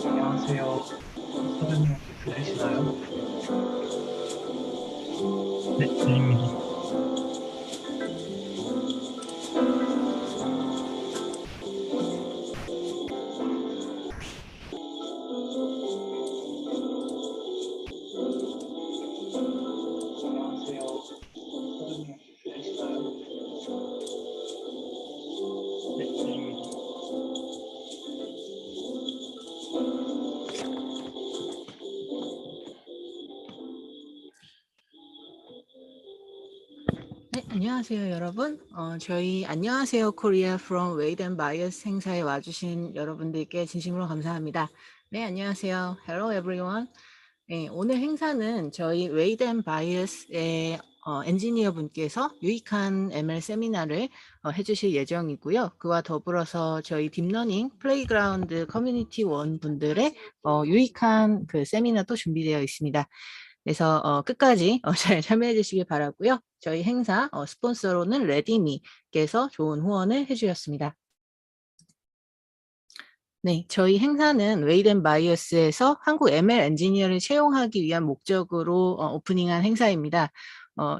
안녕하세요. 선생님 들리시나요? 네, 들립니다. 안녕하세요. 선생님 들리시나요? 네, 들립니다. 네, 안녕하세요, 여러분. 저희 안녕하세요, 코리아 from W&B's 행사에 와주신 여러분들께 진심으로 감사합니다. 네, 안녕하세요. Hello, everyone. 네, 오늘 행사는 저희 W&B의 엔지니어 분께서 유익한 ML 세미나를 해주실 예정이고요. 그와 더불어서 저희 딥러닝 플레이그라운드 커뮤니티 원 분들의 유익한 그 세미나도 준비되어 있습니다. 그래서 끝까지 잘 참여해 주시길 바라고요. 저희 행사 스폰서로는 readyme께서 좋은 후원을 해주셨습니다. 네, 저희 행사는 W&B에서 한국 ML 엔지니어를 채용하기 위한 목적으로 오프닝한 행사입니다.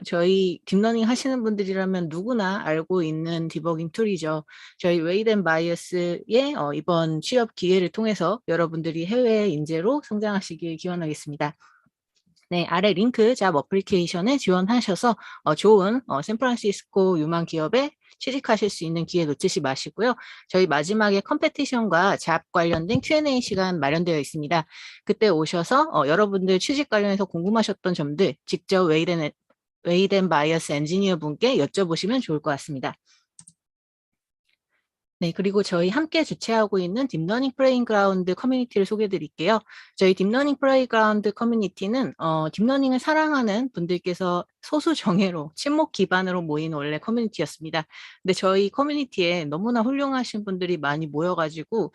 저희 딥러닝 하시는 분들이라면 누구나 알고 있는 디버깅 툴이죠. 저희 W&B의 이번 취업 기회를 통해서 여러분들이 해외 인재로 성장하시길 기원하겠습니다. 네, 아래 링크 잡 어플리케이션에 지원하셔서 좋은 샌프란시스코 유망 기업에 취직하실 수 있는 기회 놓치지 마시고요. 저희 마지막에 컴페티션과 잡 관련된 Q&A 시간 마련되어 있습니다. 그때 오셔서 여러분들 취직 관련해서 궁금하셨던 점들 직접 W&B's 엔지니어 분께 여쭤보시면 좋을 것 같습니다. 네, 그리고 저희 함께 주최하고 있는 딥러닝 플레이그라운드 커뮤니티를 소개해 드릴게요. 저희 딥러닝 플레이그라운드 커뮤니티는 딥러닝을 사랑하는 분들께서 소수 정예로 친목 기반으로 모인 원래 커뮤니티였습니다. 근데 저희 커뮤니티에 너무나 훌륭하신 분들이 많이 모여가지고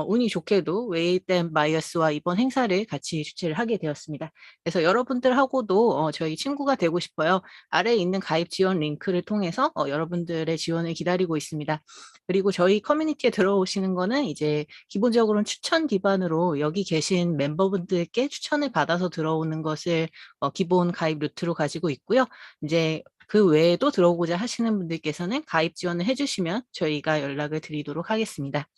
운이 좋게도 W&B와 이번 행사를 같이 주최를 하게 되었습니다. 그래서 여러분들하고도 저희 친구가 되고 싶어요. 아래에 있는 가입 지원 링크를 통해서 여러분들의 지원을 기다리고 있습니다. 그리고 저희 커뮤니티에 들어오시는 거는 이제 기본적으로는 추천 기반으로 여기 계신 멤버분들께 추천을 받아서 들어오는 것을 기본 가입 루트로 가지고 있고요. 이제 그 외에도 들어오고자 하시는 분들께서는 가입 지원을 해주시면 저희가 연락을 드리도록 하겠습니다.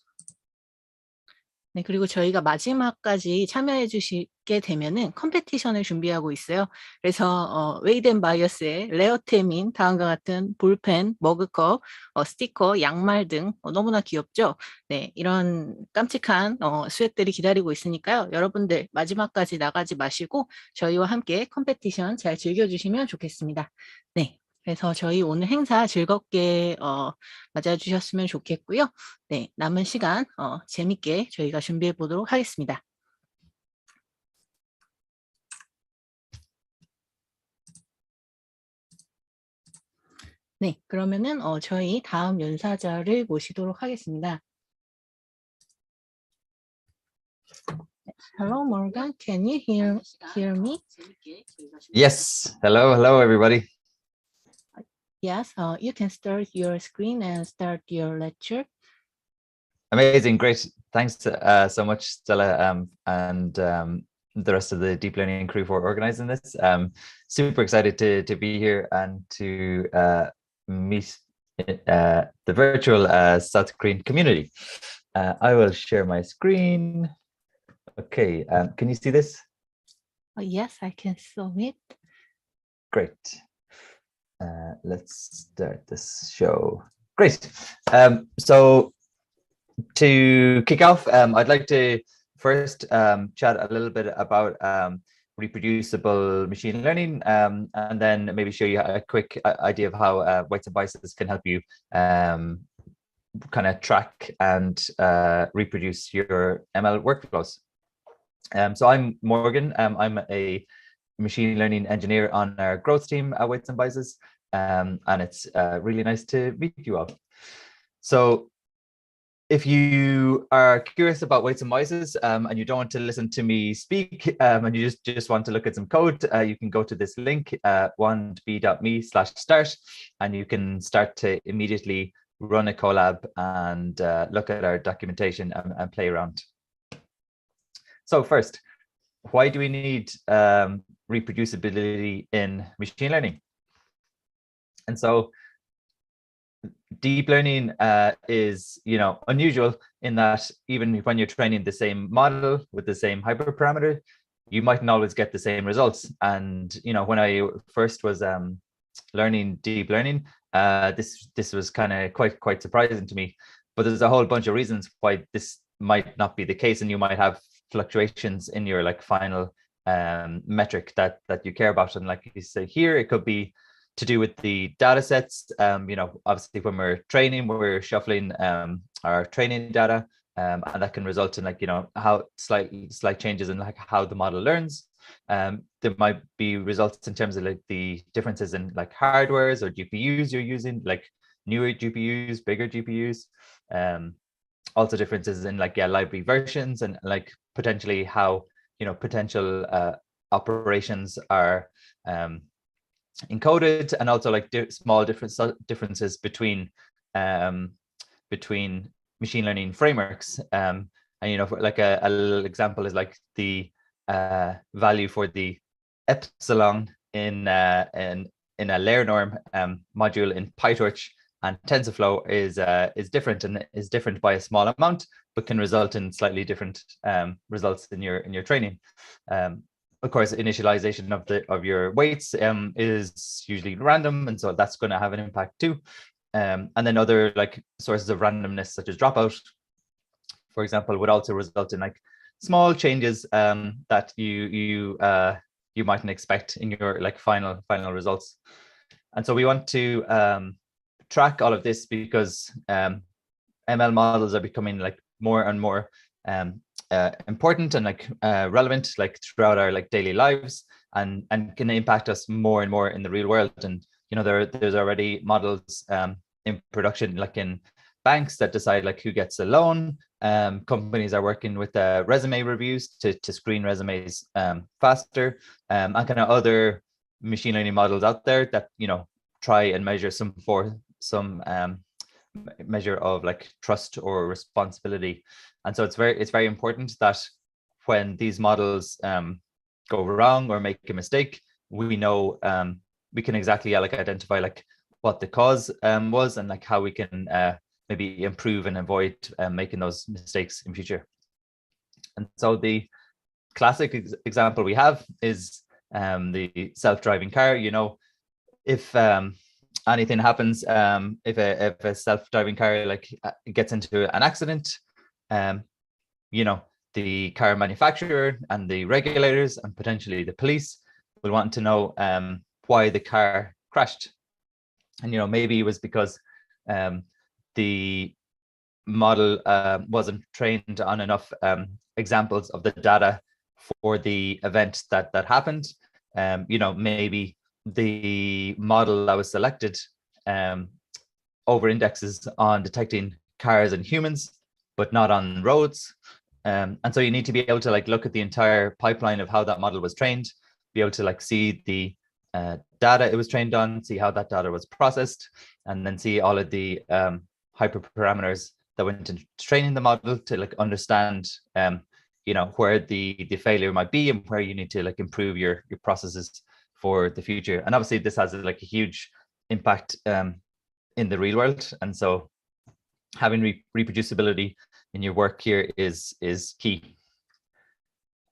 네, 그리고 저희가 마지막까지 참여해 주시게 되면은 컴페티션을 준비하고 있어요. 그래서 W&B의 레어템인 다음과 같은 볼펜, 머그컵, 스티커, 양말 등 너무나 귀엽죠? 네, 이런 깜찍한 스웻들이 기다리고 있으니까요. 여러분들 마지막까지 나가지 마시고 저희와 함께 컴페티션 잘 즐겨주시면 좋겠습니다. 네. 그래서 저희 오늘 행사 즐겁게 맞아주셨으면 좋겠고요. 네, 남은 시간 재밌게 저희가 준비해 보도록 하겠습니다. 네, 그러면은 저희 다음 연사자를 모시도록 하겠습니다. Hello, Morgan. Can you hear me? Yes. Hello, everybody. Yes, you can start your screen and start your lecture. Amazing. Great. Thanks so much, Stella, and the rest of the deep learning crew for organizing this. Super excited to be here and to meet the virtual South Korean community. I will share my screen. Okay. Can you see this? Yes, I can see it. Great. Let's start this show. Great. So to kick off, I'd like to first chat a little bit about reproducible machine learning, and then maybe show you a quick idea of how weights and biases can help you kind of track and reproduce your ML workflows. So I'm Morgan. I'm a machine learning engineer on our growth team at Weights and Biases, and it's really nice to meet you all. So if you are curious about Weights and Biases and you don't want to listen to me speak and you just want to look at some code, you can go to this link, W&B.me/start, and you can start to immediately run a collab and look at our documentation and play around. So first, why do we need reproducibility in machine learning? And so deep learning is, unusual in that even when you're training the same model with the same hyperparameter, you mightn't always get the same results. And when I first was learning deep learning, this was kind of quite surprising to me. But there's a whole bunch of reasons why this might not be the case, and you might have fluctuations in your final metric that you care about. And like you say here, it could be to do with the data sets. Obviously when we're training, we're shuffling our training data, and that can result in how slight changes in how the model learns. There might be results in terms of the differences in hardwares or GPUs you're using, newer GPUs, bigger GPUs. Also differences in library versions, and potentially how potential operations are encoded, and also small differences between machine learning frameworks. And a little example is the value for the epsilon in a layer norm module in PyTorch and TensorFlow is different, and is different by a small amount, but can result in slightly different results in your training. Of course, initialization of your weights is usually random, and so that's going to have an impact too. And then other sources of randomness, such as dropout, for example, would also result in small changes that you mightn't expect in your final results. And so we want to track all of this because ML models are becoming more and more important and relevant throughout our daily lives, and can impact us more and more in the real world. And there's already models in production, in banks that decide who gets a loan. Companies are working with resume reviews to screen resumes faster, and kind of other machine learning models out there that try and measure some measure of trust or responsibility. And so it's very important that when these models go wrong or make a mistake, we know we can exactly identify what the cause was, and how we can maybe improve and avoid making those mistakes in future. And so the classic example we have is the self-driving car. If anything happens, if a self-driving car gets into an accident, the car manufacturer and the regulators and potentially the police will want to know why the car crashed. And maybe it was because the model wasn't trained on enough examples of the data for the event that happened. Maybe the model that was selected over indexes on detecting cars and humans, but not on roads. And so you need to be able to look at the entire pipeline of how that model was trained, be able to see the data it was trained on, see how that data was processed, and then see all of the hyperparameters that went into training the model to understand where the failure might be and where you need to improve your processes for the future. And obviously this has a huge impact in the real world, and so having reproducibility in your work here is key.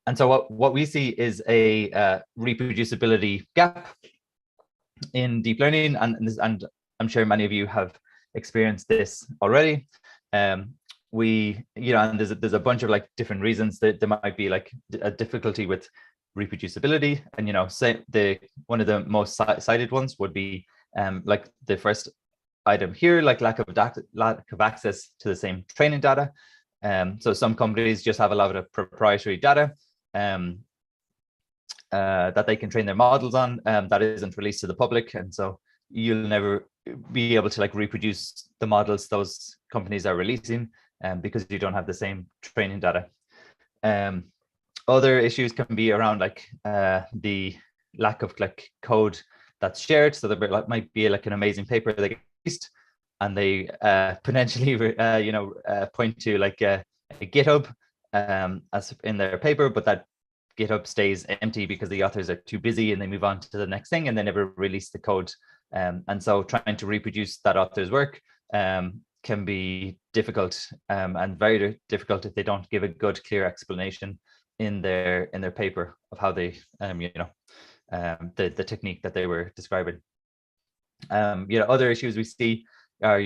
And so what we see is a reproducibility gap in deep learning, and I'm sure many of you have experienced this already. And there's a bunch of different reasons that there might be a difficulty with reproducibility. And say one of the most cited ones would be the first item here, lack of access to the same training data. So some companies just have a lot of proprietary data that they can train their models on that isn't released to the public, and so you'll never be able to reproduce the models those companies are releasing because you don't have the same training data. Other issues can be around the lack of code that's shared. So there might be an amazing paper that gets released, and they potentially point to like a GitHub as in their paper, but that GitHub stays empty because the authors are too busy and they move on to the next thing and they never release the code. And so trying to reproduce that author's work can be difficult and very difficult if they don't give a good, clear explanation in their paper of how they, the technique that they were describing. Other issues we see are,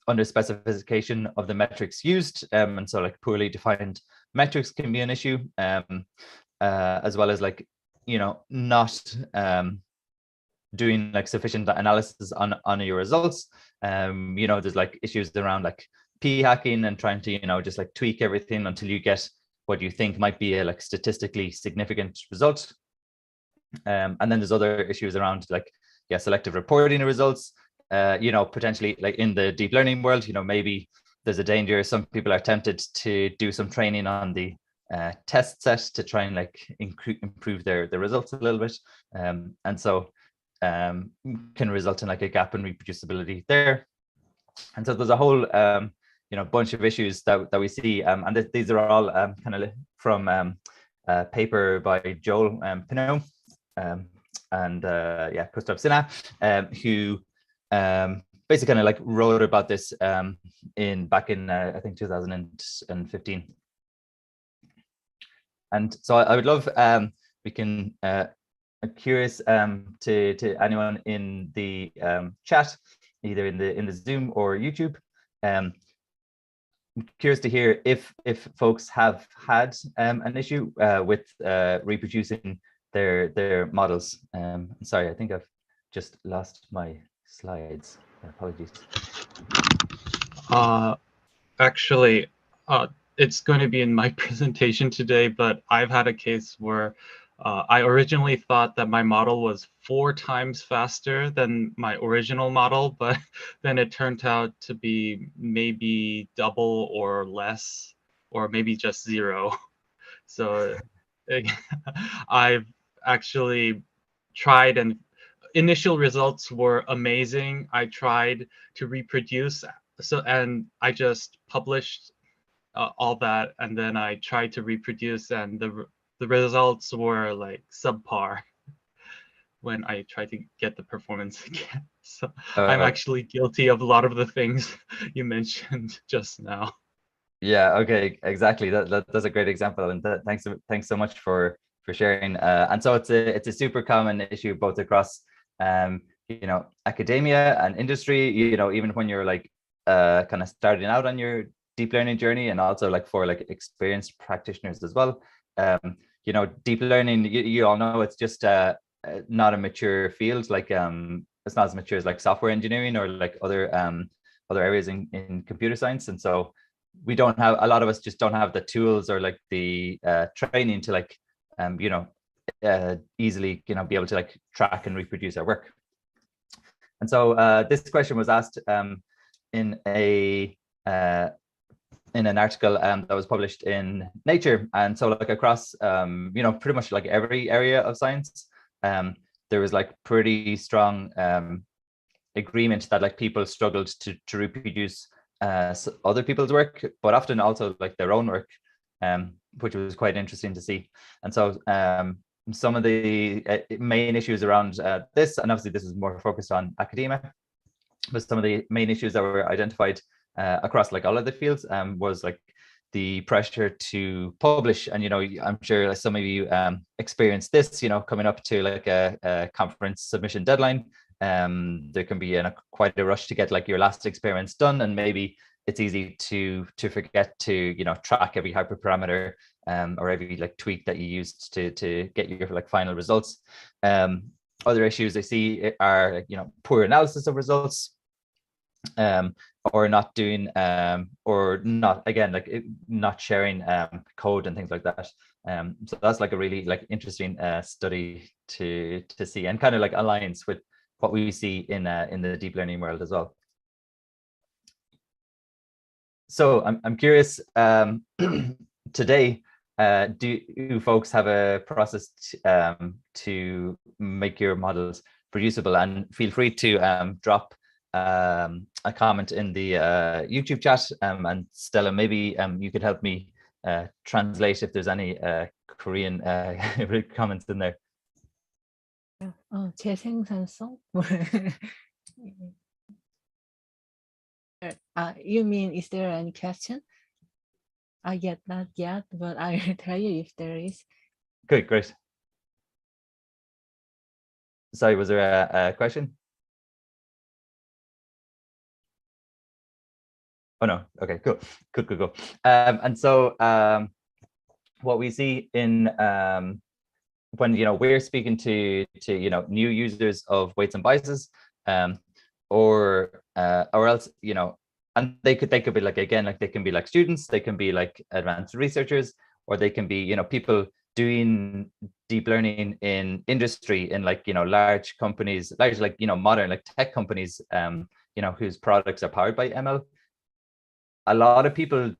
under specification of the metrics used, and so like poorly defined metrics can be an issue, as well as like, not doing like sufficient analysis on your results. There's like issues around like p hacking and trying to just like tweak everything until you get what you think might be a like statistically significant result. And then there's other issues around like selective reporting of results. Potentially like in the deep learning world, maybe there's a danger some people are tempted to do some training on the test set to try and like improve their results a little bit, and so can result in like a gap in reproducibility there. And so there's a whole bunch of issues that we see, and these are all kind of from a paper by Joel Pinot and Christoph Sinha, who basically kind of like wrote about this back in I think 2015. And so I would love, we can, I'm curious to anyone in the chat, either in the Zoom or YouTube. I'm curious to hear if folks have had an issue with reproducing their models. Sorry, I think I've just lost my slides. Apologies. Actually, it's going to be in my presentation today, but I've had a case where I originally thought that my model was 4 times faster than my original model, but then it turned out to be maybe double or less, or maybe just 0. So I've actually tried, and initial results were amazing. I tried to reproduce, and I just published all that, and then I tried to reproduce, and the results were like subpar when I tried to get the performance again. So I'm actually guilty of a lot of the things you mentioned just now. Yeah, okay, exactly. That's a great example, and thanks so much for sharing. And so it's a super common issue both across academia and industry, even when you're like kind of starting out on your deep learning journey, and also like for like experienced practitioners as well. Deep learning, you all know, it's just not a mature field. Like it's not as mature as like software engineering or like other areas in computer science. And so we don't have, a lot of us just don't have the tools or like the training to like easily be able to like track and reproduce our work. And so this question was asked in an article that was published in Nature. And so like across pretty much like every area of science, there was like pretty strong agreement that like people struggled to reproduce other people's work, but often also like their own work, which was quite interesting to see. And so some of the main issues around this, and obviously this is more focused on academia, but some of the main issues that were identified across like all of the fields was like the pressure to publish. And I'm sure some of you experienced this, coming up to like a conference submission deadline. There can be quite a rush to get like your last experiments done, and maybe it's easy to forget to track every hyperparameter or every like tweak that you used to get your like final results. Other issues I see are poor analysis of results, or not doing or not, again, like not sharing code and things like that. So that's like a really like interesting study to see, and kind of like aligns with what we see in the deep learning world as well. So I'm curious, today, do folks have a process to make your models producible? And feel free to drop a comment in the YouTube chat, and Stella, maybe you could help me translate if there's any Korean comments in there. 재생산성? You mean, is there any question? Not yet, but I'll tell you if there is. Good, great. Sorry, was there a question? Oh no, okay, cool. And so what we see in when we're speaking to new users of weights and biases, or else and they could be like, again, like they can be like students, they can be like advanced researchers, or they can be people doing deep learning in industry, in like large companies, large like modern like tech companies, whose products are powered by ML. A lot of people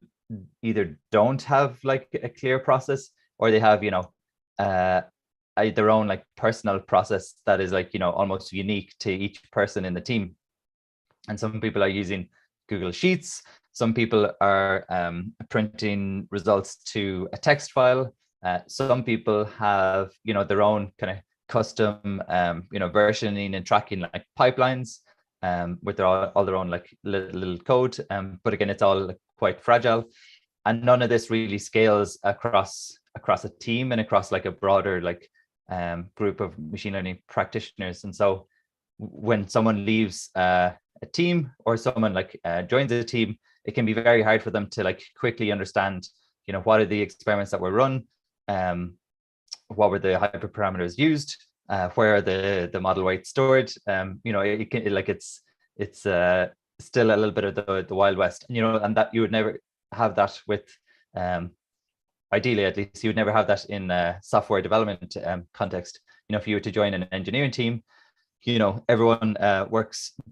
either don't have like a clear process, or they have their own like personal process that is like almost unique to each person in the team. And some people are using Google Sheets, some people are printing results to a text file, some people have their own kind of custom versioning and tracking like pipelines with all their own like little code, but again, it's all like quite fragile, and none of this really scales across a team and across like a broader like group of machine learning practitioners. And so when someone leaves a team, or someone like joins a team, it can be very hard for them to like quickly understand what are the experiments that were run, what were the hyperparameters used, where are the model weights stored. It can, like it's still a little bit of the Wild West, and that you would never have that with ideally, at least, you would never have that in a software development context. If you were to join an engineering team, everyone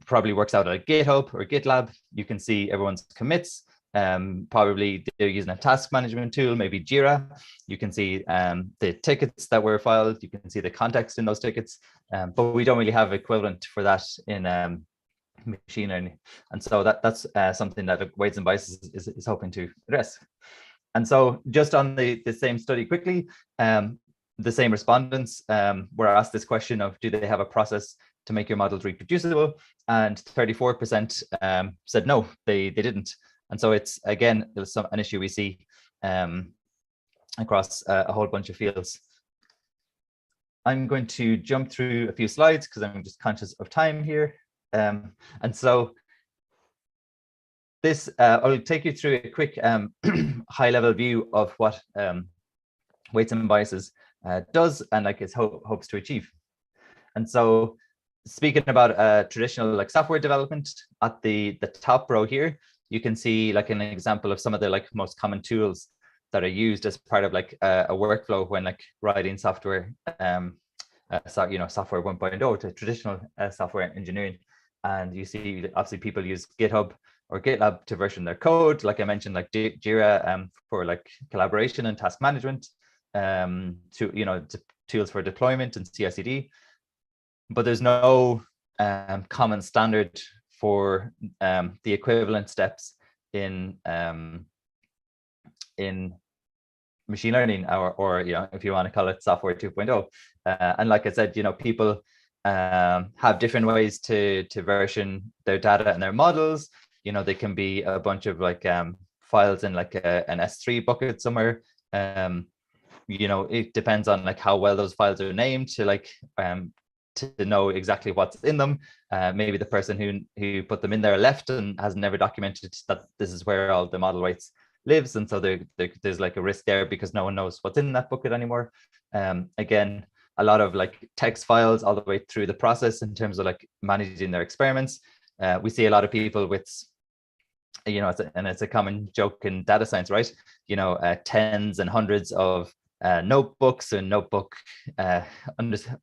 probably works out at a GitHub or GitLab. You can see everyone's commits. Probably they're using a task management tool, maybe Jira. You can see the tickets that were filed. You can see the context in those tickets, but we don't really have equivalent for that in machine learning. And so that's something that weights and biases is hoping to address. And so just on the same study quickly, the same respondents were asked this question of, do they have a process to make your models reproducible? And 34% said no, they didn't. And so it's, again, an issue we see across a whole bunch of fields. I'm going to jump through a few slides because I'm just conscious of time here. And so this, I'll take you through a quick high-level view of what weights and biases does and like its hopes to achieve. And so speaking about traditional like software development, at the top row here, you can see like an example of some of the like most common tools that are used as part of like a workflow when like writing software, software 1.0 to traditional software engineering. And you see obviously people use GitHub or GitLab to version their code. Like I mentioned, like Jira for like collaboration and task management, tools for deployment and CI/CD. But there's no common standard for the equivalent steps in machine learning, or if you want to call it software 2.0. And like I said, people have different ways to version their data and their models. They can be a bunch of like files in like an S3 bucket somewhere. It depends on like how well those files are named to like to know exactly what's in them. Maybe the person who put them in there left and has never documented that this is where all the model weights lives, and so there's like a risk there because no one knows what's in that bucket anymore. Again, a lot of like text files all the way through the process in terms of like managing their experiments. We see a lot of people with, it's a common joke in data science, right? Tens and hundreds of notebooks and notebook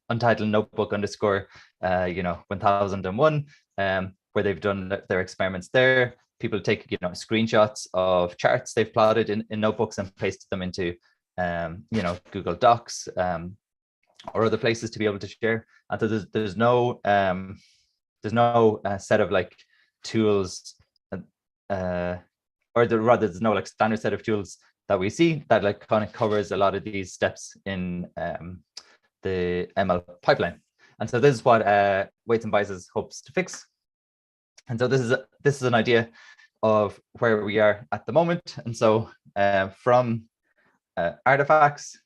untitled notebook underscore 1001 where they've done their experiments there. People take screenshots of charts they've plotted in notebooks and pasted them into Google Docs or other places to be able to share. And so there's no there's no set of like tools, rather there's no like standard set of tools that we see that like kind of covers a lot of these steps in the ML pipeline. And so this is what Weights and Biases hopes to fix. And so this is an idea of where we are at the moment. And so from artifacts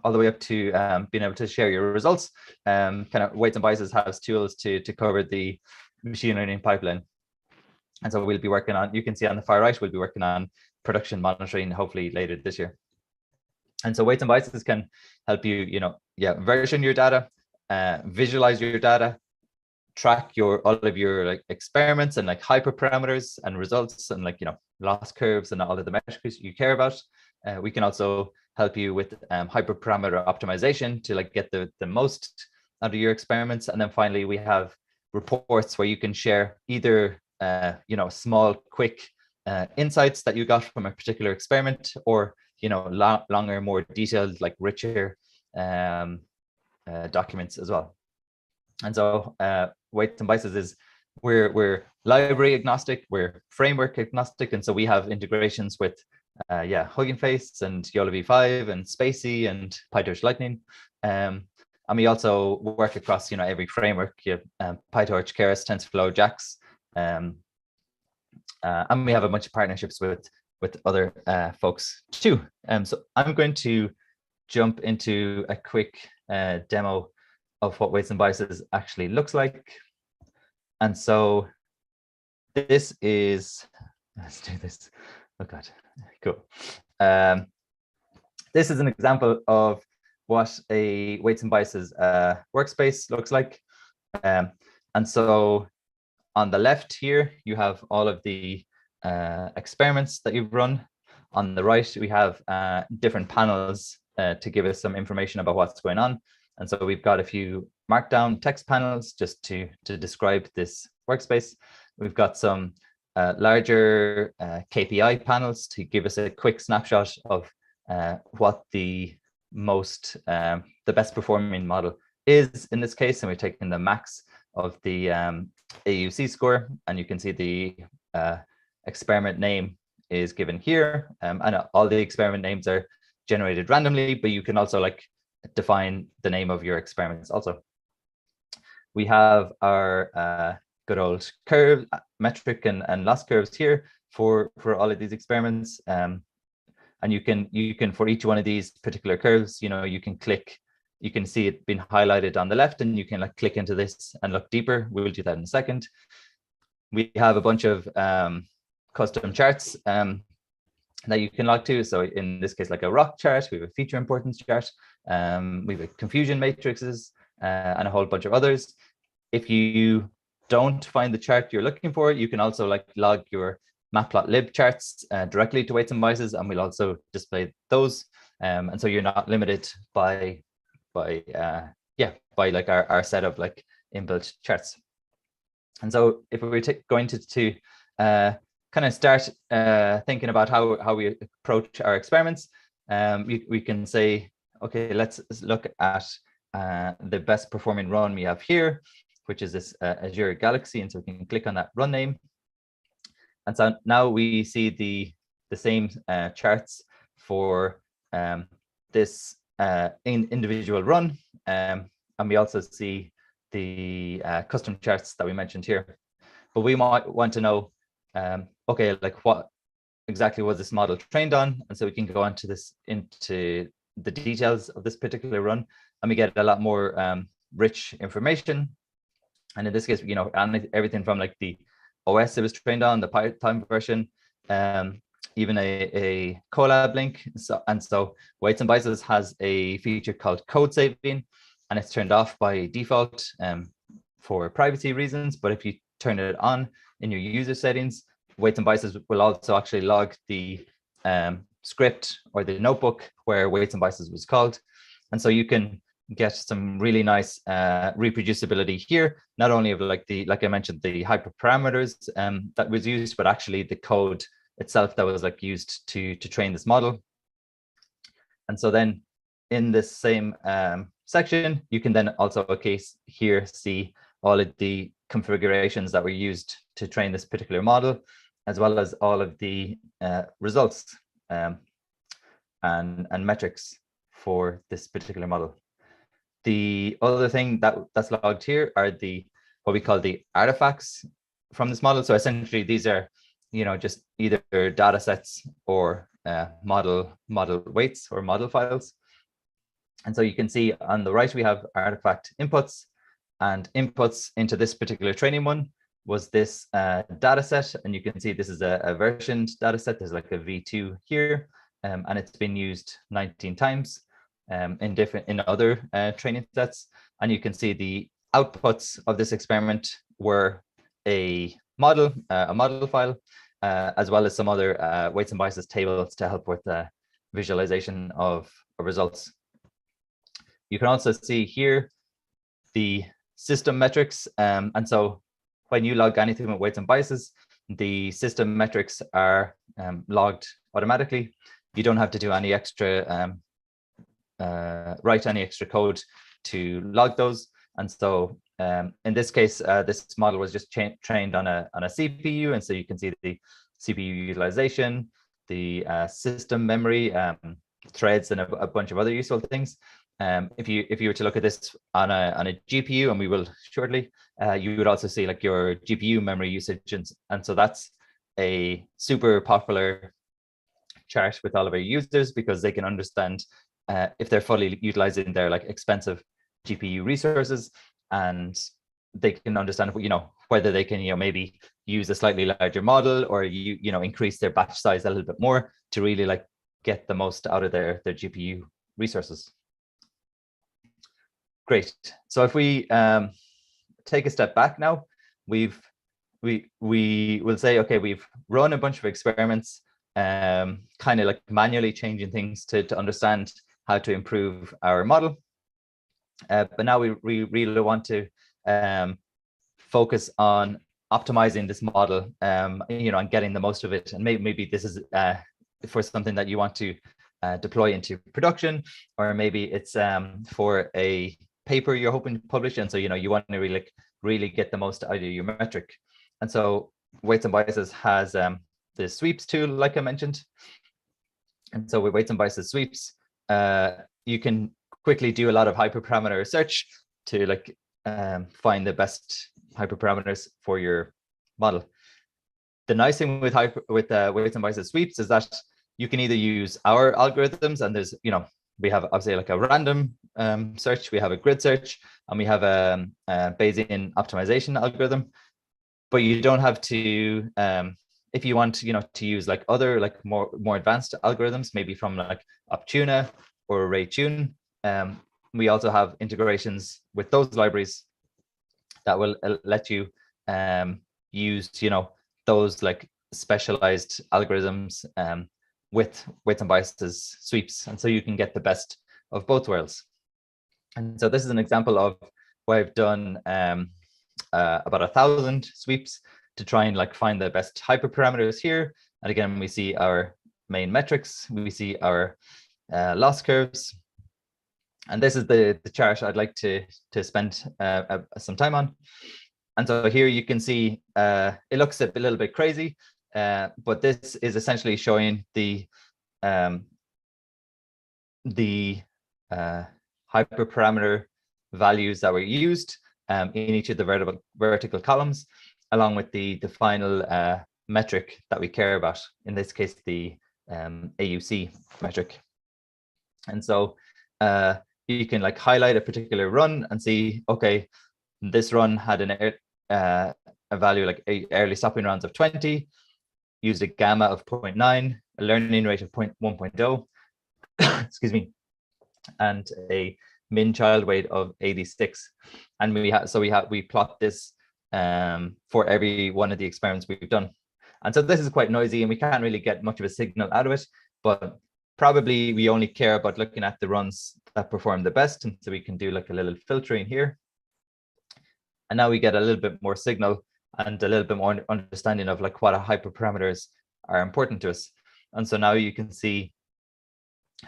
all the way up to being able to share your results, kind of Weights and Biases has tools to cover the machine learning pipeline. And so we'll be working on, you can see on the far right, we'll be working on production monitoring hopefully later this year. And so Weights and Biases can help you, version your data, visualize your data, track all of your like experiments and like hyperparameters and results and like loss curves and all of the metrics you care about. We can also help you with hyperparameter optimization to like get the most out of your experiments. And then finally, we have reports where you can share either small, quick insights that you got from a particular experiment, or longer, more detailed, like richer documents as well. And so Weights and Biases is we're library agnostic, we're framework agnostic, and so we have integrations with Hugging Face and Yola v5 and Spacey and PyTorch Lightning, and we also work across every framework, PyTorch, Keras, TensorFlow, JAX, and we have a bunch of partnerships with other folks too. So I'm going to jump into a quick demo of what Weights and Biases actually looks like. And so this is, let's do this. Oh God, cool. This is an example of what a Weights and Biases workspace looks like. And so on the left here, you have all of the experiments that you've run. On the right, we have different panels to give us some information about what's going on. And so we've got a few markdown text panels just to describe this workspace. We've got some larger KPI panels to give us a quick snapshot of what the best performing model is in this case. And we're taking the max of the AUC score, and you can see the experiment name is given here. And all the experiment names are generated randomly, but you can also like define the name of your experiments also. We have our good old curve, metric and loss curves here for all of these experiments. And you can for each one of these particular curves, you can see it being highlighted on the left, and you can like click into this and look deeper. We'll do that in a second. We have a bunch of custom charts that you can log to. So in this case, like a rock chart, we have a feature importance chart, we have confusion matrices, and a whole bunch of others. If you don't find the chart you're looking for, you can also like log your matplotlib charts directly to Weights and Biases, and we'll also display those. And so you're not limited by like our set of like inbuilt charts. And so if we were going to kind of start thinking about how we approach our experiments, we can say, okay, let's look at the best performing run we have here, which is this Azure Galaxy. And so we can click on that run name. And so now we see the same charts for this individual run. And we also see the custom charts that we mentioned here. But we might want to know, okay, like what exactly was this model trained on? And so we can go into the details of this particular run, and we get a lot more rich information. And in this case, everything from like the OS it was trained on, the Python version, even a Colab link. So Weights and Biases has a feature called code saving, and it's turned off by default for privacy reasons. But if you turn it on in your user settings, Weights and Biases will also actually log the script or the notebook where Weights and Biases was called. And so you can get some really nice reproducibility here, not only of like I mentioned, the hyperparameters that was used, but actually the code itself that was like used to train this model. And so then in this same section, you can then also see all of the configurations that were used to train this particular model, as well as all of the results and metrics for this particular model. The other thing that's logged here are what we call the artifacts from this model. So essentially these are, just either data sets or model weights or model files. And so you can see on the right, we have artifact inputs, and inputs into this particular training one was this data set. And you can see this is a versioned data set. There's like a V2 here, and it's been used 19 times in other training sets. And you can see the outputs of this experiment were a model file, as well as some other weights and biases tables to help with the visualization of results. You can also see here the system metrics. And so when you log anything with weights and biases, the system metrics are logged automatically. You don't have to do any extra, write any extra code to log those. And so in this case, this model was just trained on a CPU. And so you can see the CPU utilization, the system memory, threads, and a bunch of other useful things. If you were to look at this on a GPU, and we will shortly, you would also see like your GPU memory usage, and so that's a super popular chart with all of our users, because they can understand if they're fully utilizing their like expensive GPU resources, and they can understand whether they can maybe use a slightly larger model, or increase their batch size a little bit more to really like get the most out of their GPU resources. Great. So if we take a step back now, we will say, okay, we've run a bunch of experiments, kind of like manually changing things to understand how to improve our model. But now we really want to focus on optimizing this model, and getting the most of it. And maybe this is for something that you want to deploy into production, or maybe it's for a paper you're hoping to publish, and so you want to really get the most out of your metric. And so weights and biases has the sweeps tool, like I mentioned. And so with weights and biases sweeps, you can quickly do a lot of hyperparameter search to find the best hyperparameters for your model. The nice thing with weights and biases sweeps is that you can either use our algorithms, and there's we have obviously like a random search, we have a grid search, and we have a Bayesian optimization algorithm. But you don't have to, if you want, to use like other like more advanced algorithms, maybe from like Optuna or RayTune. We also have integrations with those libraries that will let you use those like specialized algorithms with weights and biases sweeps, and so you can get the best of both worlds. And so this is an example of where I've done about 1,000 sweeps to try and like find the best hyperparameters here. And again, we see our main metrics, we see our loss curves, and this is the chart I'd like to spend some time on. And so here you can see it looks a little bit crazy, but this is essentially showing the hyperparameter values that were used in each of the vertical columns, along with the final metric that we care about, in this case, the AUC metric. And so you can like highlight a particular run and see, okay, this run had a value like early stopping rounds of 20, used a gamma of 0.9, a learning rate of 1.0, excuse me, and a min child weight of 86. And we plot this for every one of the experiments we've done. And so this is quite noisy, and we can't really get much of a signal out of it, but probably we only care about looking at the runs that perform the best. And so we can do like a little filtering here. And now we get a little bit more signal and a little bit more understanding of like what hyperparameters are important to us. And so now you can see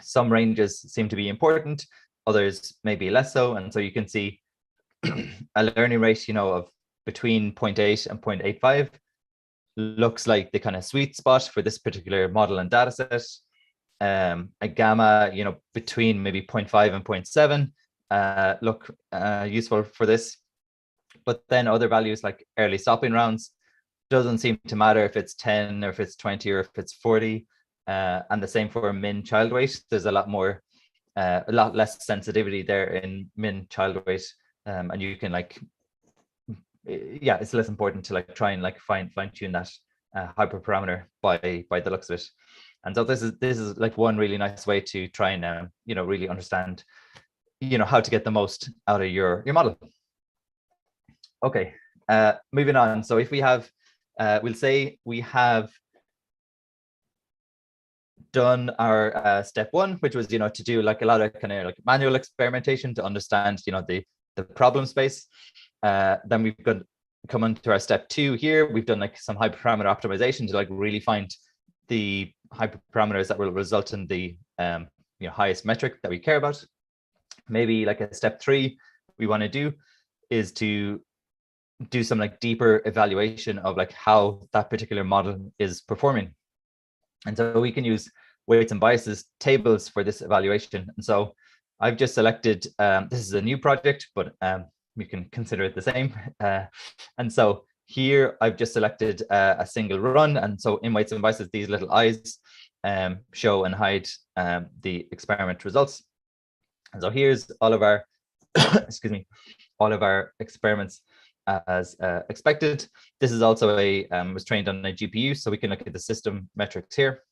some ranges seem to be important, others maybe less so. And so you can see a learning rate, of between 0.8 and 0.85 looks like the kind of sweet spot for this particular model and data set. A gamma, you know, between maybe 0.5 and 0.7 look useful for this. But then other values like early stopping rounds, doesn't seem to matter if it's 10 or if it's 20 or if it's 40. And the same for min child weight. There's a lot less sensitivity there in min child weight. And you can like, yeah, it's less important to like try and like fine tune that hyperparameter by the looks of it. And so this is like one really nice way to try and you know, really understand, you know, how to get the most out of your model. Okay, moving on. So if we have, we'll say we have done our step one, which was, you know, to do like a lot of kind of like manual experimentation to understand, you know, the problem space. Then we've come into our step two here. We've done like some hyperparameter optimization to like really find the hyperparameters that will result in the you know, highest metric that we care about. Maybe like a step three we want to do is to do some like deeper evaluation of like how that particular model is performing. And so we can use weights and biases tables for this evaluation. And so I've just selected, this is a new project, but you can consider it the same. And so here I've just selected a single run. And so in weights and biases, these little eyes show and hide the experiment results. And so here's all of our, excuse me, all of our experiments as expected. This is also was trained on a GPU, so we can look at the system metrics here.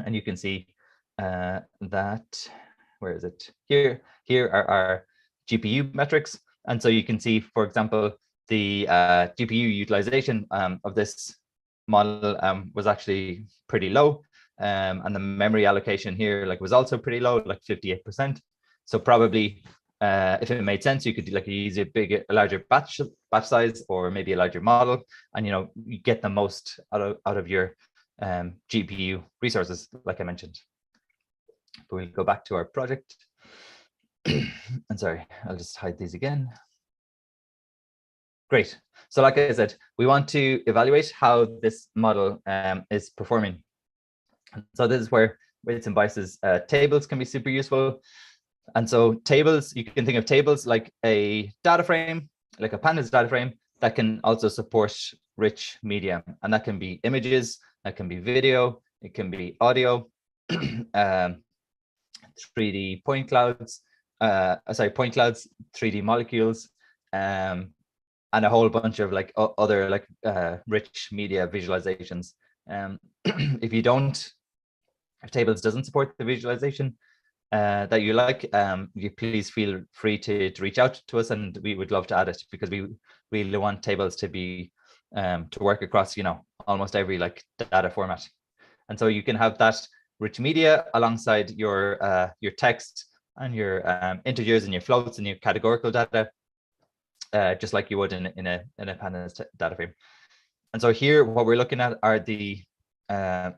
And you can see that, where is it? Here are our GPU metrics. And so you can see, for example, the GPU utilization of this model was actually pretty low. And the memory allocation here was also pretty low, like 58%. So probably if it made sense, you could use a larger batch size, or maybe a larger model, and you get the most out of your GPU resources, like I mentioned. But we'll go back to our project. I'm sorry, I'll just hide these again. Great. So like I said, we want to evaluate how this model is performing. So this is where weights and biases tables can be super useful. And so tables, you can think of tables like a data frame, like a pandas data frame that can also support rich media. And that can be images, that can be video, it can be audio, 3D point clouds, 3D molecules, and a whole bunch of other rich media visualizations. If tables doesn't support the visualization that you like, you please feel free to reach out to us, and we would love to add it, because we really want tables to be to work across almost every data format. And so you can have that rich media alongside your text and your integers and your floats and your categorical data, just like you would in a pandas data frame. And so here what we're looking at are the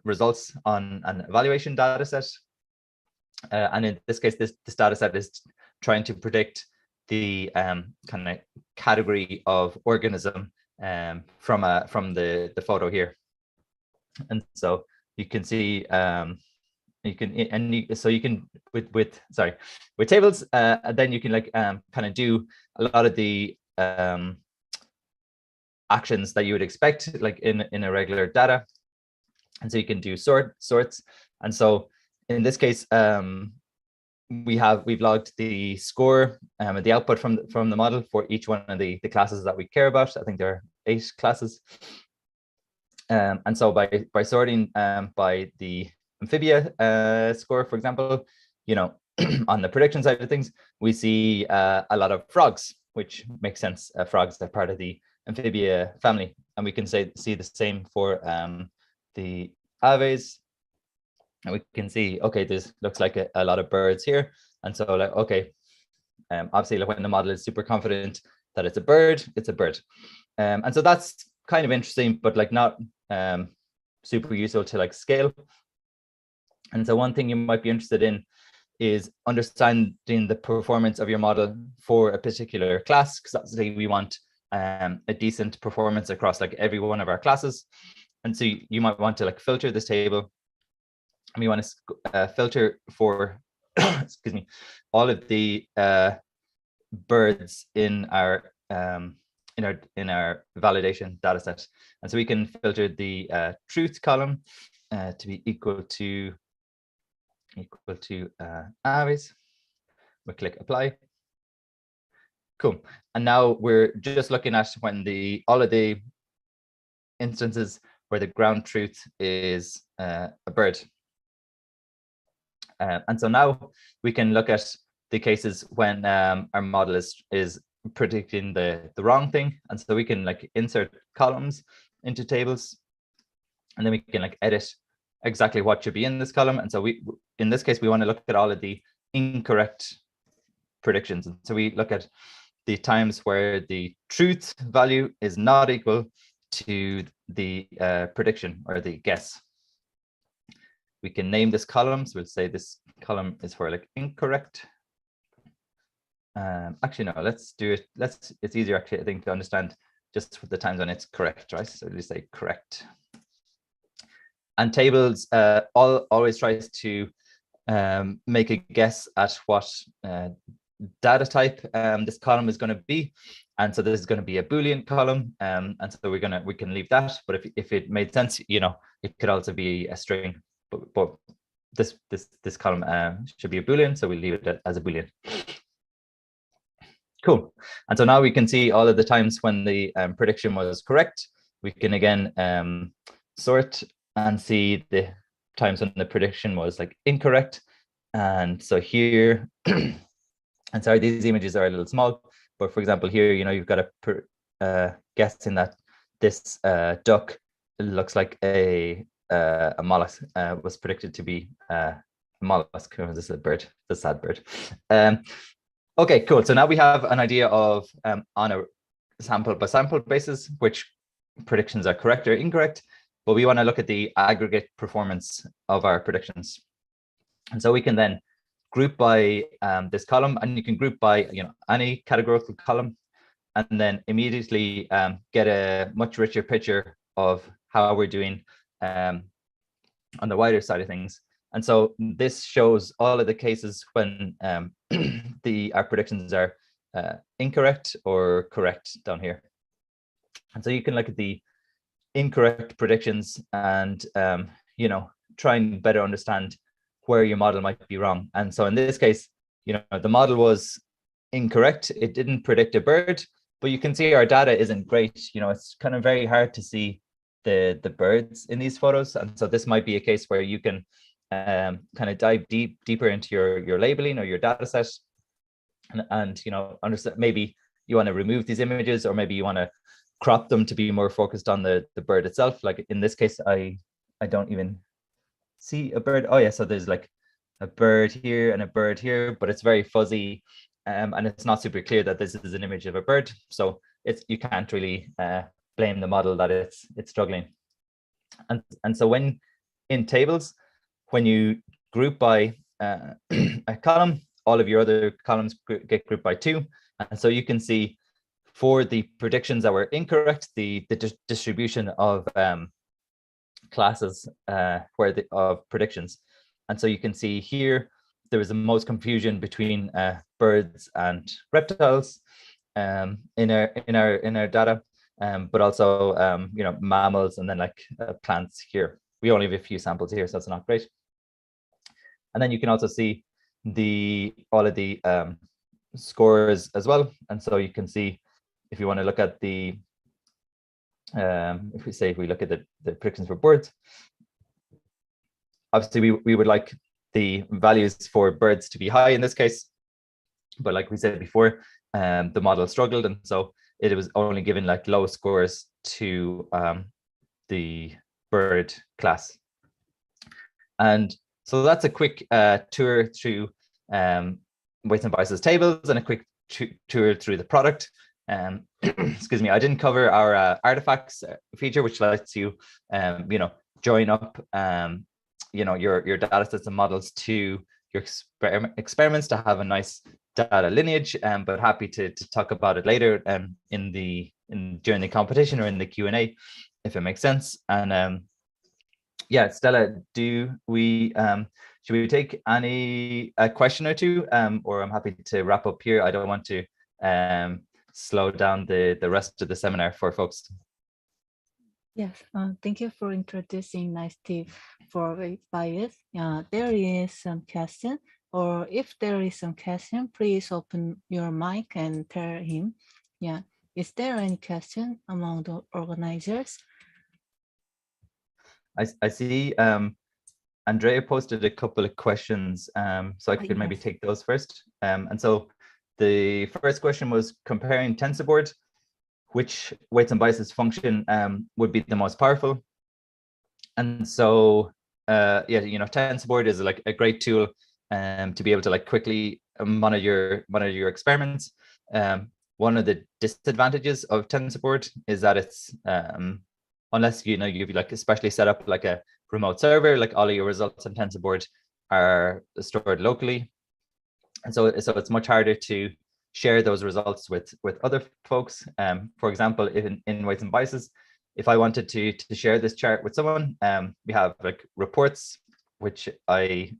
results on an evaluation data set. And in this case, this data set is trying to predict the kind of category of organism from the photo here. And so you can see with tables, then you can kind of do a lot of the actions that you would expect in a regular data. And so you can do sorts. And so in this case, we've logged the score and the output from the model for each one of the classes that we care about. I think there are 8 classes. And so by sorting by the amphibia score, for example, on the prediction side of things, we see a lot of frogs, which makes sense. Frogs are part of the amphibia family, and we can see the same for the aves. And we can see, okay, this looks like a lot of birds here. And so okay, obviously when the model is super confident that it's a bird, it's a bird. And so that's kind of interesting, but not super useful to scale. And so one thing you might be interested in is understanding the performance of your model for a particular class, because obviously we want a decent performance across like every one of our classes. And so you might want to like filter this table, and we want to filter for excuse me, all of the birds in our validation data set. And so we can filter the truth column to be equal to average. We click apply. Cool. And now we're just looking at when all of the instances where the ground truth is a bird. And so now we can look at the cases when our model is predicting the wrong thing. And so we can like insert columns into tables, and then we can like edit exactly what should be in this column. And so in this case, we want to look at all of the incorrect predictions. And so we look at the times where the truth value is not equal to the prediction or the guess. We can name this column. So we'll say this column is for like incorrect. Actually, no, let's do it. It's easier actually, I think, to understand just the times when it's correct, right? So we say correct. And tables always tries to make a guess at what data type this column is going to be. And so this is going to be a Boolean column. And so we can leave that. But if it made sense, you know, it could also be a string. But this column should be a Boolean, so we'll leave it as a Boolean. Cool. And so now we can see all of the times when the prediction was correct. We can again sort and see the times when the prediction was like incorrect. And so here, and sorry, these images are a little small, but for example, here, you know, you've got a guessing that this duck looks like a mollusk, was predicted to be a mollusk. This is a bird, the sad bird. Okay, cool. So now we have an idea of on a sample by sample basis, which predictions are correct or incorrect, but we want to look at the aggregate performance of our predictions. And so we can then group by this column, and you can group by, you know, any categorical column, and then immediately get a much richer picture of how we're doing on the wider side of things. And so this shows all of the cases when our predictions are incorrect or correct down here. And so you can look at the incorrect predictions and you know, try and better understand where your model might be wrong. And so in this case, you know, the model was incorrect. It didn't predict a bird, but you can see our data isn't great. You know, it's kind of very hard to see the birds in these photos. And so this might be a case where you can kind of dive deeper into your labeling or your data set, and you know, understand, maybe you want to remove these images, or maybe you want to crop them to be more focused on the bird itself. Like in this case, I don't even see a bird. Oh yeah, so there's like a bird here and a bird here, but it's very fuzzy, and it's not super clear that this is an image of a bird. So you can't really blame the model that it's struggling. And so when in tables, when you group by a column, all of your other columns get grouped by 2. And so you can see for the predictions that were incorrect, the distribution of classes of predictions. And so you can see here, there was the most confusion between birds and reptiles in our data, but also you know, mammals, and then like plants here. We only have a few samples here, so it's not great. And then you can also see all of the scores as well. And so you can see, if you want to look at the if we look at the predictions for birds, obviously we would like the values for birds to be high in this case, but like we said before, the model struggled, and so it was only given like low scores to the bird class. And so that's a quick tour through weights and biases tables, and a quick tour through the product. Excuse me, I didn't cover our artifacts feature, which lets you, you know, join up, you know, your data sets and models to your experiments to have a nice data lineage. But happy to talk about it later in the during the competition or in the Q&A, if it makes sense. And yeah, Stella, should we take a question or two, or I'm happy to wrap up here. I don't want to slow down the rest of the seminar for folks. Yes, thank you for introducing nice tip for bias. There is some question, or if there is some question, please open your mic and tell him. Yeah, is there any question among the organizers? I see Andrea posted a couple of questions, so I could maybe Yes. take those first. And so the first question was comparing TensorBoard, which weights and biases function would be the most powerful. And so yeah, TensorBoard is like a great tool to be able to like quickly monitor your experiments. One of the disadvantages of TensorBoard is that it's unless you've like especially set up like a remote server, like all of your results on TensorBoard are stored locally, and so it's much harder to share those results with other folks. For example, in weights and biases, if I wanted to share this chart with someone, we have like reports, which I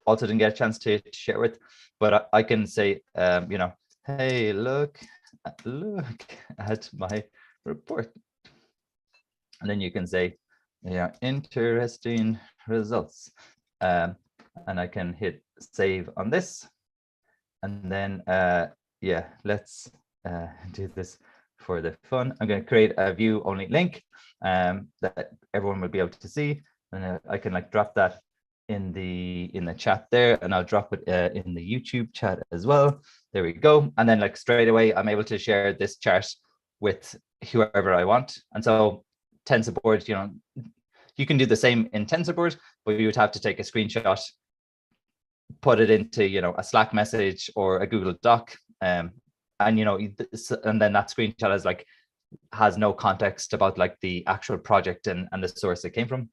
also didn't get a chance to share with, but I can say, hey, look at my report. And then you can say, yeah, interesting results. And I can hit save on this. And then, yeah, let's do this for the fun. I'm going to create a view only link that everyone will be able to see. And I can like drop that in the chat there, and I'll drop it in the YouTube chat as well. There we go. And then like straight away, I'm able to share this chart with whoever I want. And so TensorBoard, you can do the same in TensorBoard, but you would have to take a screenshot, put it into a Slack message or a Google Doc, and then that screenshot has no context about like the actual project and the source it came from.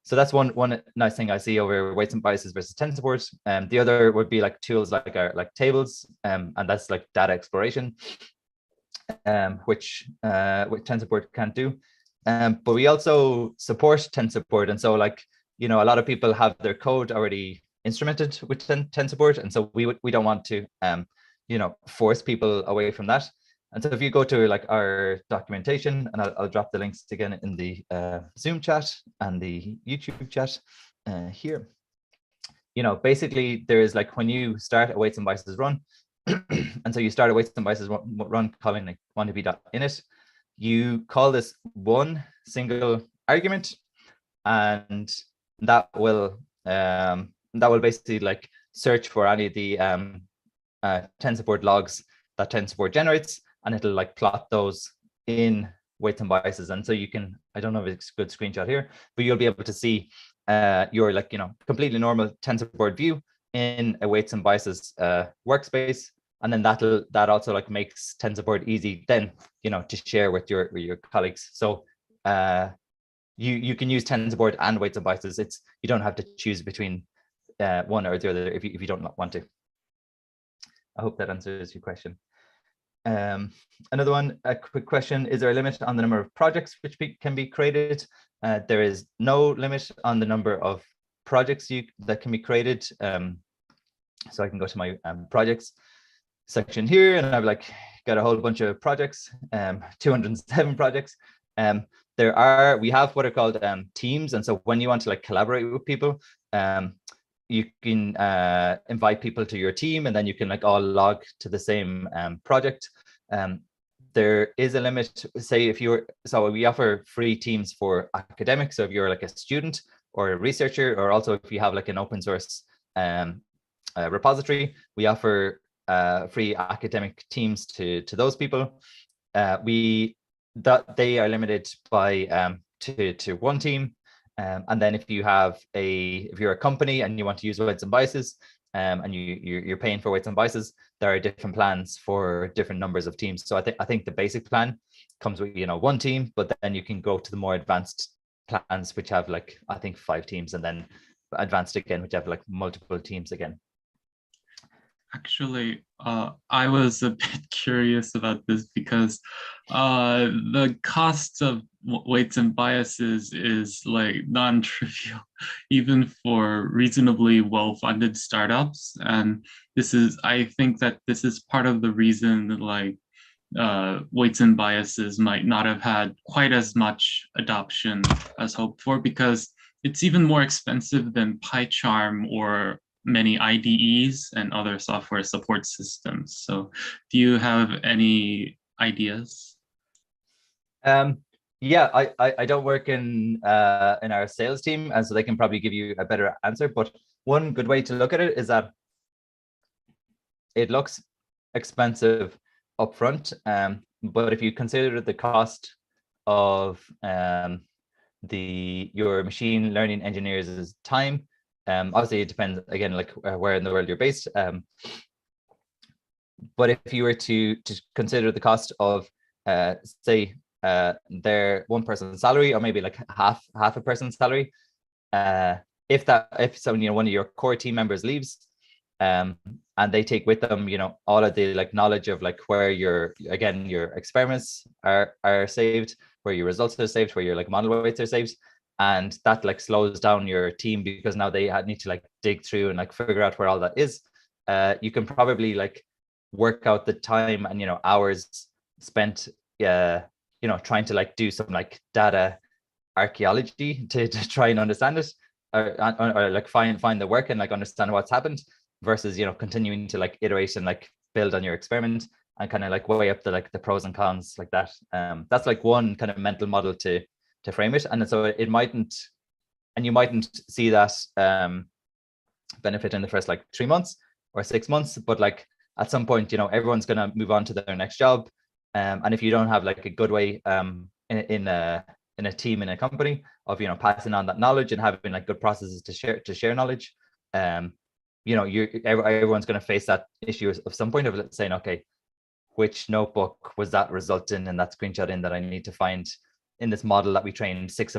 So that's one nice thing I see over weights and biases versus TensorBoard. The other would be like tools like tables, and that's like data exploration, which TensorBoard can't do. But we also support TensorBoard, and so a lot of people have their code already instrumented with TensorBoard, and so we don't want to force people away from that. And so if you go to like our documentation, and I'll drop the links again in the Zoom chat and the YouTube chat here. Basically there is like when you start a weights and biases run, and so you start a weights and biases run calling like W&Binit. You call this one single argument, and that will basically like search for any of the TensorBoard logs that TensorBoard generates, and it'll like plot those in weights and biases. And so you can, I don't know if it's a good screenshot here, but you'll be able to see your completely normal TensorBoard view in a weights and biases workspace. And then that also like makes TensorBoard easy then, to share with your colleagues. So you can use TensorBoard and weights and biases. You don't have to choose between one or the other if you don't want to. I hope that answers your question. Another one, a quick question: is there a limit on the number of projects which can be created? There is no limit on the number of projects that can be created. So I can go to my projects section here, and I've got a whole bunch of projects, 207 projects. We have what are called teams, and so when you want to collaborate with people, you can invite people to your team, and then you can all log to the same project. There is a limit. Say so we offer free teams for academics. So if you're a student or a researcher, or also if you have an open source repository, we offer free academic teams to those people. They are limited by to one team. And then if you're a company and you want to use weights and biases, and you're paying for weights and biases, there are different plans for different numbers of teams. So I think the basic plan comes with one team, but then you can go to the more advanced plans, which have I think 5 teams, and then advanced again, which have multiple teams again. Actually, I was a bit curious about this because the cost of weights and biases is like non-trivial, even for reasonably well-funded startups. And I think that this is part of the reason that like weights and biases might not have had quite as much adoption as hoped for, because it's even more expensive than PyCharm or many IDEs and other software support systems. So do you have any ideas? Yeah, I don't work in our sales team, and so they can probably give you a better answer. But one good way to look at it is that it looks expensive upfront, but if you consider the cost of your machine learning engineers' time, obviously it depends again, like where in the world you're based. But if you were to consider the cost of, say, their one person's salary, or maybe like half a person's salary, if someone, one of your core team members leaves, and they take with them, all of the like knowledge of like where your experiments are saved, where your results are saved, where your like model weights are saved, and that like slows down your team because now they need to like dig through and like figure out where all that is. You can probably like work out the time and hours spent trying to like do some like data archaeology to try and understand it, or like find the work and like understand what's happened, versus continuing to like iterate and like build on your experiment and kind of like weigh up the pros and cons like that. That's like one kind of mental model to frame it. And so you mightn't see that benefit in the first like 3 months or 6 months, but like at some point everyone's going to move on to their next job, and if you don't have like a good way in a team, in a company, of passing on that knowledge and having like good processes to share knowledge, everyone's going to face that issue of some point of saying, okay, which notebook was that result in that screenshot in that I need to find in this model that we trained 6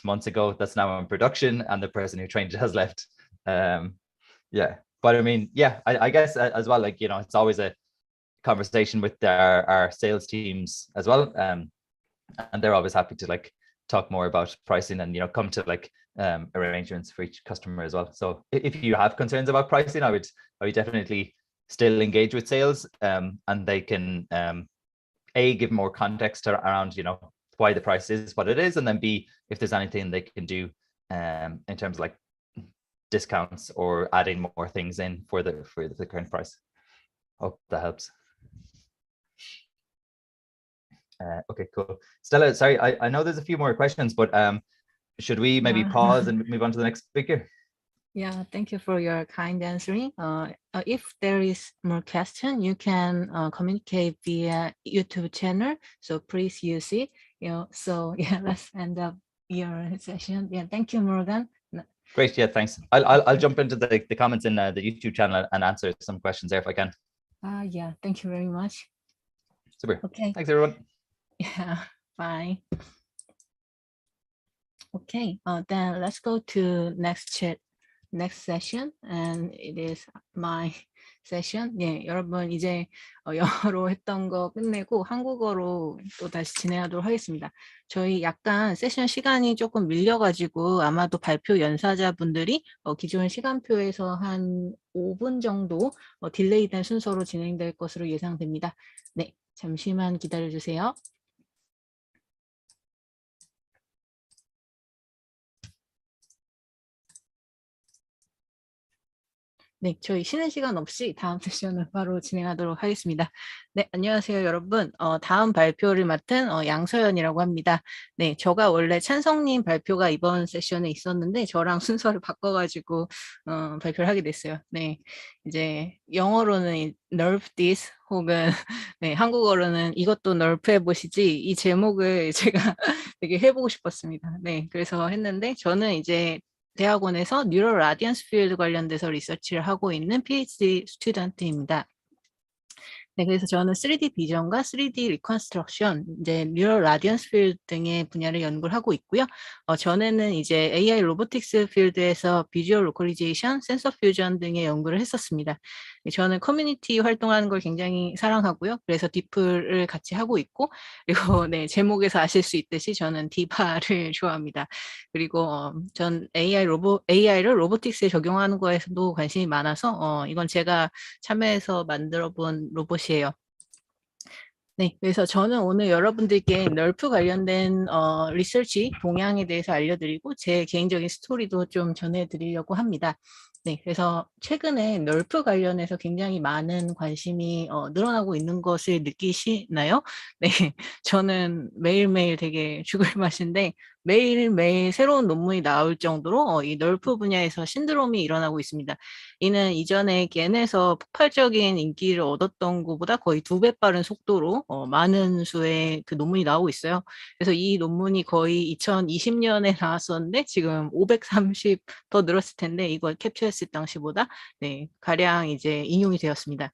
months ago that's now in production, and the person who trained it has left. Yeah, but I mean, yeah, I guess as well, like it's always a conversation with our sales teams as well, and they're always happy to like talk more about pricing and come to like arrangements for each customer as well. So if you have concerns about pricing, I would definitely still engage with sales, and they can give more context around why the price is what it is, and then B, if there's anything they can do in terms of like discounts or adding more things in for the current price. Hope that helps. Okay, cool. Stella, sorry, I know there's a few more questions, but should we maybe pause and move on to the next speaker? Yeah, thank you for your kind answering. If there is more question, you can communicate via YouTube channel. So please use it. So yeah, let's end up your session. Yeah, thank you, Morgan. Great. Yeah, thanks. I'll jump into the comments in the YouTube channel and answer some questions there if I can. Yeah, thank you very much. Super. Okay. Thanks, everyone. Yeah, bye. Okay, then let's go to next session, and it is my session. 예, 여러분 이제 영어로 했던 거 끝내고 한국어로 또 다시 진행하도록 하겠습니다. 저희 약간 세션 시간이 조금 밀려가지고 아마도 발표 연사자분들이 기존 시간표에서 한 5분 정도 딜레이된 순서로 진행될 것으로 예상됩니다. 네, 잠시만 기다려주세요. 네, 저희 쉬는 시간 없이 다음 세션을 바로 진행하도록 하겠습니다. 네, 안녕하세요, 여러분. 다음 발표를 맡은 양서연이라고 합니다. 네, 저가 원래 찬성님 발표가 이번 세션에 있었는데 저랑 순서를 바꿔가지고 발표를 하게 됐어요. 네, 이제 영어로는 nerf this 혹은 네, 한국어로는 이것도 nerf 해보시지, 이 제목을 제가 되게 해보고 싶었습니다. 네, 그래서 했는데 저는 이제 대학원에서 뉴럴 라디언스 필드 관련돼서 리서치를 하고 있는 PhD 스튜던트입니다. 네, 그래서 저는 3D 비전과 3D 리컨스트럭션, 이제 뉴럴 라디언스 필드 등의 분야를 연구를 하고 있고요. 전에는 이제 AI 로보틱스 필드에서 비주얼 로컬리제이션, 센서 퓨전 등의 연구를 했었습니다. 저는 커뮤니티 활동하는 걸 굉장히 사랑하고요. 그래서 디플을 같이 하고 있고, 그리고 네, 제목에서 아실 수 있듯이 저는 디바를 좋아합니다. 그리고 전 AI를 로보틱스에 적용하는 거에서도 관심이 많아서 이건 제가 참여해서 만들어 본 로봇이에요. 네, 그래서 저는 오늘 여러분들께 널프 관련된 리서치 동향에 대해서 알려드리고 제 개인적인 스토리도 좀 전해드리려고 합니다. 네, 그래서 최근에 널프 관련해서 굉장히 많은 관심이 늘어나고 있는 것을 느끼시나요? 네, 저는 매일매일 되게 죽을 맛인데 매일매일 새로운 논문이 나올 정도로 이 널프 분야에서 신드롬이 일어나고 있습니다. 이는 이전에 겐에서 폭발적인 인기를 얻었던 것보다 거의 2배 빠른 속도로 많은 수의 그 논문이 나오고 있어요. 그래서 이 논문이 거의 2020년에 나왔었는데 지금 530 더 늘었을 텐데 이걸 캡처했을 당시보다 네, 가량 이제 인용이 되었습니다.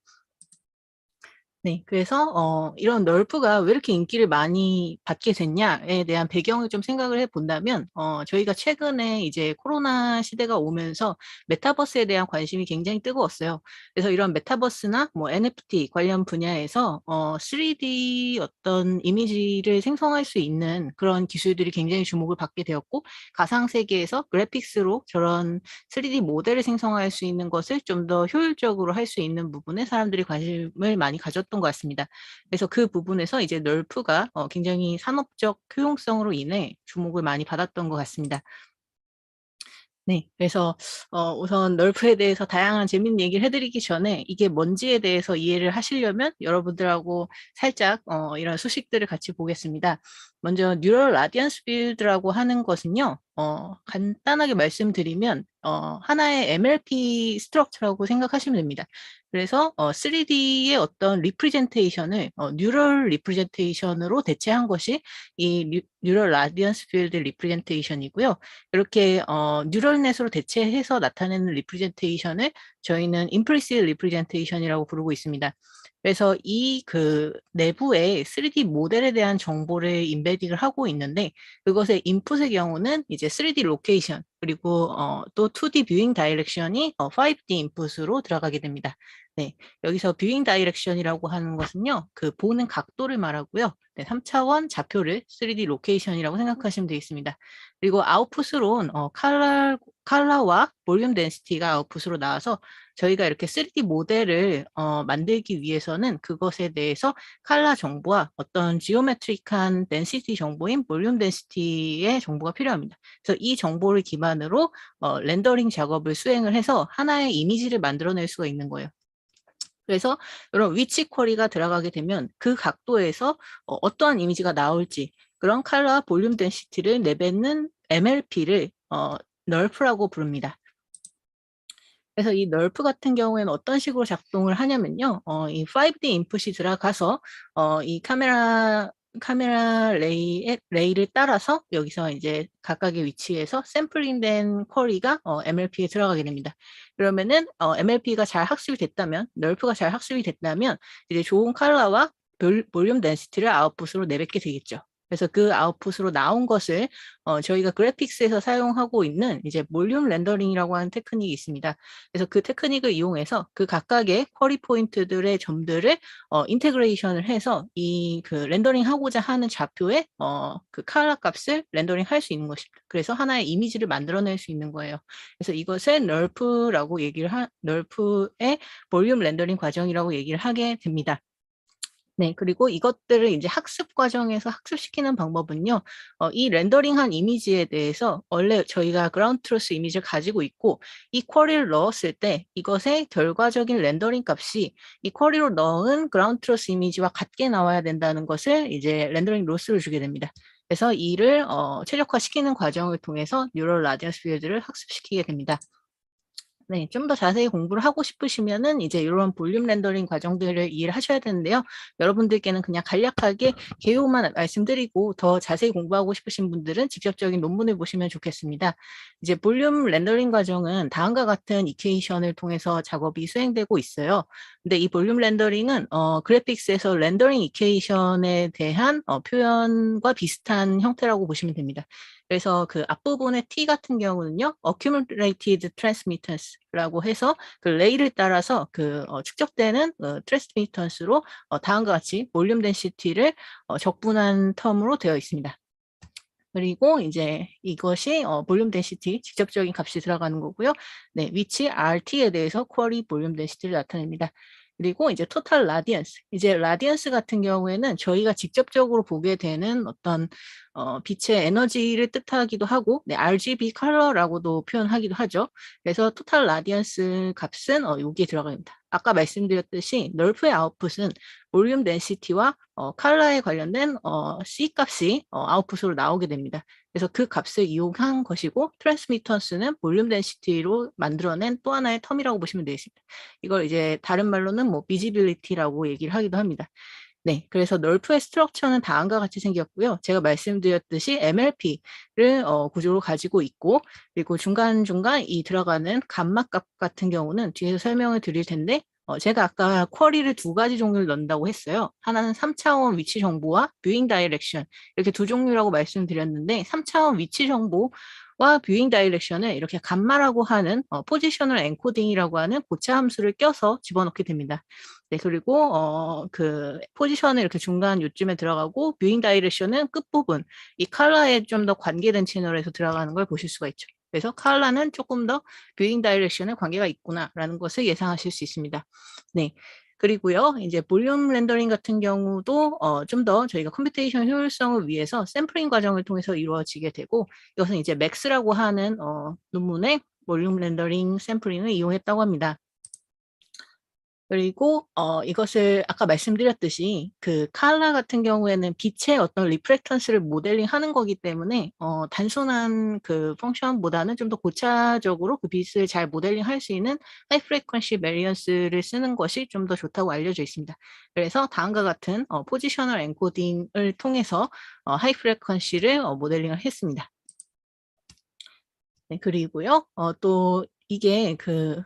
네, 그래서 이런 널프가 왜 이렇게 인기를 많이 받게 됐냐에 대한 배경을 좀 생각을 해본다면 저희가 최근에 이제 코로나 시대가 오면서 메타버스에 대한 관심이 굉장히 뜨거웠어요. 그래서 이런 메타버스나 뭐 NFT 관련 분야에서 3D 어떤 이미지를 생성할 수 있는 그런 기술들이 굉장히 주목을 받게 되었고 가상세계에서 그래픽스로 저런 3D 모델을 생성할 수 있는 것을 좀 더 효율적으로 할 수 있는 부분에 사람들이 관심을 많이 가졌던 것 같습니다. 그래서 그 부분에서 이제 널프가 굉장히 산업적 효용성으로 인해 주목을 많이 받았던 것 같습니다. 네, 그래서 우선 널프에 대해서 다양한 재밌는 얘기를 해드리기 전에 이게 뭔지에 대해서 이해를 하시려면 여러분들하고 살짝 이런 수식들을 같이 보겠습니다. 먼저 뉴럴 라디언스 필드라고 하는 것은요. 간단하게 말씀드리면 하나의 MLP 스트럭처라고 생각하시면 됩니다. 그래서 3D의 어떤 리프레젠테이션을 뉴럴 리프레젠테이션으로 대체한 것이 이 뉴럴 라디언스 필드 리프레젠테이션이고요. 이렇게 뉴럴넷으로 대체해서 나타내는 리프레젠테이션을 저희는 임플리시트 리프레젠테이션이라고 부르고 있습니다. 그래서 이 그 내부에 3D 모델에 대한 정보를 인베딩을 하고 있는데 그것의 인풋의 경우는 이제 3D 로케이션 그리고 또 2D 뷰잉 다이렉션이 5D 인풋으로 들어가게 됩니다. 네, 여기서 뷰잉 다이렉션이라고 하는 것은요, 그 보는 각도를 말하고요. 네, 3차원 좌표를 3D 로케이션이라고 생각하시면 되겠습니다. 그리고 아웃풋으로는 컬러와 볼륨 덴시티가 아웃풋으로 나와서 저희가 이렇게 3D 모델을 만들기 위해서는 그것에 대해서 컬러 정보와 어떤 지오메트릭한 덴시티 정보인 볼륨 덴시티의 정보가 필요합니다. 그래서 이 정보를 기반으로 렌더링 작업을 수행을 해서 하나의 이미지를 만들어낼 수가 있는 거예요. 그래서 이런 위치 쿼리가 들어가게 되면 그 각도에서 어떠한 이미지가 나올지 그런 컬러와 볼륨 덴시티를 내뱉는 MLP를 널프라고 부릅니다. 그래서 이 널프 같은 경우에는 어떤 식으로 작동을 하냐면요. 이 5D 인풋이 들어가서 이 카메라 레이를 따라서 여기서 이제 각각의 위치에서 샘플링된 쿼리가 MLP에 들어가게 됩니다. 그러면은 MLP가 잘 학습이 됐다면, 널프가 잘 학습이 됐다면 이제 좋은 컬러와 볼륨 덴시티를 아웃풋으로 내뱉게 되겠죠. 그래서 그 아웃풋으로 나온 것을 저희가 그래픽스에서 사용하고 있는 이제 볼륨 렌더링이라고 하는 테크닉이 있습니다. 그래서 그 테크닉을 이용해서 그 각각의 쿼리 포인트들의 점들을 인테그레이션을 해서 이 그 렌더링 하고자 하는 좌표에 그 컬러 값을 렌더링 할 수 있는 것입니다. 그래서 하나의 이미지를 만들어낼 수 있는 거예요. 그래서 이것을 널프라고 널프의 볼륨 렌더링 과정이라고 얘기를 하게 됩니다. 네, 그리고 이것들을 이제 학습 과정에서 학습시키는 방법은요, 이 렌더링한 이미지에 대해서 원래 저희가 그라운드 트루스 이미지를 가지고 있고, 이 쿼리를 넣었을 때 이것의 결과적인 렌더링 값이 이 쿼리로 넣은 그라운드 트루스 이미지와 같게 나와야 된다는 것을 이제 렌더링 로스를 주게 됩니다. 그래서 이를 최적화시키는 과정을 통해서 뉴럴 라디언스 필드를 학습시키게 됩니다. 네, 좀 더 자세히 공부를 하고 싶으시면은 이제 이런 볼륨 렌더링 과정들을 이해를 하셔야 되는데요. 여러분들께는 그냥 간략하게 개요만 말씀드리고 더 자세히 공부하고 싶으신 분들은 직접적인 논문을 보시면 좋겠습니다. 이제 볼륨 렌더링 과정은 다음과 같은 이퀘이션을 통해서 작업이 수행되고 있어요. 근데 이 볼륨 렌더링은 그래픽스에서 렌더링 이퀘이션에 대한 표현과 비슷한 형태라고 보시면 됩니다. 그래서 그 앞부분의 T 같은 경우는요, accumulated transmittance라고 해서 그 레이를 따라서 그 축적되는 transmittance로 다음과 같이 볼륨 density를 적분한 텀으로 되어 있습니다. 그리고 이제 이것이 볼륨 덴시티 직접적인 값이 들어가는 거고요. 네, 위치 RT에 대해서 쿼리 볼륨 덴시티를 나타냅니다. 그리고 이제 토탈 라디언스. 이제 라디언스 같은 경우에는 저희가 직접적으로 보게 되는 어떤 빛의 에너지를 뜻하기도 하고, 네, RGB 컬러라고도 표현하기도 하죠. 그래서 토탈 라디언스 값은 여기에 들어갑니다. 아까 말씀드렸듯이 널프의 아웃풋은 볼륨 덴시티와 컬러에 관련된 C 값이 아웃풋으로 나오게 됩니다. 그래서 그 값을 이용한 것이고, 트랜스미턴스는 볼륨 덴시티로 만들어낸 또 하나의 텀이라고 보시면 되겠습니다. 이걸 이제 다른 말로는 뭐 비지빌리티라고 얘기를 하기도 합니다. 네, 그래서 널프의 스트럭처는 다음과 같이 생겼고요. 제가 말씀드렸듯이 MLP를 구조로 가지고 있고, 그리고 중간중간 이 들어가는 감마값 같은 경우는 뒤에서 설명을 드릴 텐데, 제가 아까 쿼리를 두 가지 종류를 넣는다고 했어요. 하나는 3차원 위치 정보와 뷰잉 다이렉션, 이렇게 두 종류라고 말씀드렸는데, 3차원 위치 정보와 뷰잉 다이렉션을 이렇게 감마라고 하는 포지셔널 엔코딩이라고 하는 고차 함수를 껴서 집어넣게 됩니다. 네, 그리고 그 포지션을 이렇게 중간 요쯤에 들어가고, 뷰잉 다이렉션은 끝부분, 이 컬러에 좀 더 관계된 채널에서 들어가는 걸 보실 수가 있죠. 그래서 컬러는 조금 더 뷰잉 다이렉션에 관계가 있구나라는 것을 예상하실 수 있습니다. 네. 그리고요, 이제 볼륨 렌더링 같은 경우도 좀 더 저희가 컴퓨테이션 효율성을 위해서 샘플링 과정을 통해서 이루어지게 되고, 이것은 이제 맥스라고 하는 논문의 볼륨 렌더링 샘플링을 이용했다고 합니다. 그리고 이것을 아까 말씀드렸듯이 그 칼라 같은 경우에는 빛의 어떤 리프렉턴스를 모델링하는 거기 때문에 단순한 그 펑션보다는 좀 더 고차적으로 그 빛을 잘 모델링할 수 있는 하이 프리퀀시 베리언스를 쓰는 것이 좀 더 좋다고 알려져 있습니다. 그래서 다음과 같은 포지셔널 엔코딩을 통해서 하이 프리퀀시를 모델링을 했습니다. 네, 그리고요 또 이게 그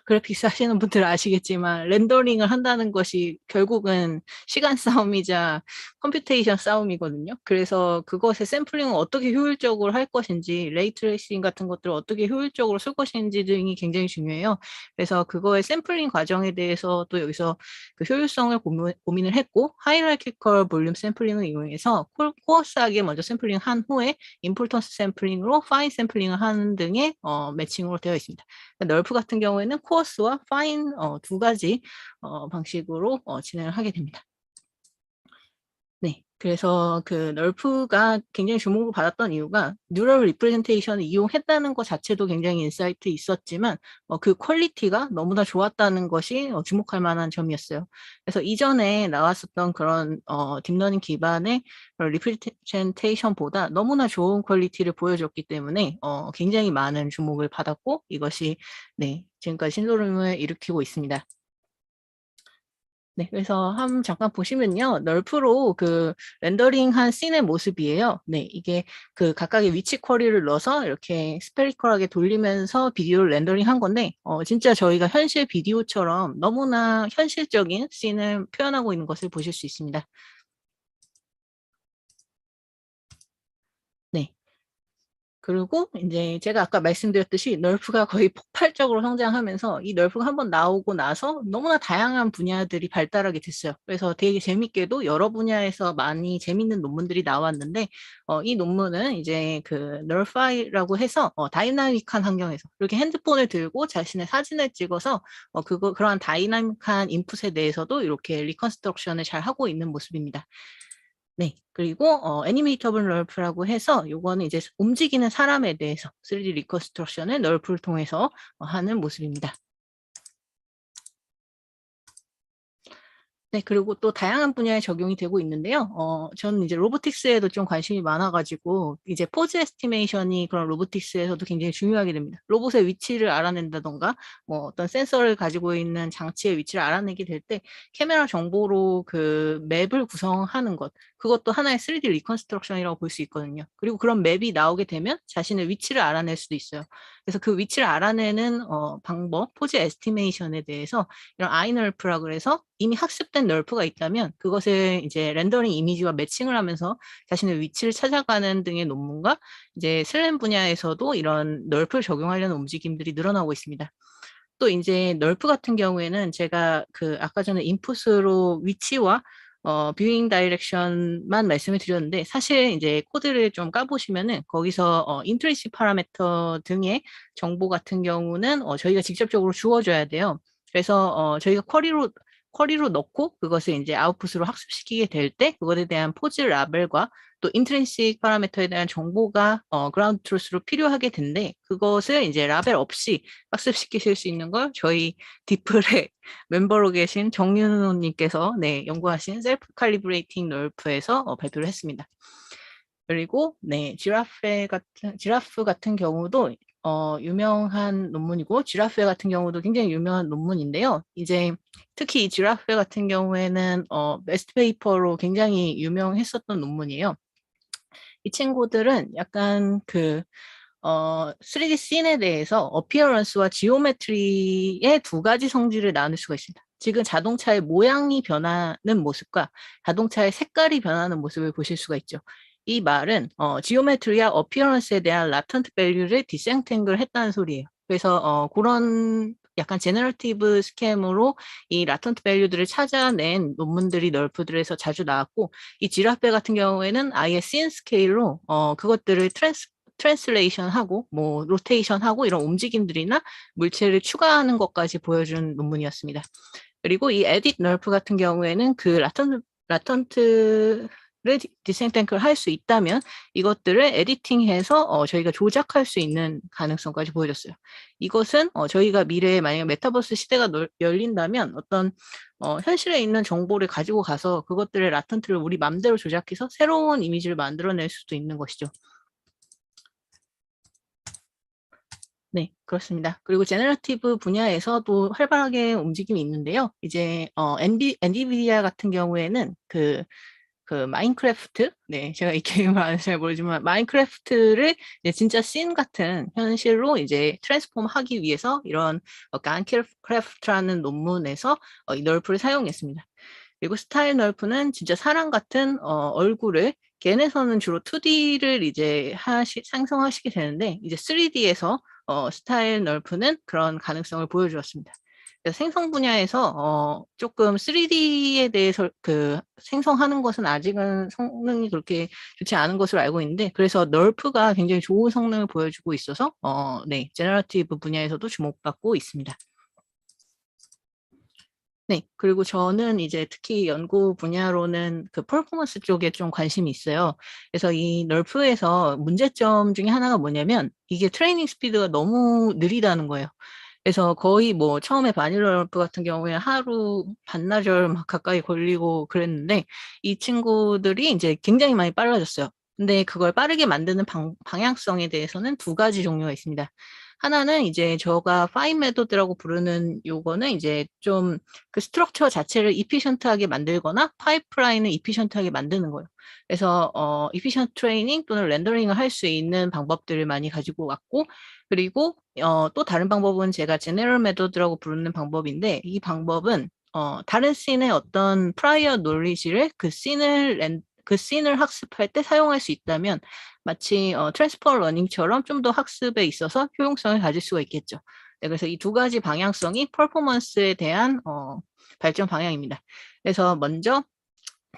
그래픽스 하시는 분들은 아시겠지만 렌더링을 한다는 것이 결국은 시간 싸움이자 컴퓨테이션 싸움이거든요. 그래서 그것의 샘플링을 어떻게 효율적으로 할 것인지, 레이 트레이싱 같은 것들을 어떻게 효율적으로 쓸 것인지 등이 굉장히 중요해요. 그래서 그거의 샘플링 과정에 대해서 또 여기서 그 효율성을 고민을 했고, 하이라키컬 볼륨 샘플링을 이용해서 코어스하게 먼저 샘플링 한 후에 임폴턴스 샘플링으로 파인 샘플링을 하는 등의 매칭으로 되어 있습니다. 널프 같은 경우에는 코어스와 파인 두 가지 방식으로 진행을 하게 됩니다. 네, 그래서 그 널프가 굉장히 주목을 받았던 이유가 뉴럴 리프레젠테이션을 이용했다는 것 자체도 굉장히 인사이트 있었지만 그 퀄리티가 너무나 좋았다는 것이 주목할 만한 점이었어요. 그래서 이전에 나왔었던 그런 딥러닝 기반의 리프레젠테이션보다 너무나 좋은 퀄리티를 보여줬기 때문에 굉장히 많은 주목을 받았고, 이것이 네, 지금까지 신소름을 일으키고 있습니다. 네, 그래서 한번 잠깐 보시면요, 널프로 그 렌더링한 씬의 모습이에요. 네, 이게 그 각각의 위치 쿼리를 넣어서 이렇게 스페리컬하게 돌리면서 비디오를 렌더링한 건데, 진짜 저희가 현실 비디오처럼 너무나 현실적인 씬을 표현하고 있는 것을 보실 수 있습니다. 네. 그리고 이제 제가 아까 말씀드렸듯이 널프가 거의 폭발적으로 성장하면서 이 널프가 한번 나오고 나서 너무나 다양한 분야들이 발달하게 됐어요. 그래서 되게 재밌게도 여러 분야에서 많이 재밌는 논문들이 나왔는데 이 논문은 이제 그 널파이라고 해서 다이나믹한 환경에서 이렇게 핸드폰을 들고 자신의 사진을 찍어서 그러한 다이나믹한 인풋에 대해서도 이렇게 리컨스트럭션을 잘 하고 있는 모습입니다. 네, 그리고 애니메이터블 널프라고 해서 요거는 이제 움직이는 사람에 대해서 3D 리컨스트럭션을 널프를 통해서 하는 모습입니다. 네, 그리고 또 다양한 분야에 적용이 되고 있는데요. 저는 이제 로보틱스에도 좀 관심이 많아가지고, 이제 포즈 에스티메이션이 그런 로보틱스에서도 굉장히 중요하게 됩니다. 로봇의 위치를 알아낸다던가, 뭐 어떤 센서를 가지고 있는 장치의 위치를 알아내게 될 때, 카메라 정보로 그 맵을 구성하는 것, 그것도 하나의 3D 리컨스트럭션이라고 볼 수 있거든요. 그리고 그런 맵이 나오게 되면 자신의 위치를 알아낼 수도 있어요. 그래서 그 위치를 알아내는 방법, 포즈 에스티메이션에 대해서 이런 아이널프라 그래서 이미 학습된 널프가 있다면 그것을 이제 렌더링 이미지와 매칭을 하면서 자신의 위치를 찾아가는 등의 논문과 이제 슬램 분야에서도 이런 널프를 적용하려는 움직임들이 늘어나고 있습니다. 또 이제 널프 같은 경우에는 제가 그 아까 전에 인풋으로 위치와 뷰잉 다이렉션만 말씀을 드렸는데 사실 이제 코드를 좀 까보시면은 거기서 인트리시 파라미터 등의 정보 같은 경우는 저희가 직접적으로 주어줘야 돼요. 그래서 저희가 쿼리로 넣고 그것을 이제 아웃풋으로 학습시키게 될 때 그것에 대한 포즈 라벨과 또 인트린식 파라미터에 대한 정보가 그라운드 트루스로 필요하게 된데 그것을 이제 라벨 없이 학습시키실 수 있는 걸 저희 디플의 멤버로 계신 정윤호님께서 네, 연구하신 셀프 칼리브레이팅 널프에서 발표를 했습니다. 그리고 네, 지라프 같은 경우도 유명한 논문이고 지라프 같은 경우도 굉장히 유명한 논문인데요. 이제 특히 이 지라프 같은 경우에는 베스트 페이퍼로 굉장히 유명했었던 논문이에요. 이 친구들은 약간 그 3D 씬에 대해서 어피어런스와 지오메트리의 두 가지 성질을 나눌 수가 있습니다. 지금 자동차의 모양이 변하는 모습과 자동차의 색깔이 변하는 모습을 보실 수가 있죠. 이 말은 지오메트리와 어피어런스에 대한 라턴트 밸류를 디센탱글 했다는 소리예요. 그래서 그런 약간 제너러티브 스캠으로 이 라턴트 밸류들을 찾아낸 논문들이 널프들에서 자주 나왔고 이 지라페 같은 경우에는 아예 씬 스케일로 그것들을 트랜슬레이션하고 뭐 로테이션하고 이런 움직임들이나 물체를 추가하는 것까지 보여준 논문이었습니다. 그리고 이 에딧 널프 같은 경우에는 그 라턴트를 디센탱크를 할 수 있다면 이것들을 에디팅해서 저희가 조작할 수 있는 가능성까지 보여줬어요. 이것은 저희가 미래에 만약에 메타버스 시대가 열린다면 어떤 현실에 있는 정보를 가지고 가서 그것들의 라턴트를 우리 맘대로 조작해서 새로운 이미지를 만들어낼 수도 있는 것이죠. 네, 그렇습니다. 그리고 제너러티브 분야에서도 활발하게 움직임이 있는데요. 이제 엔비디아 같은 경우에는 그 마인크래프트, 네, 제가 이 게임을 안 해서 잘 모르지만 마인크래프트를 진짜 씬 같은 현실로 이제 트랜스폼 하기 위해서 이런 간크래프트라는 논문에서 이 널프를 사용했습니다. 그리고 스타일 널프는 진짜 사람 같은 얼굴을 걔네서는 주로 2D를 이제 생성하시게 되는데 이제 3D에서 스타일 널프는 그런 가능성을 보여주었습니다. 생성 분야에서 조금 3D에 대해서 그 생성하는 것은 아직은 성능이 그렇게 좋지 않은 것으로 알고 있는데 그래서 널프가 굉장히 좋은 성능을 보여주고 있어서 네, 제너러티브 분야에서도 주목받고 있습니다. 네, 그리고 저는 이제 특히 연구 분야로는 그 퍼포먼스 쪽에 좀 관심이 있어요. 그래서 이 널프에서 문제점 중에 하나가 뭐냐면 이게 트레이닝 스피드가 너무 느리다는 거예요. 그래서 거의 뭐 처음에 바닐라 널프 같은 경우에 하루 반나절 막 가까이 걸리고 그랬는데 이 친구들이 이제 굉장히 많이 빨라졌어요. 근데 그걸 빠르게 만드는 방향성에 대해서는 두 가지 종류가 있습니다. 하나는 이제 저가 파인 메소드라고 부르는 요거는 이제 좀 그 스트럭처 자체를 이피션트하게 만들거나 파이프라인을 이피션트하게 만드는 거예요. 그래서 이피션트 트레이닝 또는 렌더링을 할 수 있는 방법들을 많이 가지고 왔고 그리고 또 다른 방법은 제가 제너럴 메소드라고 부르는 방법인데 이 방법은 다른 씬의 어떤 프라이어 놀리지를 그 씬을 학습할 때 사용할 수 있다면 마치 트랜스퍼 러닝처럼 좀 더 학습에 있어서 효용성을 가질 수가 있겠죠. 네, 그래서 이 두 가지 방향성이 퍼포먼스에 대한 발전 방향입니다. 그래서 먼저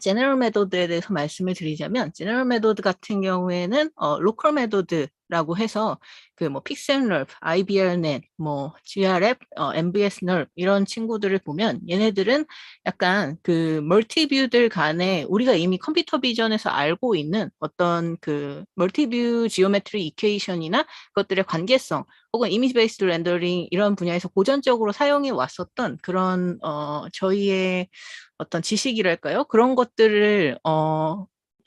제너럴 메소드에 대해서 말씀을 드리자면 제너럴 메소드 같은 경우에는 로컬 메소드 라고 해서 그 뭐 픽셀 IBRN, 뭐 GRF, MBS 널 이런 친구들을 보면 얘네들은 약간 그 멀티뷰들 간에 우리가 이미 컴퓨터 비전에서 알고 있는 어떤 그 멀티뷰 지오메트리 이퀘이션이나 그것들의 관계성 혹은 이미지 베이스드 렌더링 이런 분야에서 고전적으로 사용해 왔었던 그런 저희의 어떤 지식이랄까요? 그런 것들을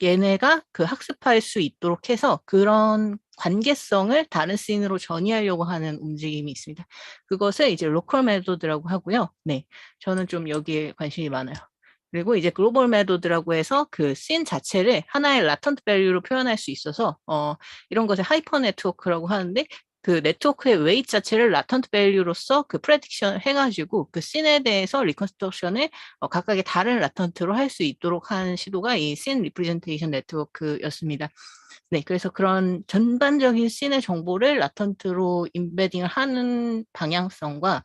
얘네가 그 학습할 수 있도록 해서 그런 관계성을 다른 씬으로 전이하려고 하는 움직임이 있습니다. 그것을 이제 로컬 메소드라고 하고요. 네, 저는 좀 여기에 관심이 많아요. 그리고 이제 글로벌 메소드라고 해서 그 씬 자체를 하나의 라턴트 밸류로 표현할 수 있어서 이런 것을 하이퍼 네트워크라고 하는데 그 네트워크의 웨이트 자체를 라턴트 밸류로서 그 프레딕션 해가지고 그 씬에 대해서 리컨스트럭션을 각각의 다른 라턴트로 할 수 있도록 한 시도가 이 씬 리프레젠테이션 네트워크였습니다. 네, 그래서 그런 전반적인 씬의 정보를 라턴트로 임베딩을 하는 방향성과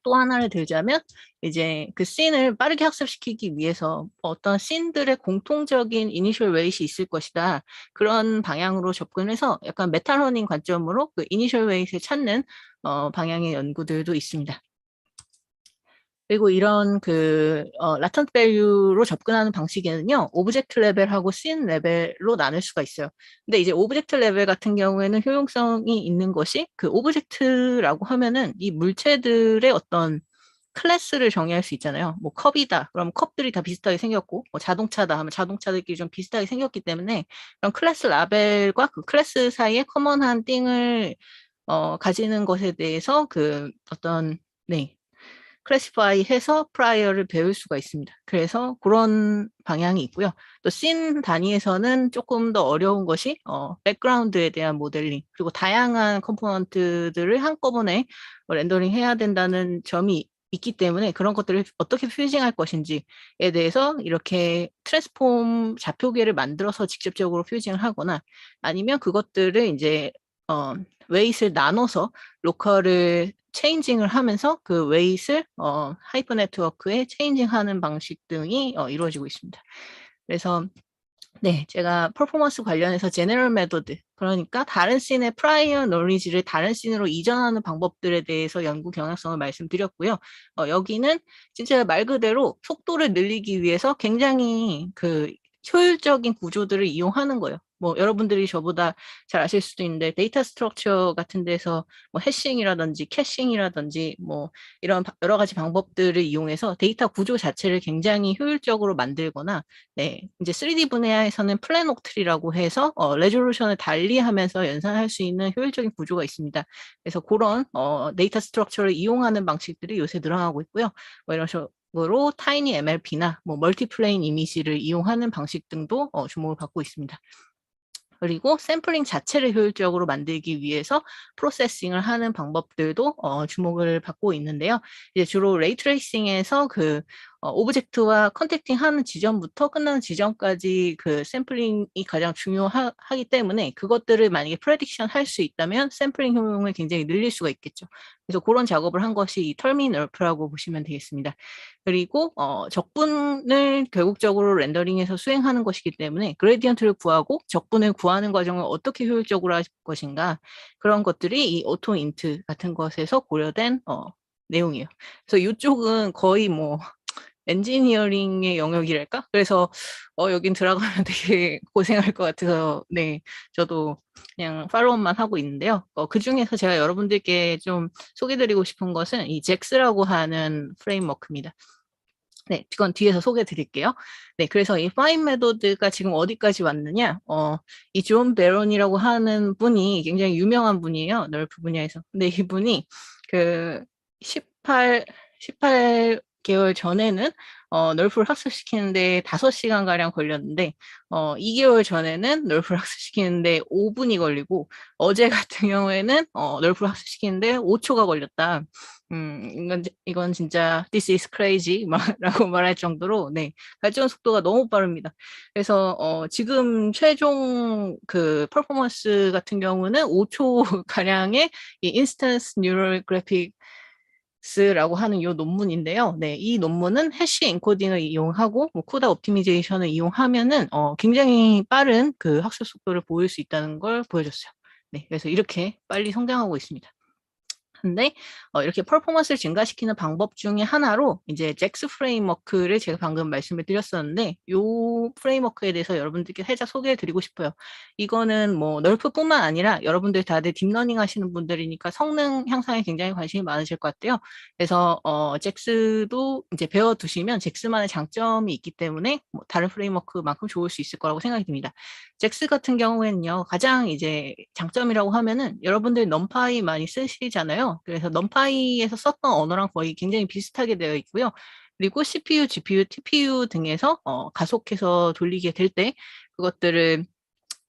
또 하나를 들자면 이제 그 씬을 빠르게 학습시키기 위해서 어떤 씬들의 공통적인 이니셜 웨이트이 있을 것이다. 그런 방향으로 접근해서 약간 메타러닝 관점으로 그 이니셜 웨이트를 찾는 방향의 연구들도 있습니다. 그리고 이런 그 라턴트 밸류로 접근하는 방식에는요, 오브젝트 레벨하고 씬 레벨로 나눌 수가 있어요. 근데 이제 오브젝트 레벨 같은 경우에는 효용성이 있는 것이 그 오브젝트라고 하면은 이 물체들의 어떤 클래스를 정의할 수 있잖아요. 뭐 컵이다. 그럼 컵들이 다 비슷하게 생겼고, 뭐 자동차다 하면 자동차들끼리 좀 비슷하게 생겼기 때문에 그런 클래스 라벨과 그 클래스 사이에 커먼한 띵을 가지는 것에 대해서 그 어떤 클래시파이 해서 프라이어를 배울 수가 있습니다. 그래서 그런 방향이 있고요. 또 씬 단위에서는 조금 더 어려운 것이 백그라운드에 대한 모델링 그리고 다양한 컴포넌트들을 한꺼번에 렌더링 해야 된다는 점이 있기 때문에 그런 것들을 어떻게 퓨징할 것인지에 대해서 이렇게 트랜스폼 좌표계를 만들어서 직접적으로 퓨징을 하거나 아니면 그것들을 이제 웨이트를 나눠서 로컬을 체인징을 하면서 그 웨이트를 하이퍼 네트워크에 체인징하는 방식 등이 이루어지고 있습니다. 그래서 네, 제가 퍼포먼스 관련해서 제너럴 메소드, 그러니까 다른 씬의 프라이어 노리지를 다른 씬으로 이전하는 방법들에 대해서 연구 경향성을 말씀드렸고요. 여기는 진짜 말 그대로 속도를 늘리기 위해서 굉장히 그 효율적인 구조들을 이용하는 거예요. 뭐 여러분들이 저보다 잘 아실 수도 있는데 데이터 스트럭처 같은 데서 뭐 해싱이라든지 캐싱이라든지 뭐 이런 여러 가지 방법들을 이용해서 데이터 구조 자체를 굉장히 효율적으로 만들거나 네, 이제 3D 분야에서는 플래녹트리라고 해서 레졸루션을 달리하면서 연산할 수 있는 효율적인 구조가 있습니다. 그래서 그런 데이터 스트럭처를 이용하는 방식들이 요새 늘어나고 있고요. 뭐 이런 식으로 타이니 MLP나 뭐 멀티플레인 이미지를 이용하는 방식 등도 주목을 받고 있습니다. 그리고 샘플링 자체를 효율적으로 만들기 위해서 프로세싱을 하는 방법들도 주목을 받고 있는데요. 이제 주로 레이트레이싱에서 그 오브젝트와 컨택팅 하는 지점부터 끝나는 지점까지 그 샘플링이 가장 중요하기 때문에 그것들을 만약에 프레딕션 할 수 있다면 샘플링 효용을 굉장히 늘릴 수가 있겠죠. 그래서 그런 작업을 한 것이 이 털미널프라고 보시면 되겠습니다. 그리고 적분을 결국적으로 렌더링해서 수행하는 것이기 때문에 그레디언트를 구하고 적분을 구하는 과정을 어떻게 효율적으로 할 것인가 그런 것들이 이 오토 인트 같은 것에서 고려된 내용이에요. 그래서 이쪽은 거의 뭐 엔지니어링의 영역이랄까? 그래서 여긴 들어가면 되게 고생할 것 같아서 네, 저도 그냥 팔로우만 하고 있는데요. 그 중에서 제가 여러분들께 좀 소개드리고 싶은 것은 이 잭스라고 하는 프레임워크입니다. 네, 이건 뒤에서 소개해 드릴게요. 네, 그래서 이 파인 메소드가 지금 어디까지 왔느냐? 이 존 베론이라고 하는 분이 굉장히 유명한 분이에요. 널프 분야에서. 근데 이분이 그 18개월 전에는 널프를 학습시키는데 5시간가량 걸렸는데 2개월 전에는 널프를 학습시키는데 5분이 걸리고 어제 같은 경우에는 널프를 학습시키는데 5초가 걸렸다. 이건 진짜 this is crazy 라고 말할 정도로 네, 발전 속도가 너무 빠릅니다. 그래서 지금 최종 그 퍼포먼스 같은 경우는 5초 가량의 이 인스턴스 뉴럴 그래픽스라고 하는 이 논문인데요. 네, 이 논문은 해시 엔코딩을 이용하고 뭐 코다 옵티미제이션을 이용하면은 굉장히 빠른 그 학습 속도를 보일 수 있다는 걸 보여줬어요. 네, 그래서 이렇게 빨리 성장하고 있습니다. 근데 이렇게 퍼포먼스를 증가시키는 방법 중에 하나로 이제 잭스 프레임워크를 제가 방금 말씀을 드렸었는데 이 프레임워크에 대해서 여러분들께 살짝 소개해 드리고 싶어요. 이거는 뭐 널프뿐만 아니라 여러분들 다들 딥러닝 하시는 분들이니까 성능 향상에 굉장히 관심이 많으실 것 같아요. 그래서 잭스도 이제 배워두시면 잭스만의 장점이 있기 때문에 뭐 다른 프레임워크만큼 좋을 수 있을 거라고 생각이 듭니다. 잭스 같은 경우에는요, 가장 이제 장점이라고 하면은 여러분들 넘파이 많이 쓰시잖아요. 그래서 넘파이에서 썼던 언어랑 거의 굉장히 비슷하게 되어 있고요. 그리고 CPU, GPU, TPU 등에서 가속해서 돌리게 될 때 그것들을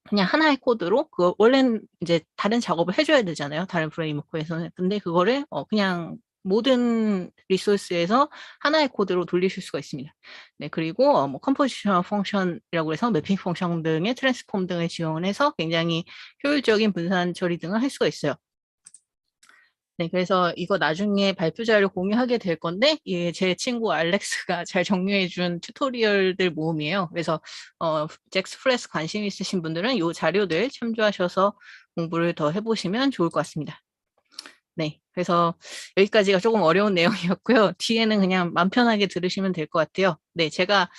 그냥 하나의 코드로 원래는 이제 다른 작업을 해줘야 되잖아요. 다른 프레임워크에서는. 근데 그거를 그냥 모든 리소스에서 하나의 코드로 돌리실 수가 있습니다. 네, 그리고 뭐 컴포지셔널 펑션이라고 해서 매핑 펑션 등의 트랜스폼 등을 지원해서 굉장히 효율적인 분산 처리 등을 할 수가 있어요. 네, 그래서 이거 나중에 발표 자료 공유하게 될 건데, 제 친구 알렉스가 잘 정리해준 튜토리얼들 모음이에요. 그래서 잭스 플래스 관심 있으신 분들은 이 자료들 참조하셔서 공부를 더 해보시면 좋을 것 같습니다. 네, 그래서 여기까지가 조금 어려운 내용이었고요. 뒤에는 그냥 맘 편하게 들으시면 될 것 같아요. 네, 제가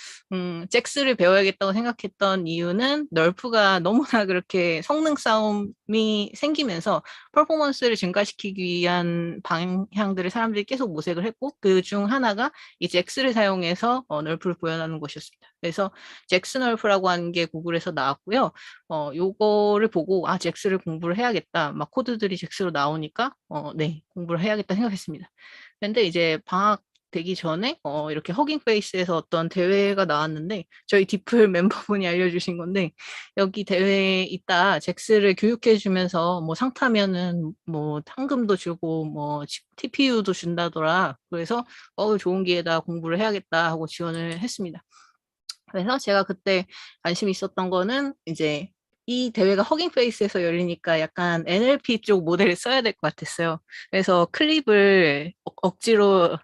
잭스를 배워야겠다고 생각했던 이유는 널프가 너무나 그렇게 성능 싸움이 생기면서 퍼포먼스를 증가시키기 위한 방향들을 사람들이 계속 모색을 했고 그 중 하나가 이 잭스를 사용해서 널프를 구현하는 것이었습니다. 그래서 잭스 널프라고 하는 게 구글에서 나왔고요. 요거를 보고 잭스를 공부를 해야겠다. 막 코드들이 잭스로 나오니까 네, 공부를 해야겠다 생각했습니다. 근데 이제 방학 되기 전에 이렇게 허깅 페이스에서 어떤 대회가 나왔는데 저희 디플 멤버분이 알려주신 건데 여기 대회에 있다 잭스를 교육해주면서 뭐 상 타면은 뭐 상금도 주고 뭐 TPU도 준다더라. 그래서 좋은 기회다 공부를 해야겠다 하고 지원을 했습니다. 그래서 제가 그때 관심 있었던 거는 이제 이 대회가 허깅 페이스에서 열리니까 약간 NLP 쪽 모델을 써야 될 것 같았어요. 그래서 클립을 억지로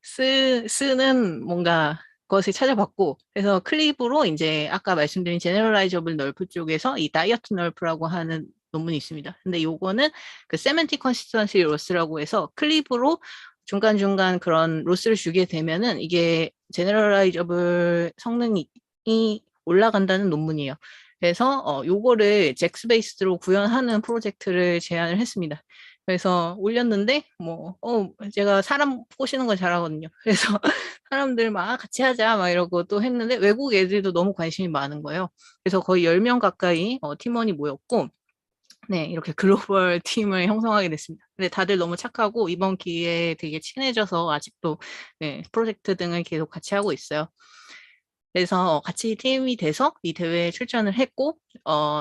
쓰는 뭔가 것을 찾아봤고, 그래서 클립으로 이제 아까 말씀드린 제너럴라이저블 널프 쪽에서 이 다이어트 널프라고 하는 논문이 있습니다. 근데 요거는 그 세멘틱 컨시스턴시 로스라고 해서 클립으로 중간중간 그런 로스를 주게 되면은 이게 제너럴라이저블 성능이 올라간다는 논문이에요. 그래서 요거를 잭스 베이스로 구현하는 프로젝트를 제안을 했습니다. 그래서 올렸는데 제가 사람 꼬시는 거 잘하거든요. 그래서 사람들 막 같이 하자 막 이러고 또 했는데 외국 애들도 너무 관심이 많은 거예요. 그래서 거의 10명 가까이 팀원이 모였고 네, 이렇게 글로벌 팀을 형성하게 됐습니다. 근데 다들 너무 착하고 이번 기회에 되게 친해져서 아직도 네, 프로젝트 등을 계속 같이 하고 있어요. 그래서 같이 팀이 돼서 이 대회에 출전을 했고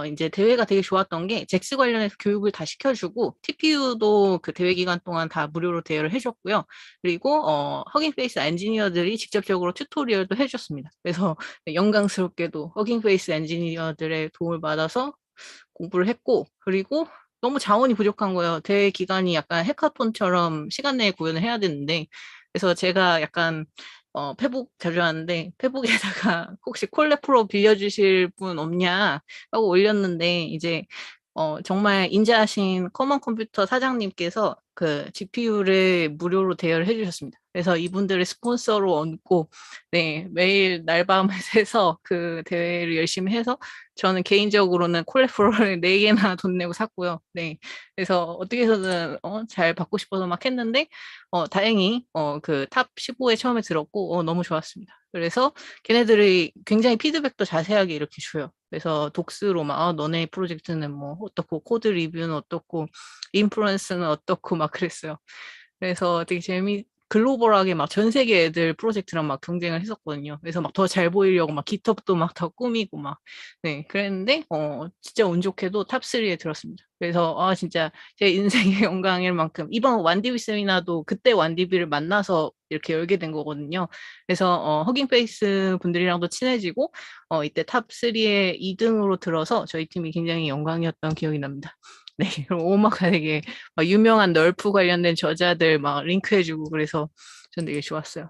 이제 대회가 되게 좋았던 게 잭스 관련해서 교육을 다 시켜주고 TPU도 그 대회 기간 동안 다 무료로 대여를 해줬고요. 그리고 허깅페이스 엔지니어들이 직접적으로 튜토리얼도 해줬습니다. 그래서 영광스럽게도 허깅페이스 엔지니어들의 도움을 받아서 공부를 했고 그리고 너무 자원이 부족한 거예요. 대회 기간이 약간 해카톤처럼 시간 내에 구현을 해야 되는데 그래서 제가 약간 페북 자주 하는데 페북에다가 혹시 콜랩 프로 빌려주실 분 없냐 하고 올렸는데 이제 정말 인자하신 커먼 컴퓨터 사장님께서 그 GPU를 무료로 대여를 해주셨습니다. 그래서 이분들의 스폰서로 얻고 네, 매일 날밤을 새서 그 대회를 열심히 해서 저는 개인적으로는 콜레프로를 4개나 돈 내고 샀고요. 네, 그래서 어떻게 해서든 잘 받고 싶어서 막 했는데 다행히 그 탑 15에 처음에 들었고 너무 좋았습니다. 그래서 걔네들이 굉장히 피드백도 자세하게 이렇게 줘요. 그래서 독스로 막 너네 프로젝트는 뭐 어떻고 코드 리뷰는 어떻고 인플루언스는 어떻고 막 그랬어요. 그래서 되게 글로벌하게 막 전 세계 애들 프로젝트랑 막 경쟁을 했었거든요. 그래서 막 더 잘 보이려고 막 깃헙도 막 더 꾸미고 막 네 그랬는데 진짜 운 좋게도 탑 3에 들었습니다. 그래서 진짜 제 인생의 영광일 만큼 이번 완디비 세미나도 그때 완디비를 만나서 이렇게 열게 된 거거든요. 그래서 허깅페이스 분들이랑도 친해지고 이때 탑 3에 2등으로 들어서 저희 팀이 굉장히 영광이었던 기억이 납니다. 네, 그럼 오마가 되게 막 유명한 널프 관련된 저자들 막 링크해주고 그래서 전 되게 좋았어요.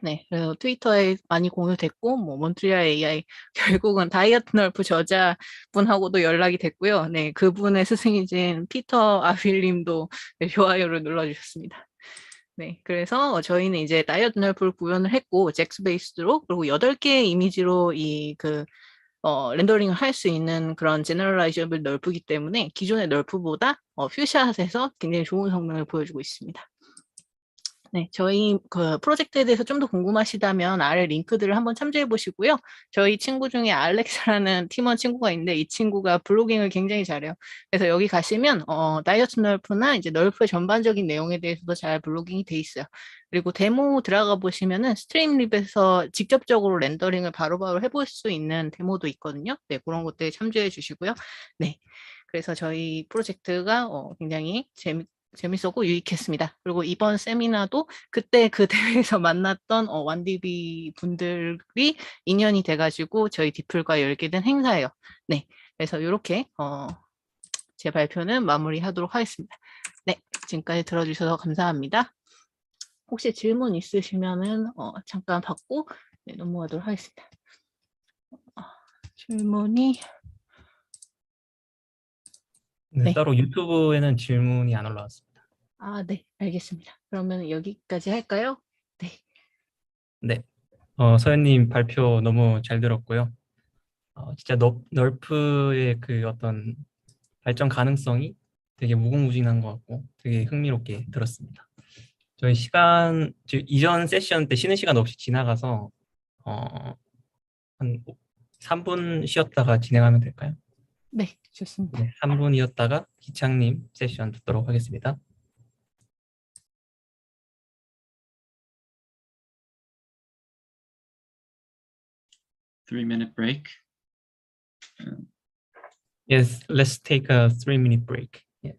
네, 그래서 트위터에 많이 공유됐고, 뭐, 몬트리알 AI, 결국은 다이어트 널프 저자분하고도 연락이 됐고요. 네, 그분의 스승이신 피터 아빌님도 네, 좋아요를 눌러주셨습니다. 네, 그래서 저희는 이제 다이어트 널프를 구현을 했고, 잭스 베이스로, 그리고 8개의 이미지로 렌더링을 할 수 있는 그런 제너럴라이저블 널프이기 때문에 기존의 널프보다 퓨샷에서 굉장히 좋은 성능을 보여주고 있습니다. 네, 저희 그 프로젝트에 대해서 좀 더 궁금하시다면 아래 링크들을 한번 참조해 보시고요. 저희 친구 중에 알렉스라는 팀원 친구가 있는데 이 친구가 블로깅을 굉장히 잘해요. 그래서 여기 가시면 다이어트 널프나 이제 널프의 전반적인 내용에 대해서도 잘 블로깅이 돼 있어요. 그리고 데모 들어가 보시면은 스트림립에서 직접적으로 렌더링을 바로바로 해볼 수 있는 데모도 있거든요. 네, 그런 것들 참조해 주시고요. 네. 그래서 저희 프로젝트가 굉장히 재밌었고 유익했습니다. 그리고 이번 세미나도 그때 그 대회에서 만났던 완디비 분들이 인연이 돼가지고 저희 디플과 열게 된 행사예요. 네, 그래서 이렇게 제 발표는 마무리하도록 하겠습니다. 네, 지금까지 들어주셔서 감사합니다. 혹시 질문 있으시면은 잠깐 받고 네, 넘어가도록 하겠습니다. 질문이 네, 네. 따로 유튜브에는 질문이 안 올라왔습니다. 아, 네, 알겠습니다. 그러면 여기까지 할까요? 네. 네, 서현님 발표 너무 잘 들었고요. 진짜 널프의 그 어떤 발전 가능성이 되게 무궁무진한 것 같고 되게 흥미롭게 들었습니다. 저희 이전 세션 때 쉬는 시간 없이 지나가서 한 3분 쉬었다가 진행하면 될까요? 네, 좋습니다. 네, 3분이었다가 기창님 세션 듣도록 하겠습니다. Three-minute break. Yes, let's take a 3-minute break. Yeah.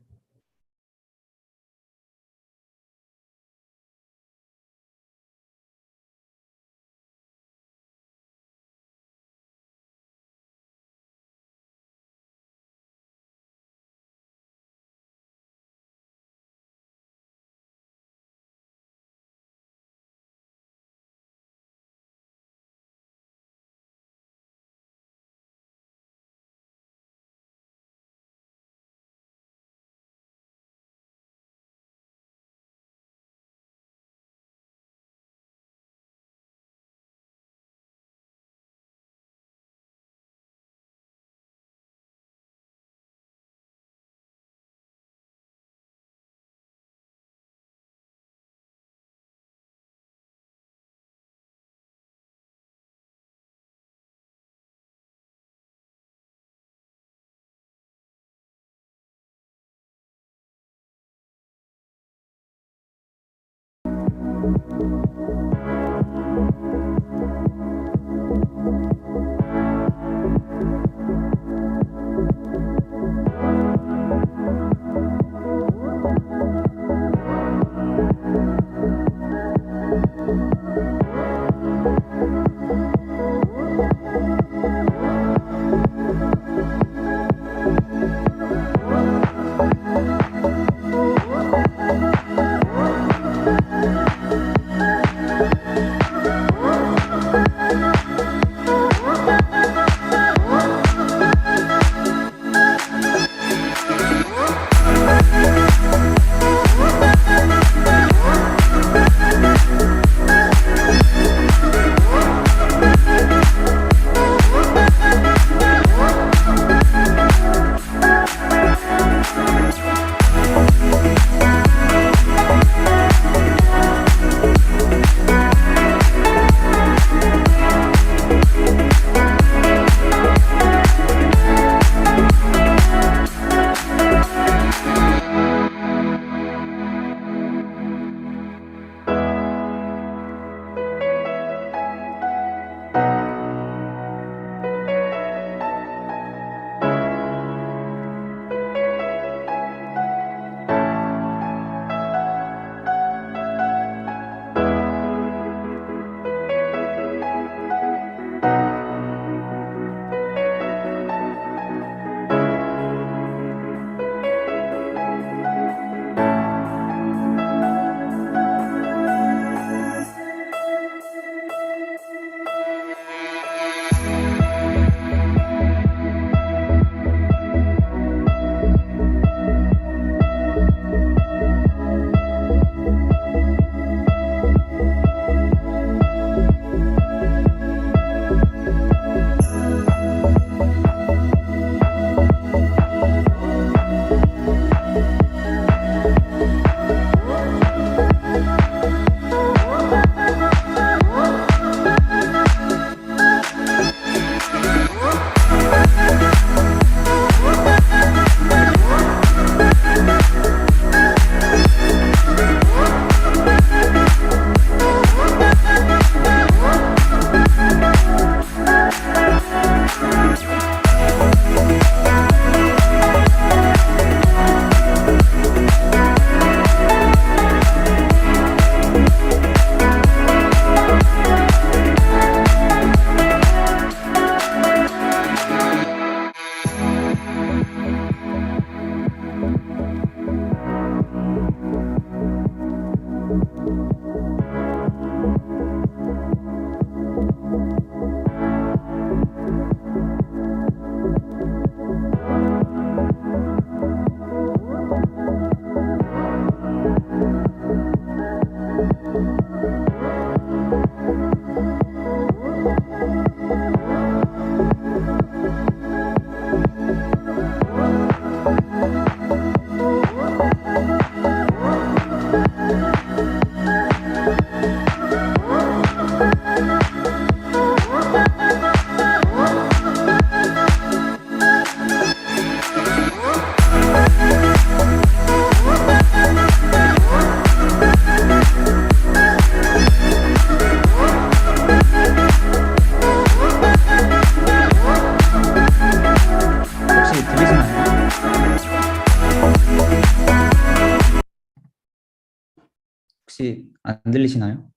혹시 안 들리시나요?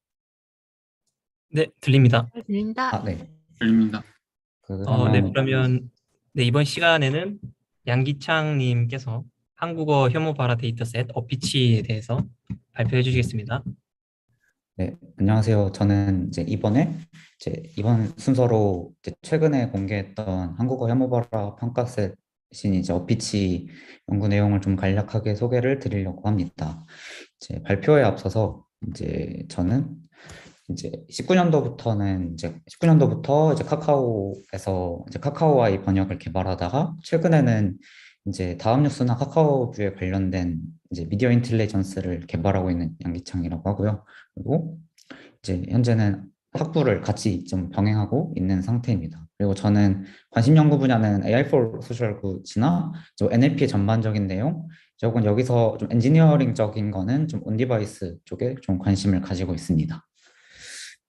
네, 들립니다. 잘 들린다. 아, 네. 들립니다. 네, 그러면 그러면 네, 이번 시간에는 양기창님께서 한국어 혐오 발화 데이터셋 어피치에 대해서 발표해 주시겠습니다. 네, 안녕하세요. 저는 이제 이번 순서로 이제 최근에 공개했던 한국어 혐오발화 평가셋인 이제 어피치 연구 내용을 좀 간략하게 소개를 드리려고 합니다. 이제 발표에 앞서서 이제 저는 이제 19년도부터 이제 카카오에서 이제 카카오와의 번역을 개발하다가 최근에는 이제 다음 뉴스나 카카오뷰에 관련된 이제 미디어 인텔리전스를 개발하고 있는 양기창이라고 하고요. 그리고 이제 현재는 학부를 같이 좀 병행하고 있는 상태입니다. 그리고 저는 관심 연구 분야는 AI for Social Goods나 NLP의 전반적인 내용, 혹은 여기서 좀 엔지니어링적인 거는 좀 온디바이스 쪽에 좀 관심을 가지고 있습니다.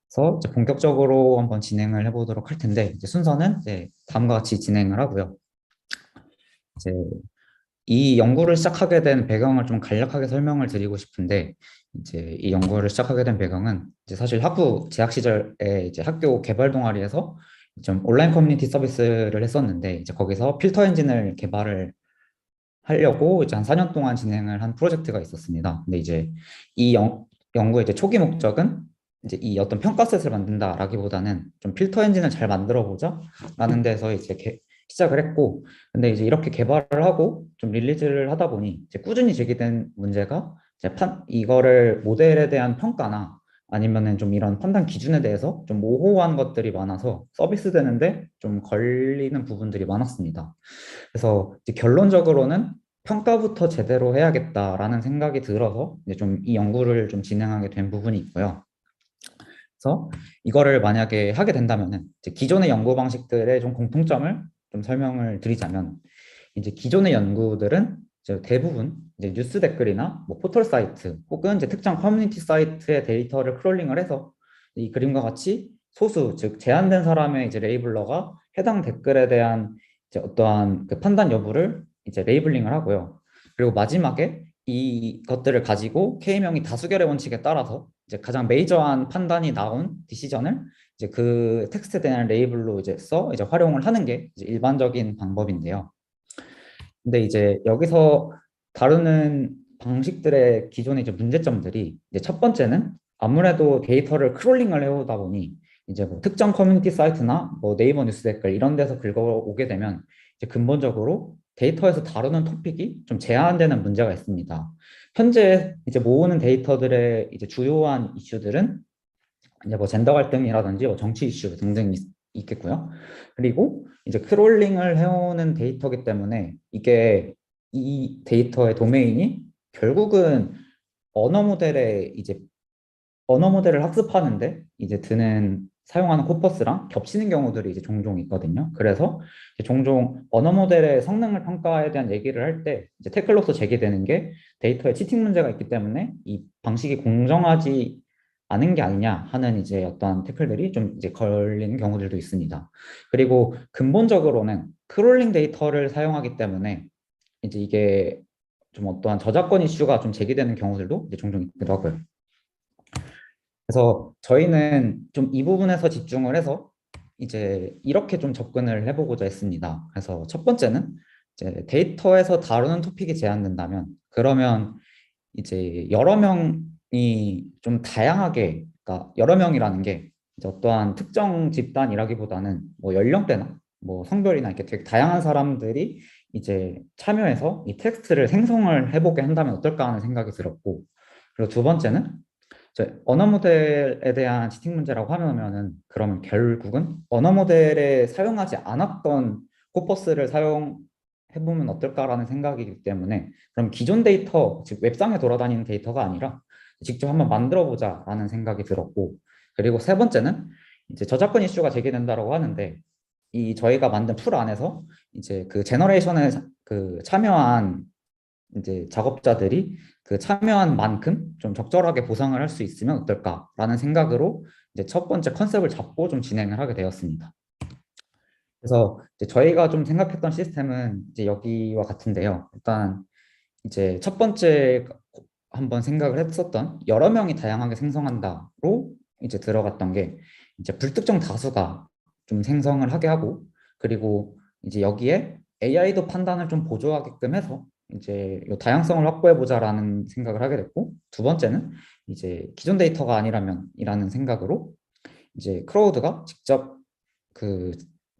그래서 이제 본격적으로 한번 진행을 해보도록 할 텐데, 이제 순서는 이제 다음과 같이 진행을 하고요. 이제 이 연구를 시작하게 된 배경을 좀 간략하게 설명을 드리고 싶은데, 이제 이 연구를 시작하게 된 배경은 이제 사실 학부 재학 시절에 이제 학교 개발 동아리에서 좀 온라인 커뮤니티 서비스를 했었는데, 이제 거기서 필터 엔진을 개발을 하려고 이제 한 4년 동안 진행을 한 프로젝트가 있었습니다. 근데 이제 이 연구의 이제 초기 목적은 이제 이 어떤 평가셋을 만든다라기보다는 좀 필터 엔진을 잘 만들어 보자라는 데서 이제 시작을 했고, 근데 이제 이렇게 개발을 하고 좀 릴리즈를 하다 보니 이제 꾸준히 제기된 문제가 이제 이거를 모델에 대한 평가나 아니면은 좀 이런 판단 기준에 대해서 좀 모호한 것들이 많아서 서비스 되는데 좀 걸리는 부분들이 많았습니다. 그래서 이제 결론적으로는 평가부터 제대로 해야겠다라는 생각이 들어서 이제 좀 이 연구를 좀 진행하게 된 부분이 있고요. 그래서 이거를 만약에 하게 된다면은 이제 기존의 연구 방식들의 좀 공통점을 좀 설명을 드리자면, 이제 기존의 연구들은 이제 대부분 이제 뉴스 댓글이나 뭐 포털 사이트 혹은 이제 특정 커뮤니티 사이트의 데이터를 크롤링을 해서 이 그림과 같이 소수, 즉 제한된 사람의 이제 레이블러가 해당 댓글에 대한 이제 어떠한 그 판단 여부를 이제 레이블링을 하고요. 그리고 마지막에 이것들을 가지고 K명이 다수결의 원칙에 따라서 이제 가장 메이저한 판단이 나온 디시전을 이제 그 텍스트에 대한 레이블로 이제 활용을 하는 게 이제 일반적인 방법인데요. 근데 이제 여기서 다루는 방식들의 기존의 이제 문제점들이, 이제 첫 번째는 아무래도 데이터를 크롤링을 해오다 보니 이제 뭐 특정 커뮤니티 사이트나 뭐 네이버 뉴스 댓글 이런 데서 긁어오게 되면 이제 근본적으로 데이터에서 다루는 토픽이 좀 제한되는 문제가 있습니다. 현재 이제 모으는 데이터들의 이제 주요한 이슈들은 이제 뭐 젠더 갈등이라든지 뭐 정치 이슈 등등 있겠고요. 그리고 이제 크롤링을 해오는 데이터이기 때문에 이게 이 데이터의 도메인이 결국은 언어 모델에 이제 언어 모델을 학습하는데 이제 사용하는 코퍼스랑 겹치는 경우들이 이제 종종 있거든요. 그래서 이제 종종 언어 모델의 성능을 평가에 대한 얘기를 할 때 이제 태클로서 제기되는 게 데이터에 치팅 문제가 있기 때문에 이 방식이 공정하지 않은 게 아니냐 하는 이제 어떤 태클들이 좀 이제 걸리는 경우들도 있습니다. 그리고 근본적으로는 크롤링 데이터를 사용하기 때문에 이제 이게 좀 어떠한 저작권 이슈가 좀 제기되는 경우들도 이제 종종 있기도 하고요. 그래서 저희는 좀 이 부분에서 집중을 해서 이제 이렇게 좀 접근을 해보고자 했습니다. 그래서 첫 번째는 이제 데이터에서 다루는 토픽이 제한된다면, 그러면 이제 여러 명이 좀 다양하게, 그러니까 여러 명이라는 게 이제 어떠한 특정 집단이라기보다는 뭐 연령대나 뭐 성별이나 이렇게 되게 다양한 사람들이 이제 참여해서 이 텍스트를 생성을 해보게 한다면 어떨까 하는 생각이 들었고, 그리고 두 번째는 언어 모델에 대한 치팅 문제라고 하면은 그러면 결국은 언어 모델에 사용하지 않았던 코퍼스를 사용해보면 어떨까라는 생각이기 때문에, 그럼 기존 데이터, 즉 웹상에 돌아다니는 데이터가 아니라 직접 한번 만들어보자라는 생각이 들었고, 그리고 세 번째는 이제 저작권 이슈가 제기된다라고 하는데, 이 저희가 만든 풀 안에서 이제 그 제너레이션에 그 참여한 이제 작업자들이 그 참여한 만큼 좀 적절하게 보상을 할 수 있으면 어떨까라는 생각으로 이제 첫 번째 컨셉을 잡고 좀 진행을 하게 되었습니다. 그래서 이제 저희가 좀 생각했던 시스템은 이제 여기와 같은데요. 일단 이제 첫 번째 한번 생각을 했었던 여러 명이 다양하게 생성한다로 이제 들어갔던 게 이제 불특정 다수가 좀 생성을 하게 하고 그리고 이제 여기에 AI도 판단을 좀 보조하게끔 해서 이제 요 다양성을 확보해 보자라는 생각을 하게 됐고 두 번째는 이제 기존 데이터가 아니라면이라는 생각으로 이제 크로우드가 직접 그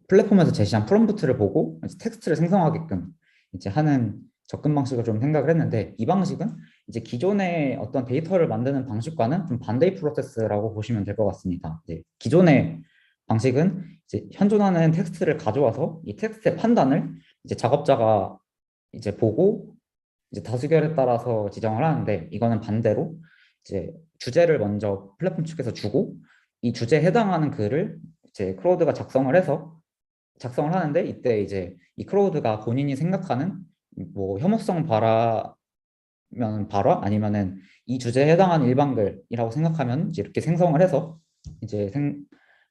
플랫폼에서 제시한 프롬프트를 보고 이제 텍스트를 생성하게끔 이제 하는 접근 방식을 좀 생각을 했는데 이 방식은 이제 기존의 어떤 데이터를 만드는 방식과는 좀 반대의 프로세스라고 보시면 될 것 같습니다. 이제 기존의 방식은 이제 현존하는 텍스트를 가져와서 이 텍스트의 판단을 이제 작업자가 이제 보고 이제 다수결에 따라서 지정을 하는데 이거는 반대로 이제 주제를 먼저 플랫폼 측에서 주고 이 주제에 해당하는 글을 이제 크로우드가 작성을 하는데 이때 이제 이 크로우드가 본인이 생각하는 뭐 혐오성 발화면 발화 아니면은 이 주제에 해당하는 일반글이라고 생각하면 이제 이렇게 생성을 해서 이제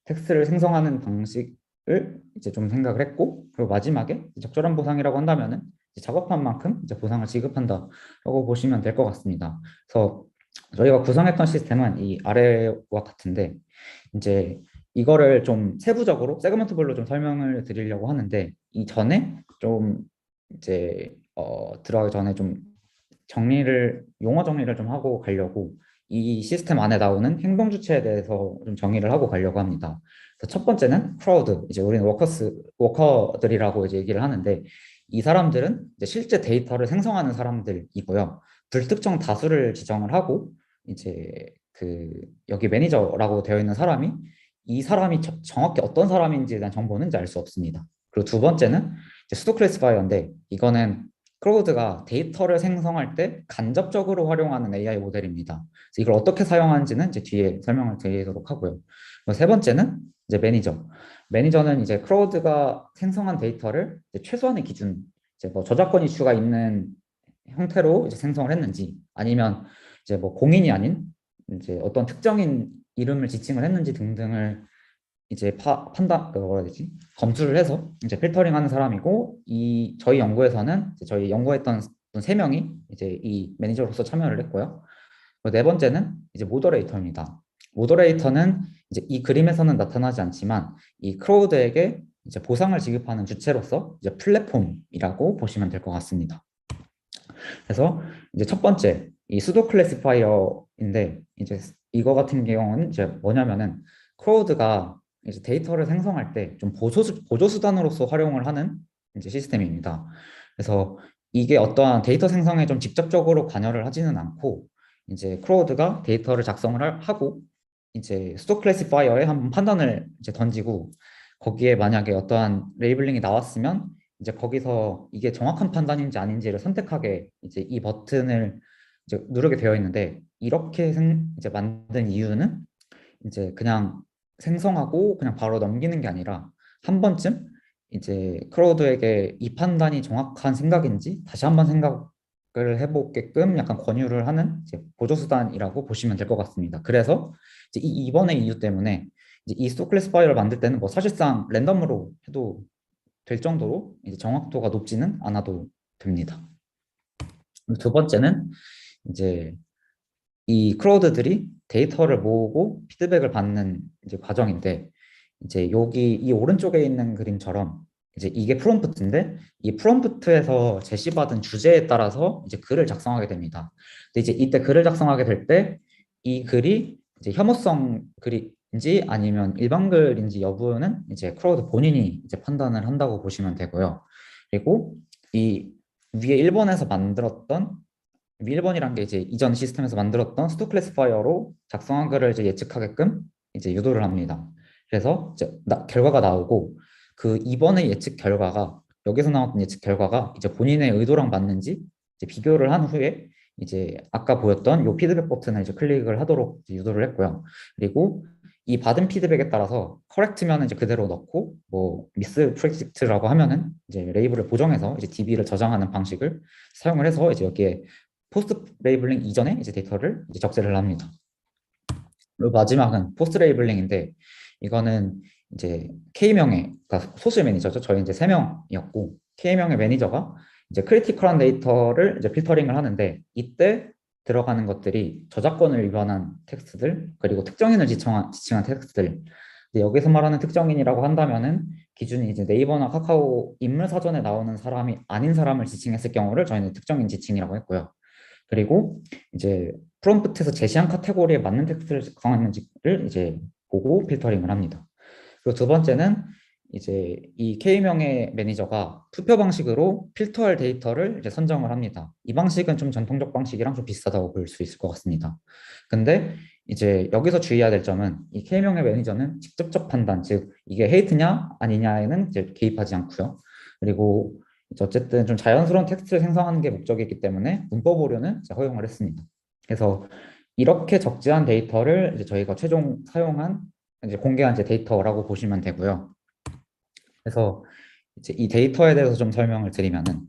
텍스트를 생성하는 방식을 이제 좀 생각을 했고 그리고 마지막에 적절한 보상이라고 한다면은 이제 작업한 만큼 이제 보상을 지급한다라고 보시면 될 것 같습니다. 그래서 저희가 구성했던 시스템은 이 아래와 같은데 이제 이거를 좀 세부적으로 세그먼트별로 좀 설명을 드리려고 하는데 이 전에 좀 이제 들어가기 전에 좀 용어 정리를 좀 하고 가려고 이 시스템 안에 나오는 행동 주체에 대해서 좀 정의를 하고 가려고 합니다. 그래서 첫 번째는 크라우드, 이제 우리는 워커들이라고 이제 얘기를 하는데 이 사람들은 이제 실제 데이터를 생성하는 사람들이고요. 불특정 다수를 지정을 하고 이제 여기 매니저라고 되어 있는 사람이 이 사람이 정확히 어떤 사람인지에 대한 정보는 이제 알 수 없습니다. 그리고 두 번째는 이제 수도 클래시파이어인데 이거는 크로우드가 데이터를 생성할 때 간접적으로 활용하는 AI 모델입니다. 그래서 이걸 어떻게 사용하는지는 이제 뒤에 설명을 드리도록 하고요. 그리고 세 번째는 이제 매니저. 매니저는 이제 크로우드가 생성한 데이터를 이제 최소한의 기준, 이제 뭐 저작권 이슈가 있는 형태로 이제 생성을 했는지 아니면 이제 뭐 공인이 아닌 이제 어떤 특정인 이름을 지칭을 했는지 등등을 이제 뭐라 해야 되지? 검수를 해서 이제 필터링하는 사람이고 저희 연구에서는 이제 저희 연구했던 분 3명이 이제 이 매니저로서 참여를 했고요. 그리고 네 번째는 이제 모더레이터입니다. 모더레이터는 이제 이 그림에서는 나타나지 않지만 이 크로우드에게 이제 보상을 지급하는 주체로서 이제 플랫폼이라고 보시면 될 것 같습니다. 그래서 이제 첫 번째 이 수도 클래시파이어인데 이제 이거 같은 경우는 이제 뭐냐면은 크로우드가 이제 데이터를 생성할 때 좀 보조 수단으로서 활용을 하는 이제 시스템입니다. 그래서 이게 어떠한 데이터 생성에 좀 직접적으로 관여를 하지는 않고 이제 크로우드가 데이터를 작성을 하고 이제 수도 클래시파이어에 한번 판단을 이제 던지고 거기에 만약에 어떠한 레이블링이 나왔으면 이제 거기서 이게 정확한 판단인지 아닌지를 선택하게 이제 이 버튼을 이제 누르게 되어 있는데 이렇게 이제 만든 이유는 이제 그냥 생성하고 그냥 바로 넘기는 게 아니라 한 번쯤 이제 크로우드에게 이 판단이 정확한 생각인지 다시 한번 생각을 해보게끔 약간 권유를 하는 이제 보조수단이라고 보시면 될 것 같습니다. 그래서 이제 이번의 이유 때문에 이제 이 스토 클래시파이어를 만들 때는 뭐 사실상 랜덤으로 해도 될 정도로 이제 정확도가 높지는 않아도 됩니다. 두 번째는 이제 이 크로우드들이 데이터를 모으고 피드백을 받는 이제 과정인데 이제 여기 이 오른쪽에 있는 그림처럼 이제 이게 프롬프트인데 이 프롬프트에서 제시받은 주제에 따라서 이제 글을 작성하게 됩니다. 근데 이제 이때 글을 작성하게 될 때 이 글이 이제 혐오성 글인지 아니면 일반 글인지 여부는 이제 크로우드 본인이 이제 판단을 한다고 보시면 되고요. 그리고 이 위에 1번에서 만들었던 1번이란 게 이제 이전 시스템에서 만들었던 스토 클래시파이어로 작성한 글을 이제 예측하게끔 이제 유도를 합니다. 그래서 이제 결과가 나오고 그 2번의 예측 결과가 여기서 나왔던 예측 결과가 이제 본인의 의도랑 맞는지 이제 비교를 한 후에 이제 아까 보였던 요 피드백 버튼을 이제 클릭을 하도록 이제 유도를 했고요. 그리고 이 받은 피드백에 따라서 커렉트면 이제 그대로 넣고 뭐 미스 프레딕트라고 하면은 이제 레이블을 보정해서 이제 DB를 저장하는 방식을 사용을 해서 이제 여기에 포스트 레이블링 이전에 이제 데이터를 이제 적재를 합니다. 그리고 마지막은 포스트 레이블링인데 이거는 이제 K명의 그러니까 소스 매니저죠. 저희 이제 3명이었고 K명의 매니저가 이제 크리티컬한 데이터를 이제 필터링을 하는데 이때 들어가는 것들이 저작권을 위반한 텍스트들, 그리고 특정인을 지칭한 텍스트들. 여기서 말하는 특정인이라고 한다면은 기준이 이제 네이버나 카카오 인물 사전에 나오는 사람이 아닌 사람을 지칭했을 경우를 저희는 특정인 지칭이라고 했고요. 그리고 이제 프롬프트에서 제시한 카테고리에 맞는 텍스트를 작성했는지를 이제 보고 필터링을 합니다. 그리고 두 번째는 이제 이 K명의 매니저가 투표 방식으로 필터할 데이터를 이제 선정을 합니다. 이 방식은 좀 전통적 방식이랑 좀 비슷하다고 볼 수 있을 것 같습니다. 근데 이제 여기서 주의해야 될 점은 이 K명의 매니저는 직접적 판단, 즉 이게 헤이트냐 아니냐에는 이제 개입하지 않고요. 그리고 이제 어쨌든 좀 자연스러운 텍스트를 생성하는 게 목적이기 때문에 문법 오류는 허용을 했습니다. 그래서 이렇게 적재한 데이터를 이제 저희가 최종 사용한 이제 공개한 이제 데이터라고 보시면 되고요. 그래서 이제 이 데이터에 대해서 좀 설명을 드리면은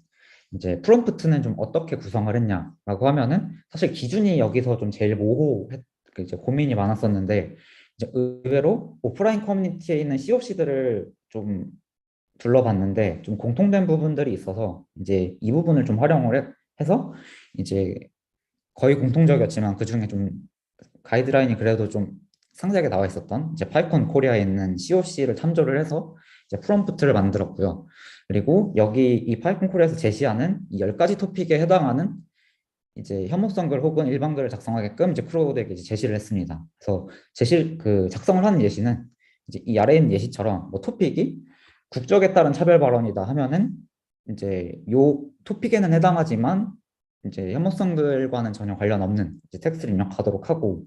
이제 프롬프트는 좀 어떻게 구성을 했냐라고 하면은 사실 기준이 여기서 좀 제일 이제 고민이 많았었는데 이제 의외로 오프라인 커뮤니티에 있는 COC들을 좀 둘러봤는데 좀 공통된 부분들이 있어서 이제 이 부분을 좀 활용을 해서 이제 거의 공통적이었지만 그 중에 좀 가이드라인이 그래도 좀 상세하게 나와 있었던 이제 파이콘 코리아에 있는 COC를 참조를 해서 이제 프롬프트를 만들었고요. 그리고 여기 이 파이콘 코리아에서 제시하는 이 10가지 토픽에 해당하는 이제 혐오성 글 혹은 일반 글을 작성하게끔 이제 크로우드에게 이제 제시를 했습니다. 그래서 작성을 하는 예시는 이제 이 아래에 있는 예시처럼 뭐 토픽이 국적에 따른 차별 발언이다 하면은 이제 요 토픽에는 해당하지만 이제 혐오성 글과는 전혀 관련 없는 이제 텍스트를 입력하도록 하고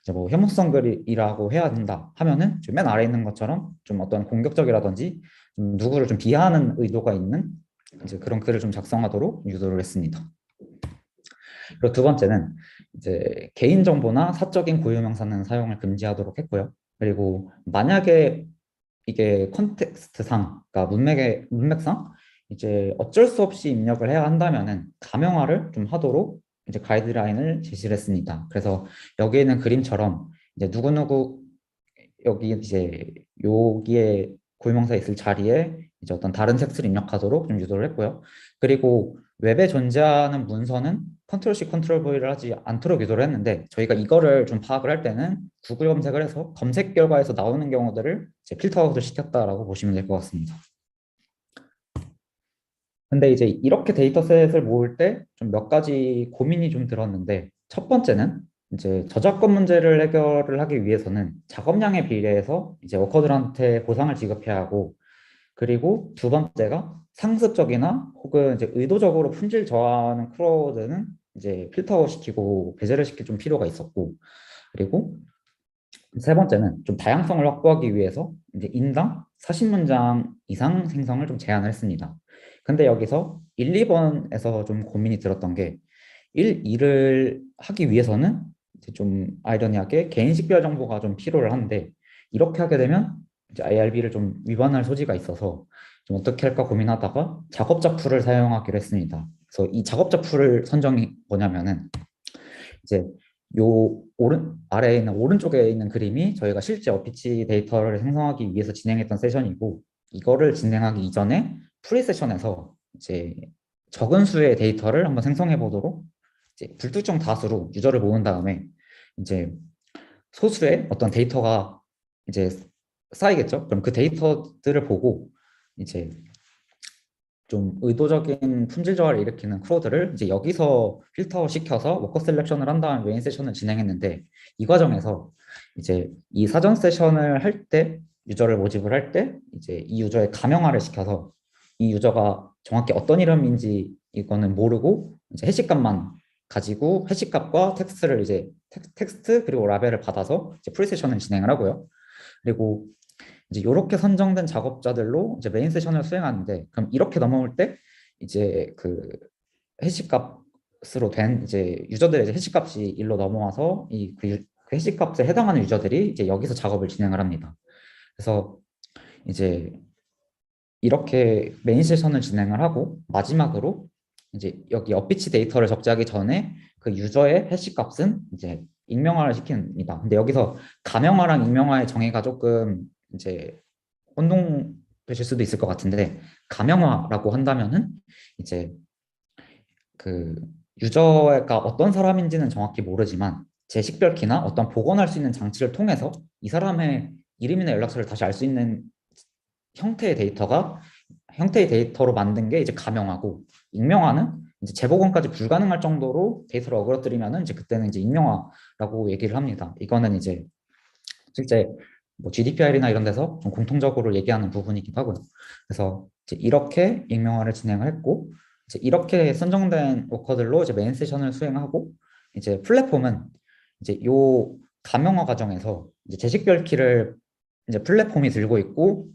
이제 뭐 혐오성 글이라고 해야 된다 하면은 맨 아래에 있는 것처럼 좀 어떤 공격적이라든지 좀 누구를 좀 비하하는 의도가 있는 이제 그런 글을 좀 작성하도록 유도를 했습니다. 그리고 두 번째는 이제 개인정보나 사적인 고유명사는 사용을 금지하도록 했고요. 그리고 만약에 이게 컨텍스트상, 그러니까 문맥상 이제 어쩔 수 없이 입력을 해야 한다면은 가명화를 좀 하도록 이제 가이드라인을 제시를 했습니다. 그래서 여기에는 그림처럼 이제 누구누구 여기 이제 여기에 고유명사 있을 자리에 이제 어떤 다른 텍스트를 입력하도록 좀 유도를 했고요. 그리고 웹에 존재하는 문서는 컨트롤 C, 컨트롤 V를 하지 않도록 유도를 했는데 저희가 이거를 좀 파악을 할 때는 구글 검색을 해서 검색 결과에서 나오는 경우들을 이제 필터아웃을 시켰다라고 보시면 될 것 같습니다. 근데 이제 이렇게 데이터셋을 모을 때 좀 몇 가지 고민이 좀 들었는데 첫 번째는 이제 저작권 문제를 해결을 하기 위해서는 작업량에 비례해서 이제 워커들한테 보상을 지급해야 하고 그리고 두 번째가 상습적이나 혹은 이제 의도적으로 품질 저하하는 크로드는 이제 필터 시키고 배제를 시킬 좀 필요가 있었고 그리고 세 번째는 좀 다양성을 확보하기 위해서 이제 인당 40문장 이상 생성을 좀 제한을 했습니다. 근데 여기서 1, 2번에서 좀 고민이 들었던 게 1, 2를 하기 위해서는 이제 좀 아이러니하게 개인 식별 정보가 좀 필요를 한데 이렇게 하게 되면 이제 IRB를 좀 위반할 소지가 있어서 좀 어떻게 할까 고민하다가 작업자 풀을 사용하기로 했습니다. 그래서 이 작업자 풀을 선정이 뭐냐면은 이제 요 아래에 있는 오른쪽에 있는 그림이 저희가 실제 어피치 데이터를 생성하기 위해서 진행했던 세션이고 이거를 진행하기 이전에 프리 세션에서 이제 적은 수의 데이터를 한번 생성해 보도록 이제 불특정 다수로 유저를 모은 다음에 이제 소수의 어떤 데이터가 이제 쌓이겠죠. 그럼 그 데이터들을 보고 이제 좀 의도적인 품질 저하를 일으키는 크로드를 이제 여기서 필터 시켜서 워커 셀렉션을 한 다음 메인 세션을 진행했는데 이 과정에서 이제 이 사전 세션을 할 때 유저를 모집을 할 때 이제 이 유저의 가명화를 시켜서 이 유저가 정확히 어떤 이름인지 이거는 모르고 이제 해시값만 가지고 해시값과 텍스트를 이제 텍스트 그리고 라벨을 받아서 이제 프리 세션을 진행을 하고요. 그리고 이제 이렇게 선정된 작업자들로 이제 메인 세션을 수행하는데 그럼 이렇게 넘어올 때 이제 그 해시값으로 된 이제 유저들의 이제 해시값이 일로 넘어와서 그 해시값에 해당하는 유저들이 이제 여기서 작업을 진행을 합니다. 그래서 이제 이렇게 메인 세션을 진행을 하고 마지막으로 이제 여기 어피치 데이터를 적재하기 전에 그 유저의 해시값은 이제 익명화를 시킵니다. 근데 여기서 가명화랑 익명화의 정의가 조금 이제 혼동되실 수도 있을 것 같은데 가명화라고 한다면은 이제 그 유저가 어떤 사람인지는 정확히 모르지만 제 식별키나 어떤 복원할 수 있는 장치를 통해서 이 사람의 이름이나 연락처를 다시 알 수 있는 형태의 데이터로 만든 게 이제 가명하고, 익명화는 이제 재복원까지 불가능할 정도로 데이터를 어그러뜨리면은 이제 그때는 이제 익명화라고 얘기를 합니다. 이거는 이제 실제 뭐 GDPR이나 이런 데서 좀 공통적으로 얘기하는 부분이기도 하고요. 그래서 이제 이렇게 익명화를 진행을 했고, 이제 이렇게 선정된 워커들로 이제 메인 세션을 수행하고, 이제 플랫폼은 이제 요 가명화 과정에서 이제 제식별 키를 이제 플랫폼이 들고 있고,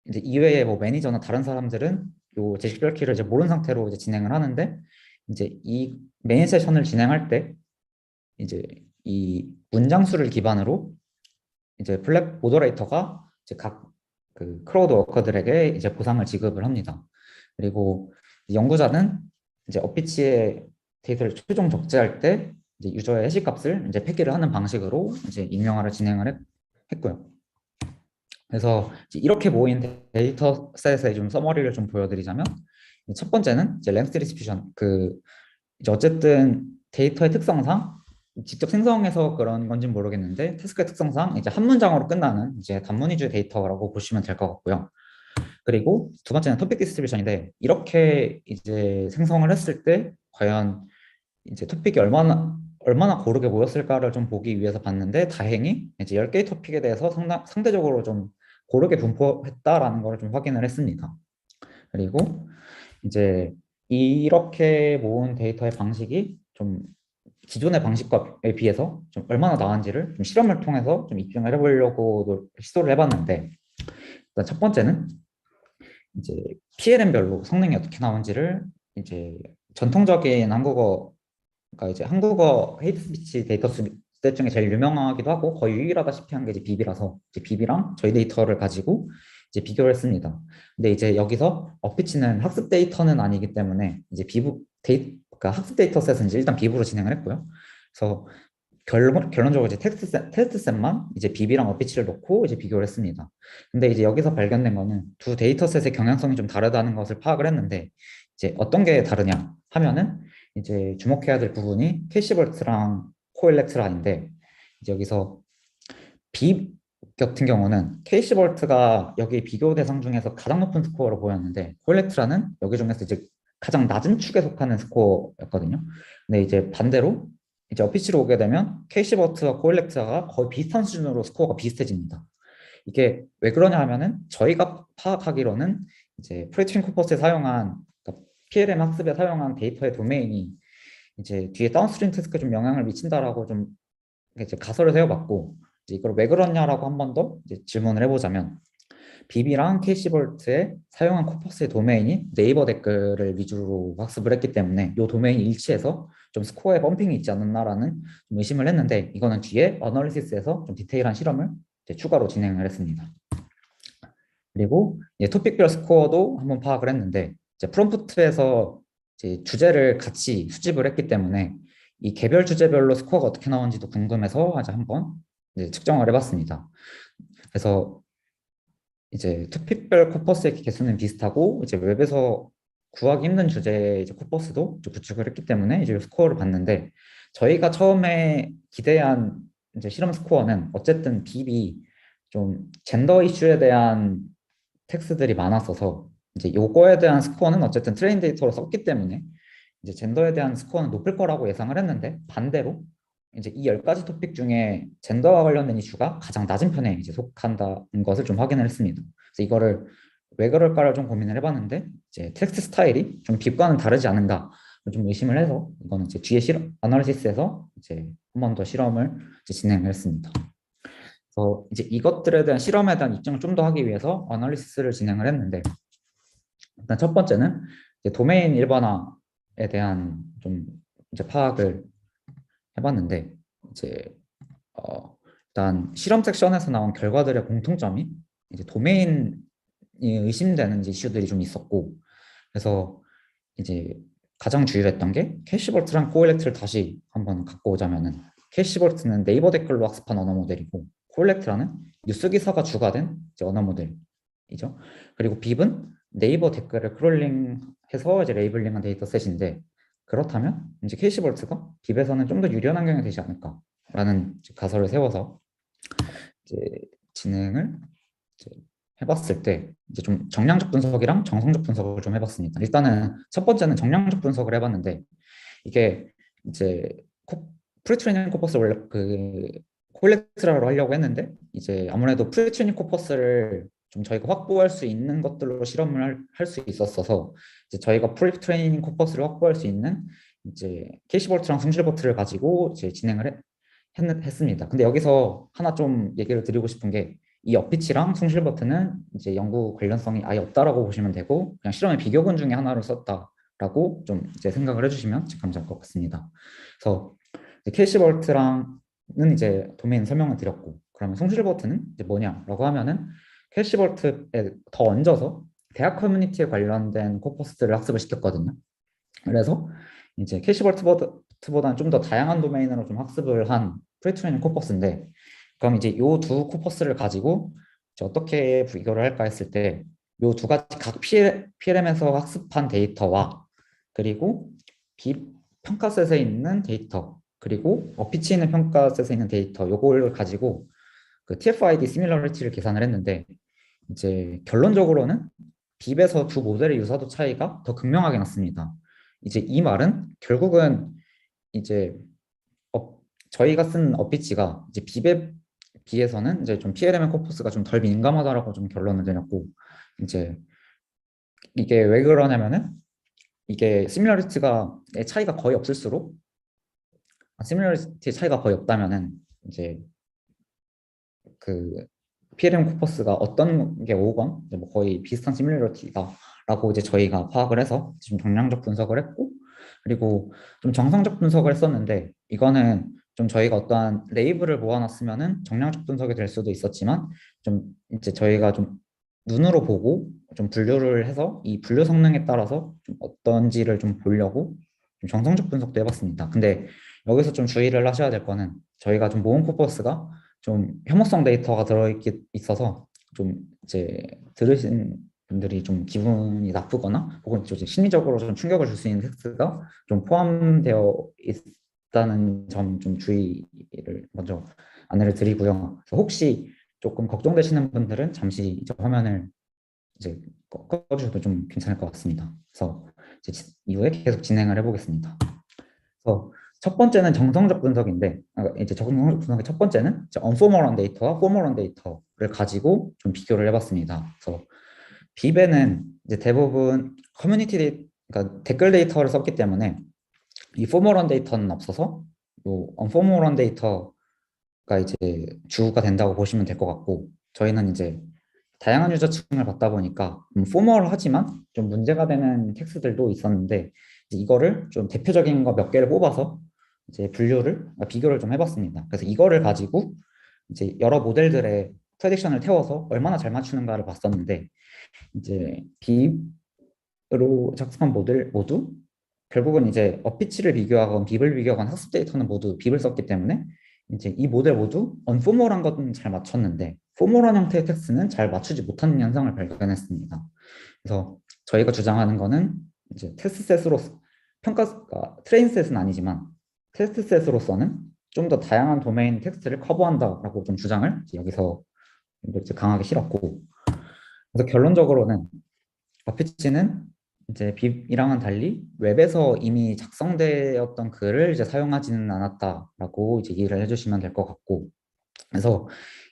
이제 이외에 뭐 매니저나 다른 사람들은 요 제식별 키를 이제 모르는 상태로 이제 진행을 하는데, 이제 이 메인 세션을 진행할 때 이제 이 문장수를 기반으로 이제 모더레이터가 이제 각 그 크로우드 워커들에게 이제 보상을 지급을 합니다. 그리고 연구자는 이제 어피치의 데이터를 최종 적재할 때 이제 유저의 해시값을 이제 폐기를 하는 방식으로 이제 익명화를 진행을 했고요. 그래서 이렇게 모인 데이터셋의 좀 서머리를 좀 보여드리자면, 첫 번째는 이제 랭스 디스트리뷰션, 이제 어쨌든 데이터의 특성상 직접 생성해서 그런 건지는 모르겠는데 태스크의 특성상 이제 한 문장으로 끝나는 이제 단문 위주의 데이터라고 보시면 될 것 같고요. 그리고 두 번째는 토픽 디스트리뷰션인데, 이렇게 이제 생성을 했을 때 과연 이제 토픽이 얼마나 고르게 모였을까를 좀 보기 위해서 봤는데, 다행히 이제 10개의 토픽에 대해서 상대적으로 좀 고르게 분포했다라는 걸 좀 확인을 했습니다. 그리고 이제 이렇게 모은 데이터의 방식이 좀 기존의 방식에 비해서 좀 얼마나 나은지를 좀 실험을 통해서 좀 입증을 해보려고 시도를 해봤는데, 일단 첫 번째는 이제 PLM별로 성능이 어떻게 나온지를 이제 전통적인 그러니까 이제 한국어 헤이트 스피치 데이터셋 중에 제일 유명하기도 하고 거의 유일하다시피 한 게 이제 비비라서 이제 비비랑 저희 데이터를 가지고 이제 비교를 했습니다. 근데 이제 여기서 어피치는 학습 데이터는 아니기 때문에 이제 그러니까 학습 데이터셋은 이제 일단 비브로 진행을 했고요. 그래서 결론적으로 이제 테스트셋만 이제 비비랑 어피치를 놓고 이제 비교를 했습니다. 근데 이제 여기서 발견된 거는 두 데이터셋의 경향성이 좀 다르다는 것을 파악을 했는데, 이제 어떤 게 다르냐 하면은 이제 주목해야 될 부분이 캐시버트랑 코일렉트라인데, 이제 여기서 비 같은 경우는 캐시버트가 여기 비교 대상 중에서 가장 높은 스코어로 보였는데, 코일렉트라는 여기 중에서 이제 가장 낮은 축에 속하는 스코어였거든요. 근데 이제 반대로 이제 어피치로 오게 되면 캐시버트와 코일렉트가 거의 비슷한 수준으로 스코어가 비슷해집니다. 이게 왜 그러냐 하면은 저희가 파악하기로는 이제 프레트린 코퍼스에 사용한, 그러니까 PLM 학습에 사용한 데이터의 도메인이 이제 뒤에 다운스트림 태스크에 좀 영향을 미친다라고 좀 이제 가설을 세워봤고, 이제 이걸 왜 그러냐라고 한 번 더 질문을 해보자면, 비비랑 캐시버트에 사용한 코퍼스의 도메인이 네이버 댓글을 위주로 학습을 했기 때문에 이 도메인이 일치해서 좀 스코어에 펌핑이 있지 않았나라는 좀 의심을 했는데, 이거는 뒤에 어널리시스에서 좀 디테일한 실험을 이제 추가로 진행을 했습니다. 그리고 이제 토픽별 스코어도 한번 파악을 했는데, 이제 프롬프트에서 이제 주제를 같이 수집을 했기 때문에 이 개별 주제별로 스코어가 어떻게 나오는지도 궁금해서 아주 한번 이제 측정을 해봤습니다. 그래서 이제 토픽별 코퍼스의 개수는 비슷하고, 이제 웹에서 구하기 힘든 주제의 이제 코퍼스도 구축을 했기 때문에 이제 스코어를 봤는데, 저희가 처음에 기대한 이제 실험 스코어는 어쨌든 비비 좀 젠더 이슈에 대한 텍스트들이 많았어서 이제 요거에 대한 스코어는 어쨌든 트레인 데이터로 썼기 때문에 이제 젠더에 대한 스코어는 높을 거라고 예상을 했는데, 반대로 이제 이 10가지 토픽 중에 젠더와 관련된 이슈가 가장 낮은 편에 이제 속한다는 것을 좀 확인을 했습니다. 그래서 이거를 왜 그럴까를 좀 고민을 해봤는데, 이제 텍스트 스타일이 좀 빕과는 다르지 않은가 좀 의심을 해서 이거는 이제 뒤에 아널리시스에서 이제 한 번 더 실험을 이제 진행을 했습니다. 그래서 이제 이것들에 대한 실험에 대한 입증을 좀 더 하기 위해서 아널리시스를 진행을 했는데, 일단 첫 번째는 이제 도메인 일반화에 대한 좀 이제 파악을 해봤는데, 이제 일단 실험 섹션에서 나온 결과들의 공통점이 이제 도메인이 의심되는 이제 이슈들이 좀 있었고, 그래서 이제 가장 주요했던 게 캐시버트랑 코일렉트를 다시 한번 갖고 오자면은, 캐시버트는 네이버 댓글로 학습한 언어 모델이고 코일렉트라는 뉴스 기사가 주가 된 이제 언어 모델이죠. 그리고 빕은 네이버 댓글을 크롤링해서 이제 레이블링한 데이터셋인데, 그렇다면 이제 K시볼트가 빕에서는 좀 더 유리한 환경이 되지 않을까라는 가설을 세워서 이제 진행을 이제 해봤을 때 이제 좀 정량적 분석이랑 정성적 분석을 좀 해봤습니다. 일단은 첫 번째는 정량적 분석을 해봤는데 이게 이제 프리트레이닝 코퍼스 원래 그 콜렉트라로 하려고 했는데 이제 아무래도 프리트레이닝 코퍼스를 좀 저희가 확보할 수 있는 것들로 실험을 할 수 있었어서 이제 저희가 프리트레이닝 코퍼스를 확보할 수 있는 이제 캐시볼트랑 숭실볼트를 가지고 이제 진행을 했습니다. 근데 여기서 하나 좀 얘기를 드리고 싶은 게 이 어피치랑 숭실볼트는 이제 연구 관련성이 아예 없다라고 보시면 되고 그냥 실험의 비교군 중에 하나를 썼다라고 좀 이제 생각을 해주시면 감사할 것 같습니다. 그래서 캐시볼트랑은 이제 도메인 설명을 드렸고 그러면 숭실볼트는 이제 뭐냐라고 하면은 캐시볼트에 더 얹어서 대학 커뮤니티에 관련된 코퍼스들을 학습을 시켰거든요. 그래서 이제 캐시볼트보다는 좀 더 다양한 도메인으로 좀 학습을 한 프리트레이닝 코퍼스인데 그럼 이제 이 두 코퍼스를 가지고 이제 어떻게 비교를 할까 했을 때 이 두 가지 각 PLM에서 학습한 데이터와 그리고 평가셋에 있는 데이터 그리고 어피치 있는 평가셋에 있는 데이터 요걸 가지고 그 TF-ID 시밀러리티를 계산을 했는데 이제 결론적으로는 빕에서 두 모델의 유사도 차이가 더 극명하게 났습니다. 이제 이 말은 결국은 이제 저희가 쓴 어피치가 이제 빕에 비해서는 이제 좀 PLM의 코퍼스가 좀 덜 민감하다라고 좀 결론을 내렸고 이제 이게 왜 그러냐면은 이게 시뮬러리티가 차이가 거의 없을수록 시뮬러리티 차이가 거의 없다면은 이제 그 PLM 코퍼스가 어떤 게 오건 뭐 거의 비슷한 시뮬러리티다라고 이제 저희가 파악을 해서 지금 정량적 분석을 했고 그리고 좀 정성적 분석을 했었는데 이거는 좀 저희가 어떠한 레이블을 모아놨으면은 정량적 분석이 될 수도 있었지만 좀 이제 저희가 좀 눈으로 보고 좀 분류를 해서 이 분류 성능에 따라서 좀 어떤지를 좀 보려고 좀 정성적 분석도 해봤습니다. 근데 여기서 좀 주의를 하셔야 될 거는 저희가 좀 모은 코퍼스가 좀 혐오성 데이터가 들어있어서 좀 이제 들으신 분들이 좀 기분이 나쁘거나 혹은 좀 심리적으로 좀 충격을 줄 수 있는 텍스트가 좀 포함되어 있다는 점 좀 주의를 먼저 안내를 드리고요. 그래서 혹시 조금 걱정되시는 분들은 잠시 이제 화면을 이제 꺼주셔도 좀 괜찮을 것 같습니다. 그래서 이제 이후에 계속 진행을 해보겠습니다. 그래서 첫 번째는 정성적 분석인데 이제 정성적 분석의 첫 번째는 언포멀한 데이터와 포멀한 데이터를 가지고 좀 비교를 해봤습니다. 그래서 빕에는 이제 대부분 커뮤니티 그러니까 댓글 데이터를 썼기 때문에 이 포멀한 데이터는 없어서 요 언포멀한 데이터가 이제 주가 된다고 보시면 될 것 같고 저희는 이제 다양한 유저층을 받다 보니까 포멀하지만 좀 문제가 되는 텍스트들도 있었는데 이거를 좀 대표적인 거 몇 개를 뽑아서 이제 비교를 좀 해봤습니다. 그래서 이거를 가지고 이제 여러 모델들의 프레딕션을 태워서 얼마나 잘 맞추는가를 봤었는데 이제 빕으로 작성한 모델 모두 결국은 이제 어피치를 비교하건 빕을 비교하건 학습 데이터는 모두 빕을 썼기 때문에 이제 이 모델 모두 언포멀한 것은 잘 맞췄는데 포멀한 형태의 텍스트는 잘 맞추지 못하는 현상을 발견했습니다. 그래서 저희가 주장하는 거는 이제 테스트셋으로 트레인셋은 아니지만 테스트셋으로서는 좀 더 다양한 도메인 텍스트를 커버한다라고 좀 주장을 여기서 이제 강하게 실었고 그래서 결론적으로는 어피치는 이제 빕이랑은 달리 웹에서 이미 작성되었던 글을 이제 사용하지는 않았다라고 이제 이해를 해주시면 될 것 같고 그래서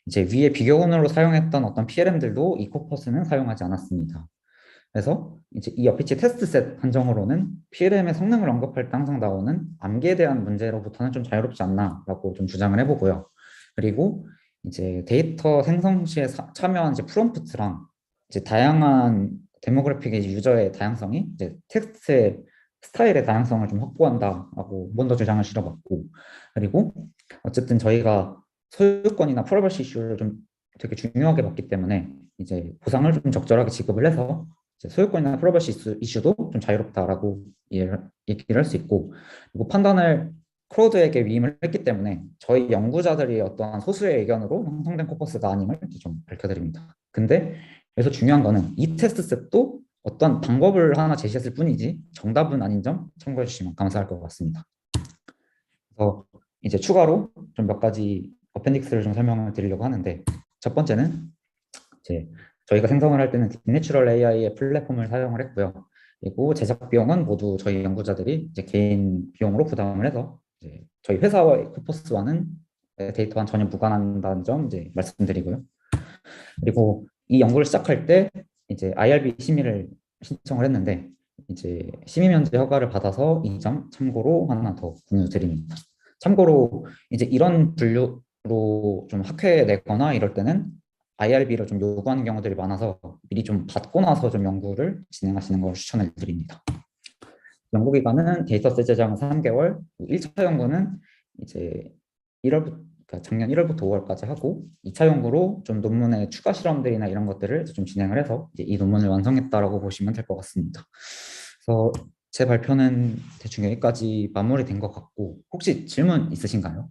이제 위에 비교군으로 사용했던 어떤 PLM들도 이 코퍼스는 사용하지 않았습니다. 그래서 이제 이 어피치 테스트셋 한정으로는 PLM의 성능을 언급할 때 항상 나오는 암기에 대한 문제로부터는 좀 자유롭지 않나라고 좀 주장을 해보고요. 그리고 이제 데이터 생성 시에 참여한 이제 프롬프트랑 이제 다양한 데모그래픽의 유저의 다양성이 이제 텍스트의 스타일의 다양성을 좀 확보한다라고 먼저 주장을 실어봤고 그리고 어쨌든 저희가 소유권이나 프라이버시 이슈를 좀 되게 중요하게 봤기 때문에 이제 보상을 좀 적절하게 지급을 해서 이제 소유권이나 프라이버시 이슈도 좀 자유롭다라고 얘기를 할 수 있고 그리고 판단을 크로드에게 위임을 했기 때문에 저희 연구자들이 어떠한 소수의 의견으로 형성된 코퍼스가 아님을 좀 밝혀드립니다. 근데 여기서 중요한 거는 이 테스트셋도 어떤 방법을 하나 제시했을 뿐이지 정답은 아닌 점 참고해 주시면 감사할 것 같습니다. 그래서 이제 추가로 좀 몇 가지 어펜딕스를 좀 설명을 드리려고 하는데, 첫 번째는 이제 저희가 생성을 할 때는 딥내추럴 AI의 플랫폼을 사용을 했고요. 그리고 제작 비용은 모두 저희 연구자들이 이제 개인 비용으로 부담을 해서 이제 저희 회사의 코퍼스와는 데이터와는 전혀 무관한다는 점 이제 말씀드리고요. 그리고 이 연구를 시작할 때 이제 IRB 심의를 신청을 했는데 이제 심의 면제 허가를 받아서 이 점 참고로 하나 더 공유드립니다. 참고로 이제 이런 분류로 좀 학회에 내거나 이럴 때는 IRB를 좀 요구하는 경우들이 많아서 미리 좀 받고 나서 좀 연구를 진행하시는 걸 추천을 드립니다. 연구 기간은 데이터셋 제작은 3개월, 1차 연구는 이제 1월부터 그러니까 작년 1월부터 5월까지 하고 2차 연구로 좀 논문의 추가 실험들이나 이런 것들을 좀 진행을 해서 이제 이 논문을 완성했다라고 보시면 될 것 같습니다. 그래서 제 발표는 대충 여기까지 마무리된 것 같고, 혹시 질문 있으신가요?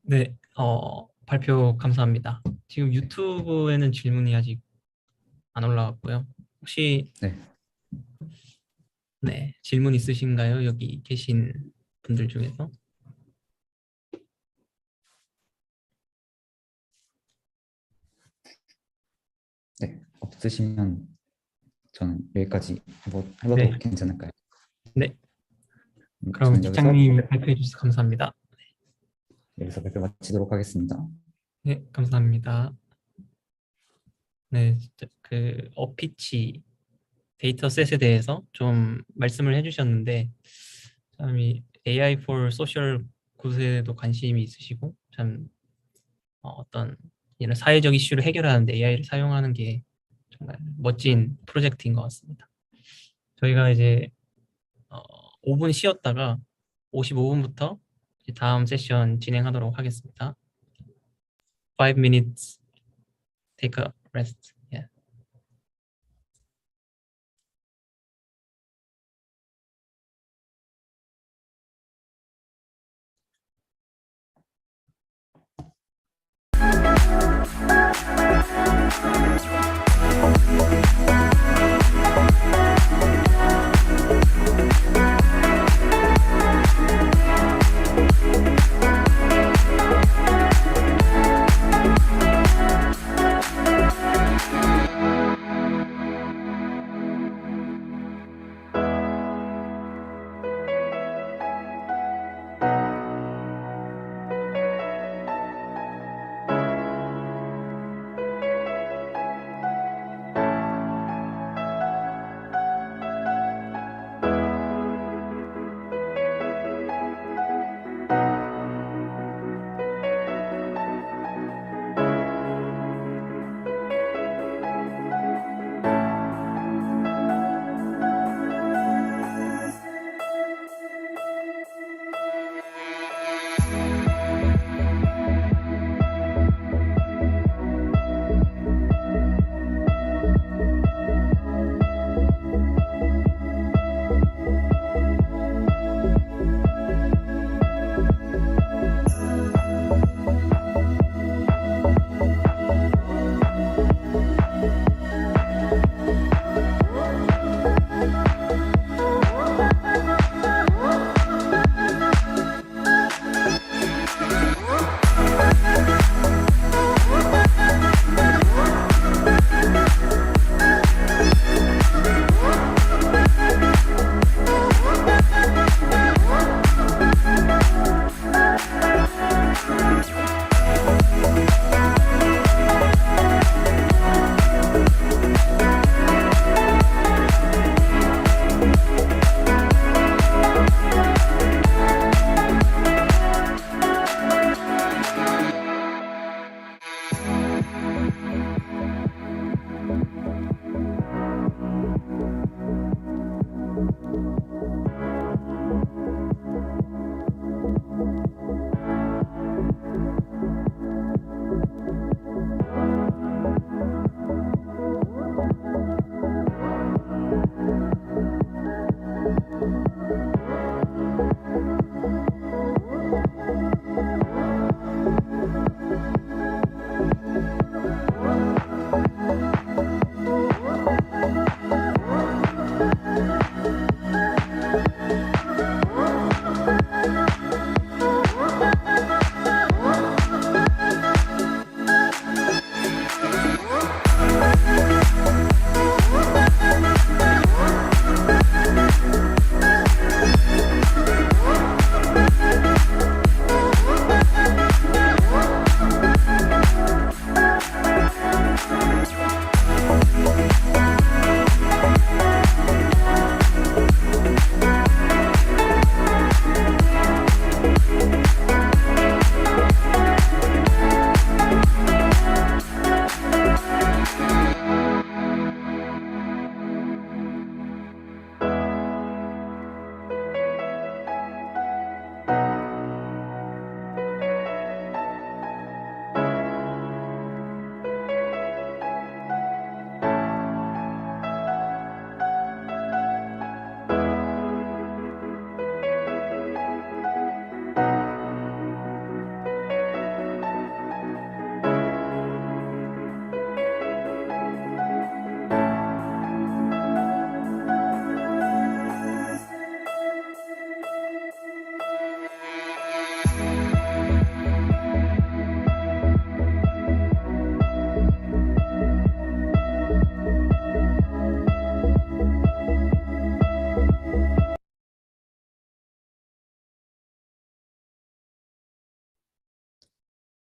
네, 발표 감사합니다. 지금 유튜브에는 질문이 아직 안 올라왔고요. 혹시 네, 질문 있으신가요? 여기 계신 분들 중에서? 네, 없으시면 저는 여기까지 해봐도 네. 괜찮을까요? 네. 그럼 기장님 발표해 주셔서 감사합니다. 여기서 발표 마치도록 하겠습니다. 네, 감사합니다. 네, 그 어피치 데이터셋에 대해서 좀 말씀을 해주셨는데, 참 이 AI for social 굿에도 관심이 있으시고, 참 어떤 이런 사회적 이슈를 해결하는 데 AI를 사용하는 게 정말 멋진 프로젝트인 것 같습니다. 저희가 이제 5분 쉬었다가 55분부터 다음 세션 진행하도록 하겠습니다. 5 minutes, take a rest. Yeah.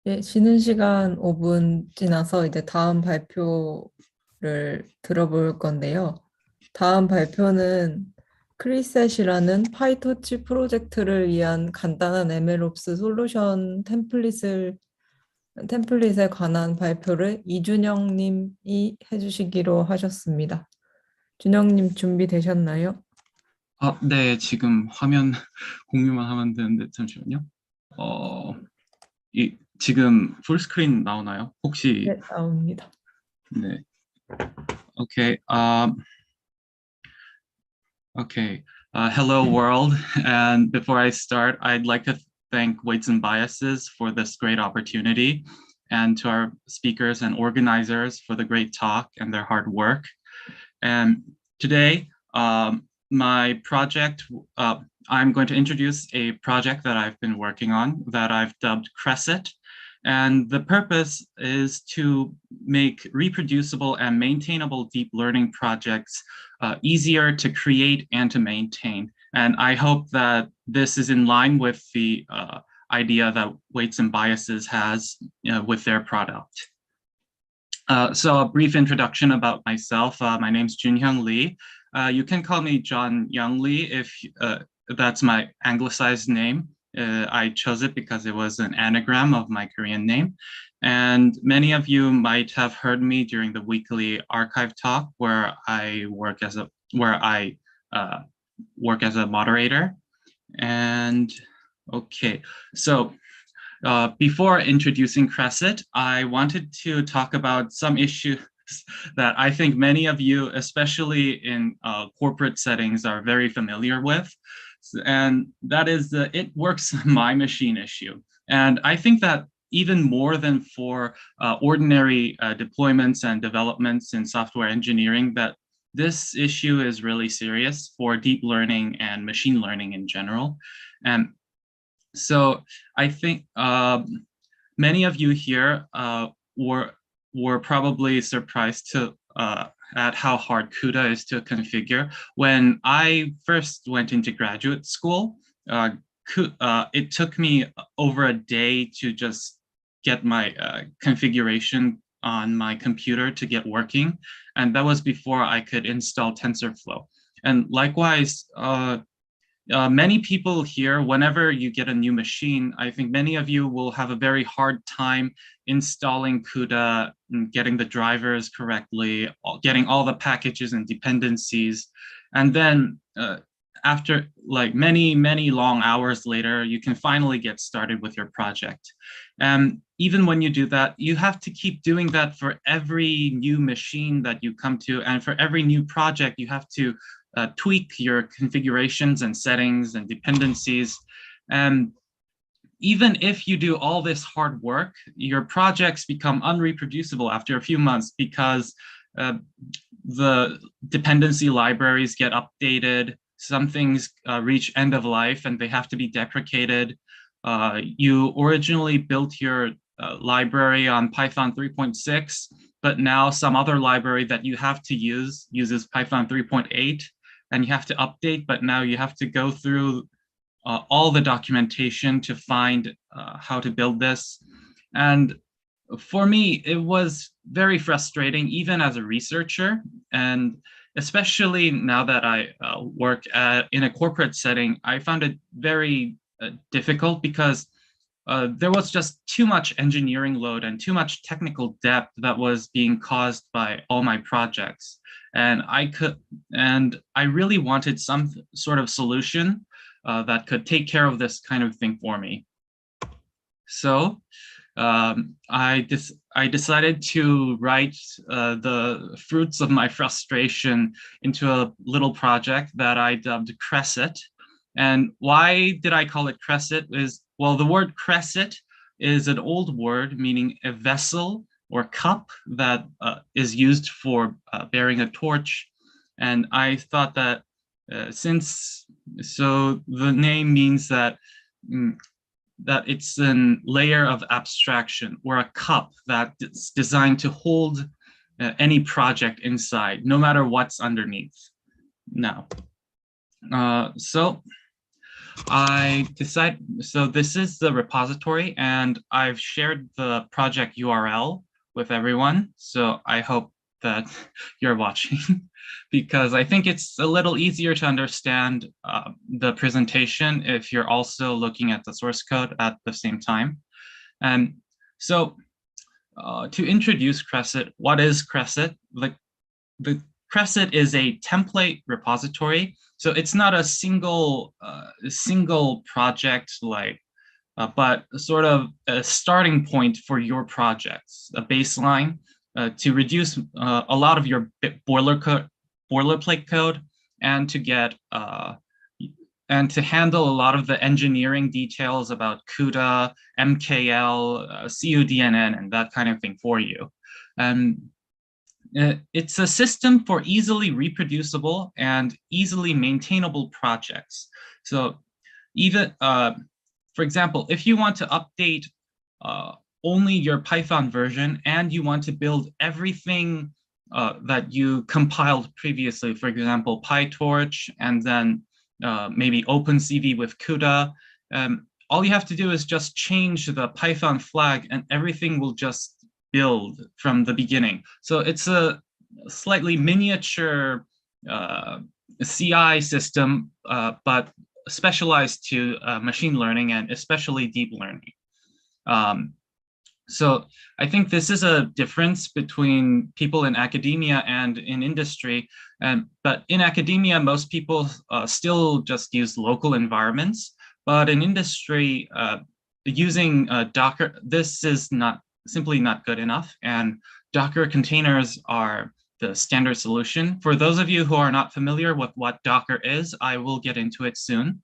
예, 쉬는 시간 5분 지나서 이제 다음 발표를 들어볼 건데요. 다음 발표는 크리셋이라는 파이터치 프로젝트를 위한 간단한 MLOps 솔루션 템플릿에 관한 발표를 이준영 님이 해주시기로 하셨습니다. 준영님 준비되셨나요? 네, 지금 화면 공유만 하면 되는데 잠시만요. 지금 풀스크린 나오나요? 혹시? 네, 나옵니다. 네. Okay. Okay. Hello, world. And before I start, I'd like to thank Weights and Biases for this great opportunity, and to our speakers and organizers for the great talk and their hard work. And today, my project, I'm going to introduce a project that I've been working on that I've dubbed Crescit. And the purpose is to make reproducible and maintainable deep learning projects easier to create and to maintain. And I hope that this is in line with the idea that Weights and Biases has with their product. So a brief introduction about myself. My name's Junhyung Lee. You can call me John Young Lee if that's my anglicized name. I chose it because it was an anagram of my Korean name. And many of you might have heard me during the weekly archive talk where I work as a moderator. And okay, so before introducing Crescit, I wanted to talk about some issues that I think many of you, especially in corporate settings, are very familiar with. And that is the it works my machine issue. And I think that even more than for ordinary deployments and developments in software engineering, that this issue is really serious for deep learning and machine learning in general. And so I think many of you here were probably surprised to at how hard CUDA is to configure. When I first went into graduate school, it took me over a day to just get my configuration on my computer to get working. And that was before I could install TensorFlow. And likewise, many people here, whenever you get a new machine, I think many of you will have a very hard time installing CUDA, and getting the drivers correctly, getting all the packages and dependencies. And then after like many, many long hours later, you can finally get started with your project. And even when you do that, you have to keep doing that for every new machine that you come to. And for every new project, you have to tweak your configurations and settings and dependencies. And even if you do all this hard work, your projects become unreproducible after a few months because the dependency libraries get updated, some things reach end of life and they have to be deprecated. You originally built your library on Python 3.6, but now some other library that you have to use uses Python 3.8, and you have to update, but now you have to go through all the documentation to find how to build this. And for me, it was very frustrating, even as a researcher. And especially now that I work in a corporate setting, I found it very difficult because there was just too much engineering load and too much technical depth that was being caused by all my projects. And I really wanted some sort of solution that could take care of this kind of thing for me. So I decided to write the fruits of my frustration into a little project that I dubbed Crescit. And why did I call it Crescit? Well, the word Crescit is an old word meaning a vessel or cup that is used for bearing a torch. And I thought that so the name means that that it's a layer of abstraction or a cup that's designed to hold any project inside, no matter what's underneath. Now, so so this is the repository, and I've shared the project URL with everyone. So I hope that you're watching because I think it's a little easier to understand the presentation if you're also looking at the source code at the same time. And so to introduce Cresset, what is Cresset? The Cresset is a template repository. So it's not a single project but sort of a starting point for your projects, a baseline to reduce a lot of your boilerplate code and to get and to handle a lot of the engineering details about CUDA, MKL, CUDNN, and that kind of thing for you. And it's a system for easily reproducible and easily maintainable projects. So even, for example, if you want to update only your Python version and you want to build everything that you compiled previously, for example, PyTorch, and then maybe OpenCV with CUDA, all you have to do is just change the Python flag and everything will just build from the beginning. So it's a slightly miniature CI system, but specialized to machine learning and especially deep learning. So I think this is a difference between people in academia and in industry. But in academia, most people still just use local environments. But in industry, using Docker, this is simply not good enough. And Docker containers are the standard solution. For those of you who are not familiar with what Docker is, I will get into it soon.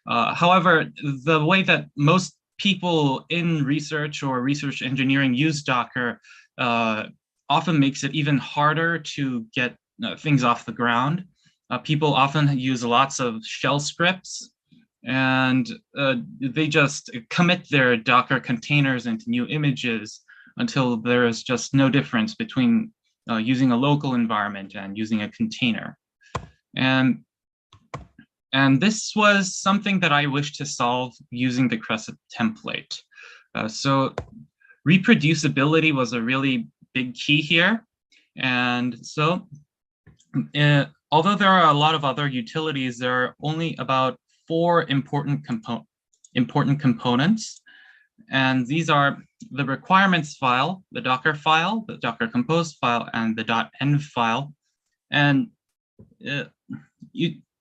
However, the way that most people in research or research engineering use Docker often makes it even harder to get things off the ground. People often use lots of shell scripts and they just commit their Docker containers into new images until there is just no difference between using a local environment and using a container. And this was something that I wish to solve using the Cresset template. So reproducibility was a really big key here. And so although there are a lot of other utilities, there are only about 4 important components. And these are the requirements file, the Docker file, the Docker compose file, and the .env file. And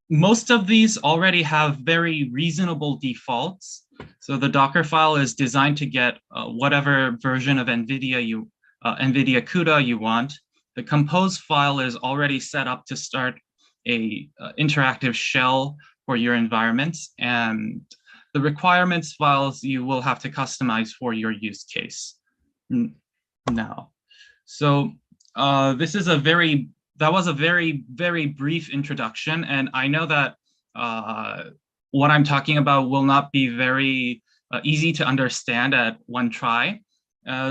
most of these already have very reasonable defaults. So the Docker file is designed to get whatever version of NVIDIA CUDA you want. The compose file is already set up to start a interactive shell for your environments. And the requirements files you will have to customize for your use case now. So that was a very, very brief introduction. And I know that what I'm talking about will not be very easy to understand at one try.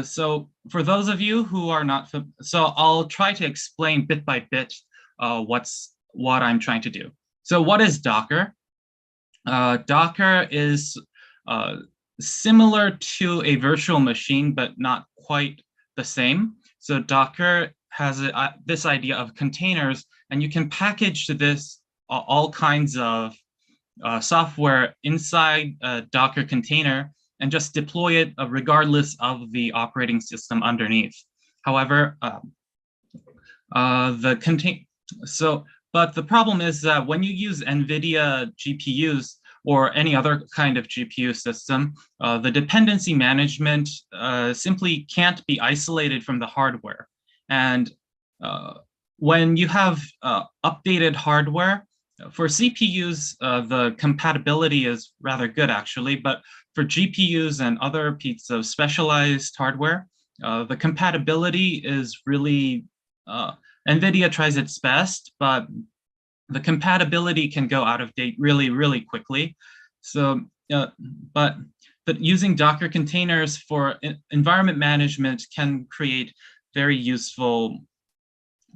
So for those of you who are not, so I'll try to explain bit by bit what I'm trying to do. So what is Docker? Docker is similar to a virtual machine, but not quite the same. So Docker has this idea of containers, and you can package this all kinds of software inside a Docker container and just deploy it regardless of the operating system underneath. However, but the problem is that when you use NVIDIA GPUs or any other kind of GPU system, the dependency management simply can't be isolated from the hardware. And when you have updated hardware, for CPUs, the compatibility is rather good actually, but for GPUs and other pieces of specialized hardware, the compatibility is really, NVIDIA tries its best, but the compatibility can go out of date really, really quickly. So, but using Docker containers for environment management can create very useful,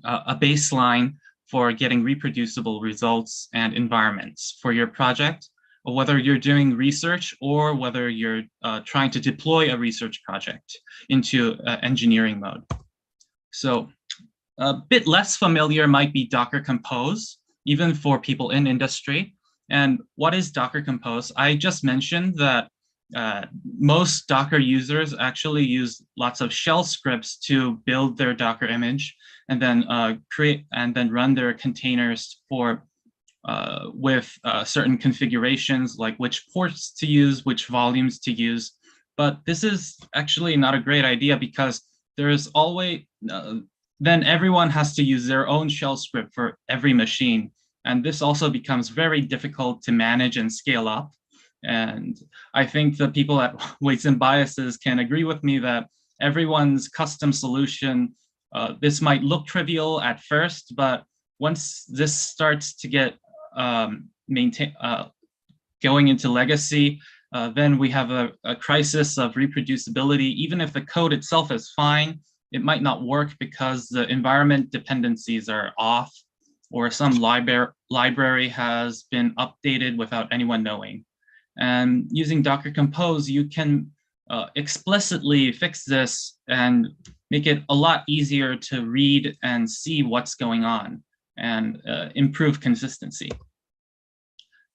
a baseline for getting reproducible results and environments for your project. whether you're doing research or whether you're trying to deploy a research project into engineering mode. So a bit less familiar might be Docker Compose, even for people in industry. And what is Docker Compose? I just mentioned that most Docker users actually use lots of shell scripts to build their Docker image and then create and then run their containers for with certain configurations, like which ports to use, which volumes to use. But this is actually not a great idea, because there's always, then everyone has to use their own shell script for every machine. And this also becomes very difficult to manage and scale up. And I think the people at Weights and Biases can agree with me that everyone's custom solution, this might look trivial at first, but once this starts to get going into legacy, then we have a crisis of reproducibility. Even if the code itself is fine, it might not work because the environment dependencies are off, or some library has been updated without anyone knowing. And using Docker Compose, you can explicitly fix this and make it a lot easier to read and see what's going on, and improve consistency.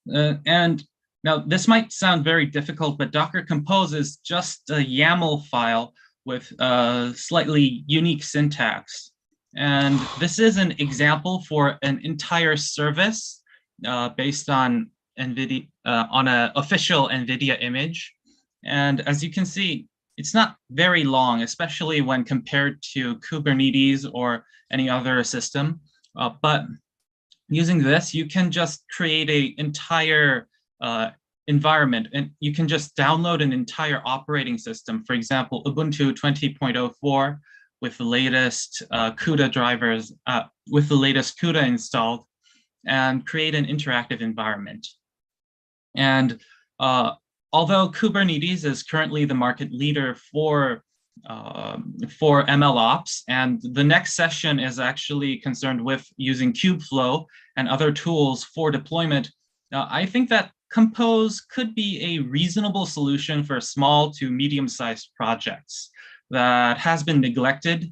And now this might sound very difficult, but Docker Compose is just a YAML file with slightly unique syntax. And this is an example for an entire service based on NVIDIA, on an official NVIDIA image. And as you can see, it's not very long, especially when compared to Kubernetes or any other system. But using this, you can just create an entire environment, and you can just download an entire operating system. For example, Ubuntu 20.04 with the latest CUDA drivers, with the latest CUDA installed, and create an interactive environment. And although Kubernetes is currently the market leader for MLOps, and the next session is actually concerned with using Kubeflow and other tools for deployment, I think that Compose could be a reasonable solution for small to medium-sized projects that has been neglected,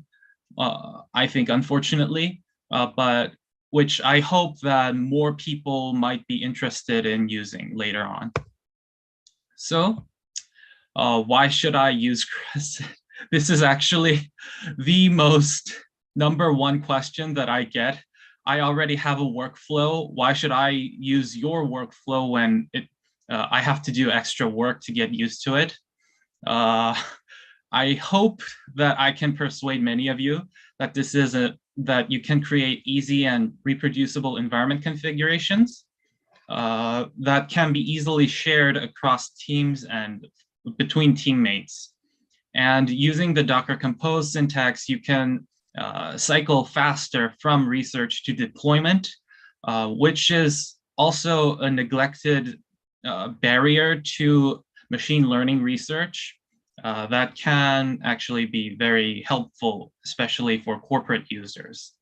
I think, unfortunately, but which I hope that more people might be interested in using later on. So why should I use Crescent? This is actually the most #1 question that I get. I already have a workflow. Why should I use your workflow when I have to do extra work to get used to it? I hope that I can persuade many of you that this is that you can create easy and reproducible environment configurations that can be easily shared across teams and between teammates. And using the Docker Compose syntax, you can cycle faster from research to deployment, which is also a neglected barrier to machine learning research that can actually be very helpful, especially for corporate users.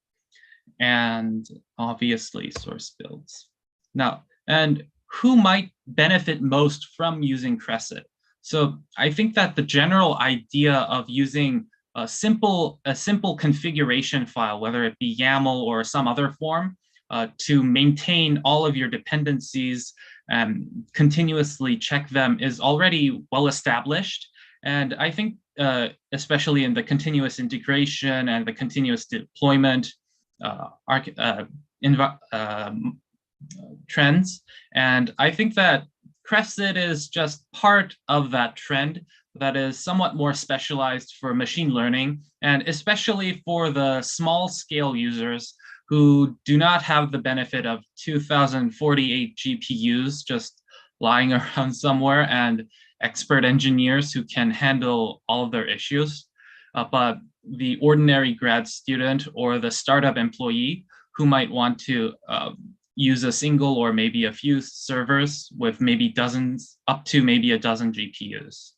And obviously source builds. Now, and who might benefit most from using Crescent? So I think that the general idea of using a simple configuration file, whether it be YAML or some other form, to maintain all of your dependencies and continuously check them is already well established. And I think especially in the continuous integration and the continuous deployment trends. And I think that Crescent is just part of that trend that is somewhat more specialized for machine learning, and especially for the small scale users who do not have the benefit of 2048 GPUs just lying around somewhere and expert engineers who can handle all of their issues. But the ordinary grad student or the startup employee who might want to use a single or maybe a few servers with maybe dozens, up to maybe a dozen GPUs.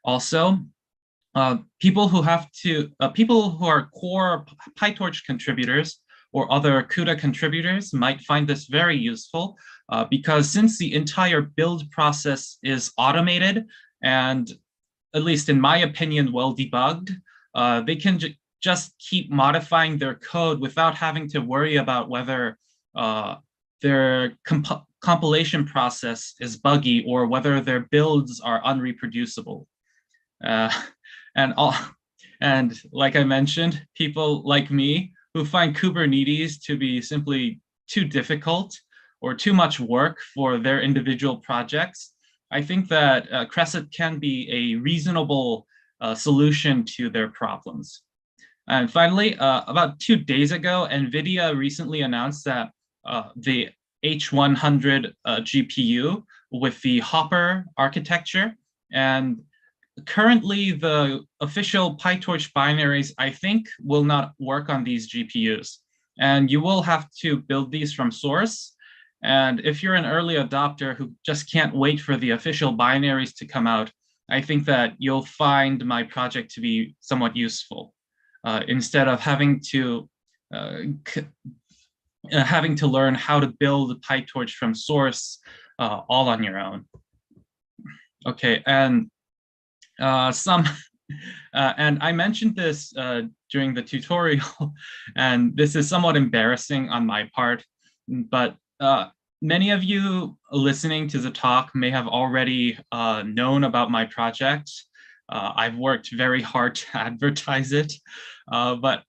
Also, people who are core PyTorch contributors or other CUDA contributors might find this very useful because since the entire build process is automated and, at least in my opinion, well debugged, they can just keep modifying their code without having to worry about whether their compilation process is buggy or whether their builds are unreproducible. And like I mentioned, people like me who find Kubernetes to be simply too difficult or too much work for their individual projects, I think that Crescent can be a reasonable solution to their problems. And finally, about 2 days ago, NVIDIA recently announced that the H100 GPU with the Hopper architecture, and currently the official PyTorch binaries, I think, will not work on these GPUs. And you will have to build these from source. And if you're an early adopter who just can't wait for the official binaries to come out, I think that you'll find my project to be somewhat useful, instead of having to learn how to build PyTorch from source all on your own. Okay, and and I mentioned this during the tutorial, and this is somewhat embarrassing on my part, but many of you listening to the talk may have already known about my project. I've worked very hard to advertise it, but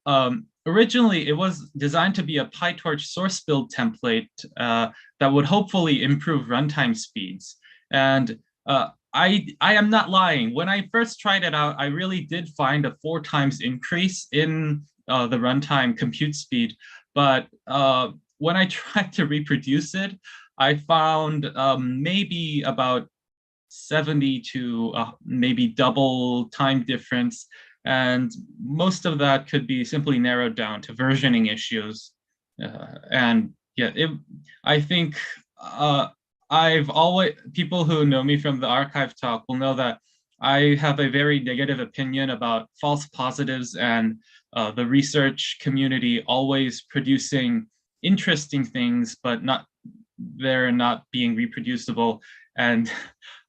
originally it was designed to be a PyTorch source build template that would hopefully improve runtime speeds. And I am not lying. When I first tried it out, I really did find a 4 times increase in the runtime compute speed. But when I tried to reproduce it, I found maybe about 70 to maybe double time difference. And most of that could be simply narrowed down to versioning issues. And yeah, I think people who know me from the archive talk will know that I have a very negative opinion about false positives and the research community always producing interesting things, but they're not being reproducible. And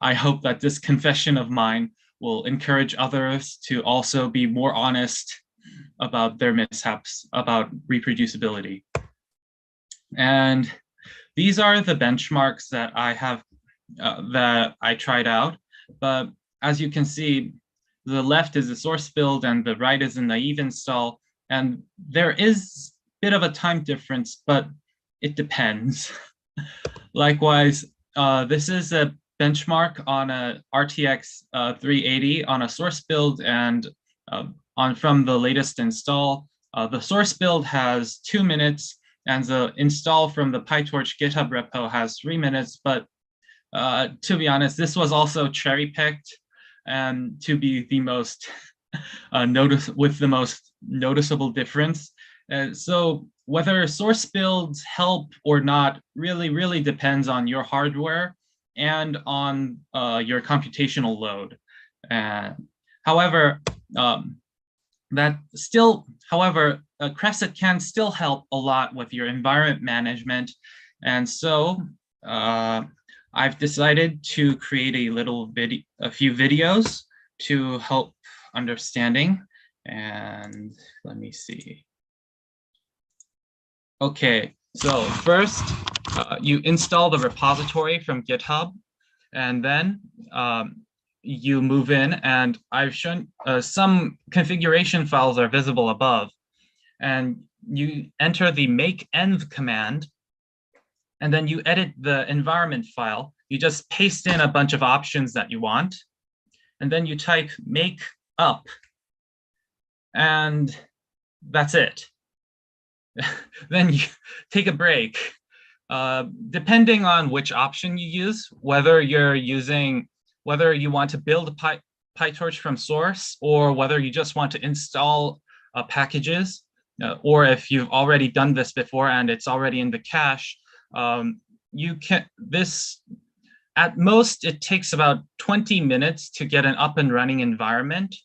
I hope that this confession of mine will encourage others to also be more honest about their mishaps, about reproducibility. And these are the benchmarks that I have, that I tried out. But as you can see, the left is a source build and the right is a naive install. And there is a bit of a time difference, but it depends. Likewise, this is a benchmark on a RTX 380 on a source build and from the latest install. The source build has 2 minutes and the install from the PyTorch GitHub repo has 3 minutes. But to be honest, this was also cherry picked and to be the most with the most noticeable difference. So whether source builds help or not really depends on your hardware and on your computational load. However, Crescent can still help a lot with your environment management. And so I've decided to create a few videos to help understanding. And let me see. Okay, so first you install the repository from GitHub, and then you move in, and I've shown some configuration files are visible above, and you enter the make-env command, and then you edit the environment file. You just paste in a bunch of options that you want, and then you type make up, and that's it. Then you take a break. Depending on which option you use, whether you want to build PyTorch from source, or whether you just want to install packages, or if you've already done this before and it's already in the cache, at most it takes about 20 minutes to get an up and running environment.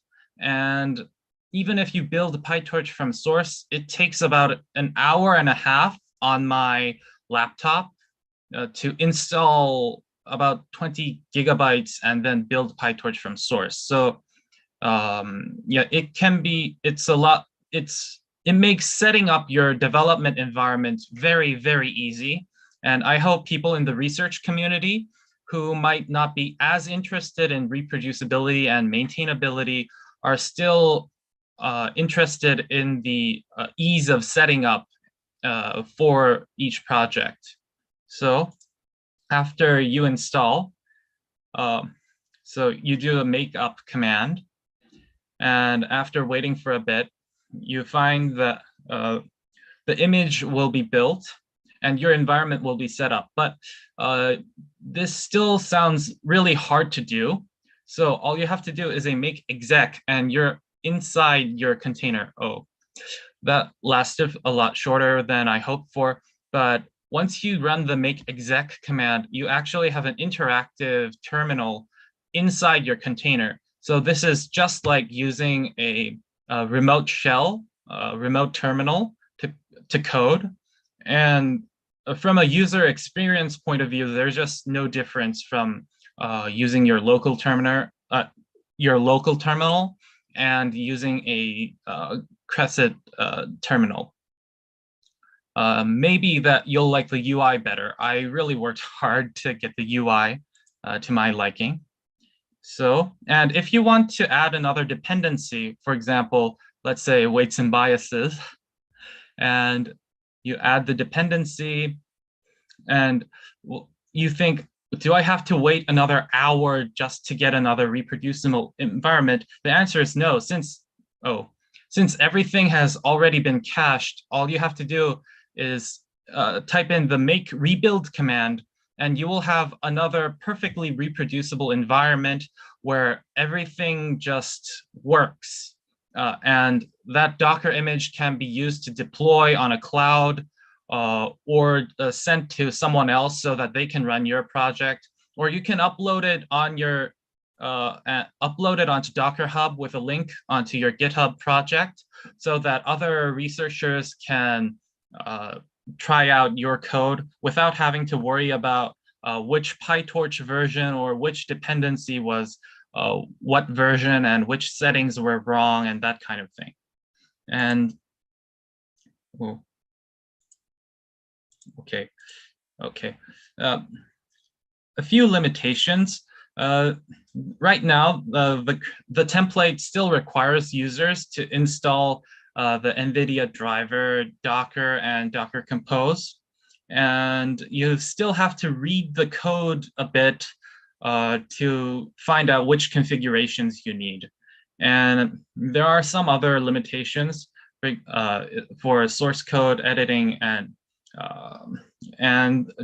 And even if you build PyTorch from source, it takes about an hour and a half on my laptop. to install about 20 gigabytes and then build PyTorch from source. So yeah, it makes setting up your development environment very, very easy. And I hope people in the research community who might not be as interested in reproducibility and maintainability are still interested in the ease of setting up for each project. So after you install, so you do a make up command, and after waiting for a bit, you find that the image will be built and your environment will be set up. But this still sounds really hard to do. So all you have to do is a make exec and you're inside your container. Oh, that lasted a lot shorter than I hoped for. But once you run the make exec command, you actually have an interactive terminal inside your container. So this is just like using a remote shell, remote terminal to code. And from a user experience point of view, there's just no difference from using your local terminal and using a Crescent terminal. Maybe that you'll like the UI better. I really worked hard to get the UI to my liking. So, and if you want to add another dependency, for example, let's say weights and biases, and you add the dependency, and you think, do I have to wait another hour just to get another reproducible environment? The answer is no, since everything has already been cached, all you have to do is type in the make rebuild command, and you will have another perfectly reproducible environment where everything just works. And that Docker image can be used to deploy on a cloud or sent to someone else so that they can run your project, or you can upload it on your upload it onto Docker Hub with a link onto your GitHub project so that other researchers can try out your code without having to worry about which PyTorch version or which dependency was what version and which settings were wrong and that kind of thing. And okay. A few limitations. Right now, the template still requires users to install the NVIDIA driver, Docker, and Docker Compose. And you still have to read the code a bit to find out which configurations you need. And there are some other limitations for source code editing and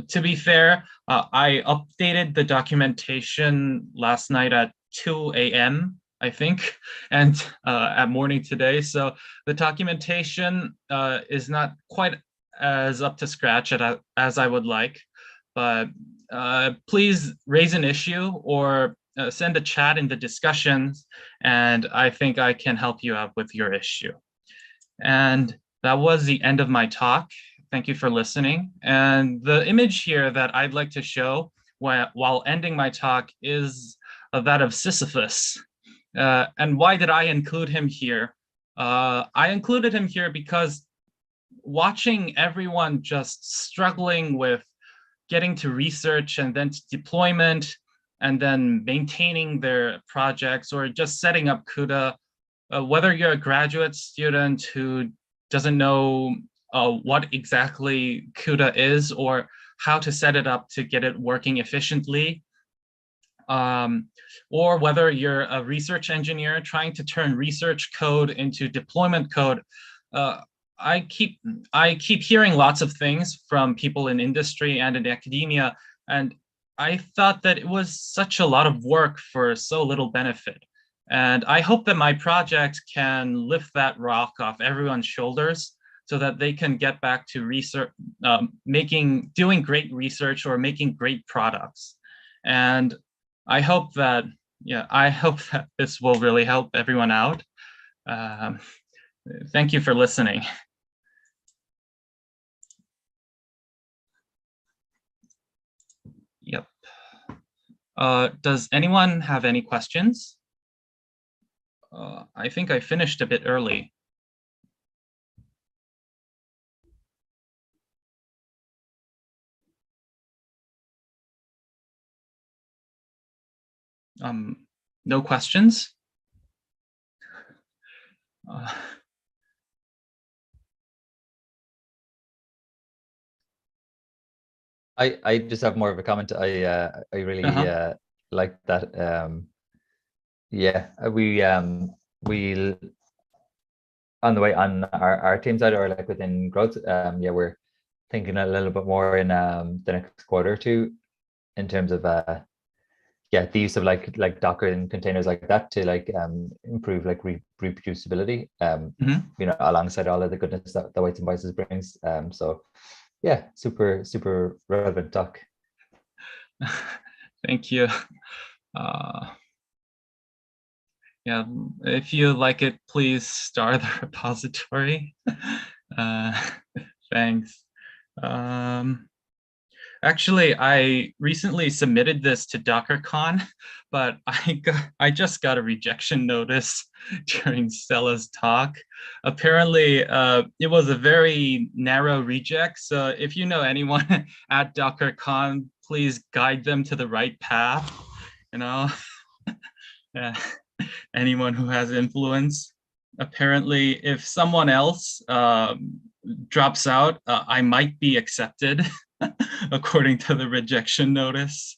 to be fair, I updated the documentation last night at 2 a.m., I think, and at morning today. So the documentation is not quite as up to scratch as I would like, but please raise an issue or send a chat in the discussions, and I think I can help you out with your issue. And that was the end of my talk. Thank you for listening. And the image here that I'd like to show while ending my talk is that of Sisyphus. And why did I include him here? I included him here because watching everyone just struggling with getting to research and then to deployment and then maintaining their projects or just setting up CUDA, whether you're a graduate student who doesn't know what exactly CUDA is or how to set it up to get it working efficiently, or whether you're a research engineer trying to turn research code into deployment code. I keep hearing lots of things from people in industry and in academia, and I thought that it was such a lot of work for so little benefit. And I hope that my project can lift that rock off everyone's shoulders so that they can get back to research, doing great research or making great products. And I hope that, this will really help everyone out. Thank you for listening. Does anyone have any questions? I think I finished a bit early. No questions? I just have more of a comment. I really like that. Yeah, we on the way on our team side or like within growth. Yeah, we're thinking a little bit more in the next quarter or two in terms of yeah, the use of like Docker and containers like that to like improve like reproducibility. You know, alongside all of the goodness that the Weights and Biases brings. So yeah, super relevant talk. Thank you. Yeah, if you like it, please star the repository. Thanks. Actually, I recently submitted this to DockerCon, but I just got a rejection notice during Stella's talk. Apparently, it was a very narrow reject. So if you know anyone at DockerCon, please guide them to the right path. You know, anyone who has influence. Apparently, if someone else drops out, I might be accepted. According to the rejection notice.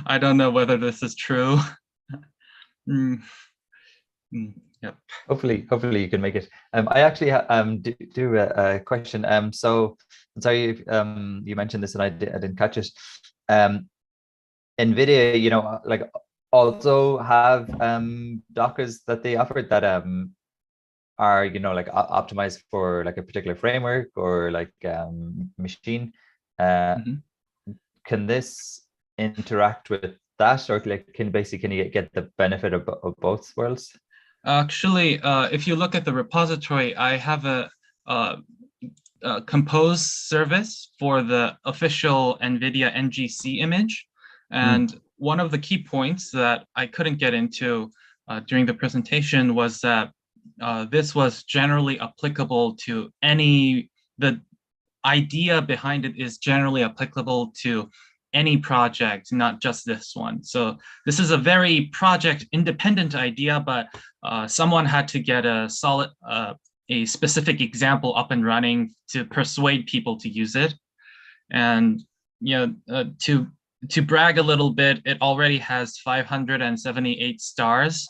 I don't know whether this is true. Yep. Hopefully you can make it. I actually do a question. So I'm sorry if you mentioned this and I didn't catch it. NVIDIA, you know, like also have Dockers that they offer that are, you know, like optimized for like a particular framework or like machine. Can this interact with that, or like can you get the benefit of both worlds? Actually, if you look at the repository, I have a compose service for the official NVIDIA NGC image, and one of the key points that I couldn't get into during the presentation was that this was generally applicable to the idea behind it is generally applicable to any project, not just this one. So this is a very project independent idea, but someone had to get a specific example up and running to persuade people to use it. And you know, to brag a little bit, it already has 578 stars.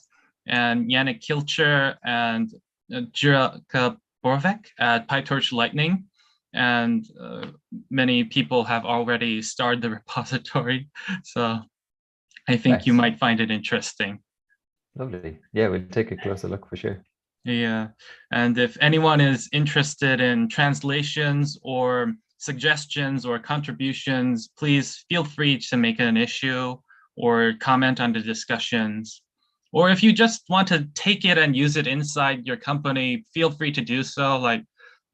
And Yannick Kilcher and Jirka Borvek at PyTorch Lightning. And many people have already starred the repository. So I think you might find it interesting. Lovely. Yeah, we'll take a closer look for sure. Yeah. And if anyone is interested in translations or suggestions or contributions, please feel free to make an issue or comment on the discussions. Or if you just want to take it and use it inside your company, feel free to do so. Like,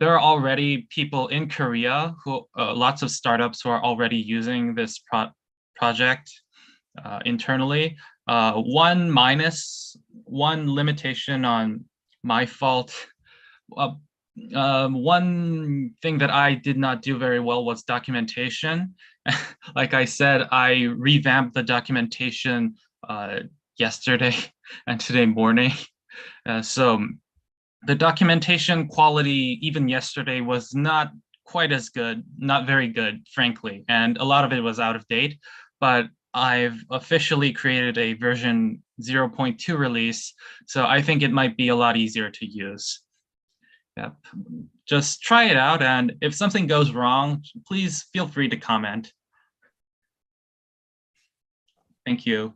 there are already people in Korea who lots of startups who are already using this project internally. One limitation on my fault. One thing that I did not do very well was documentation. Like I said, I revamped the documentation yesterday and today morning. So the documentation quality, even yesterday, was not quite as good, not very good, frankly. And a lot of it was out of date, but I've officially created a version 0.2 release. So I think it might be a lot easier to use. Yep. Just try it out. And if something goes wrong, please feel free to comment. Thank you.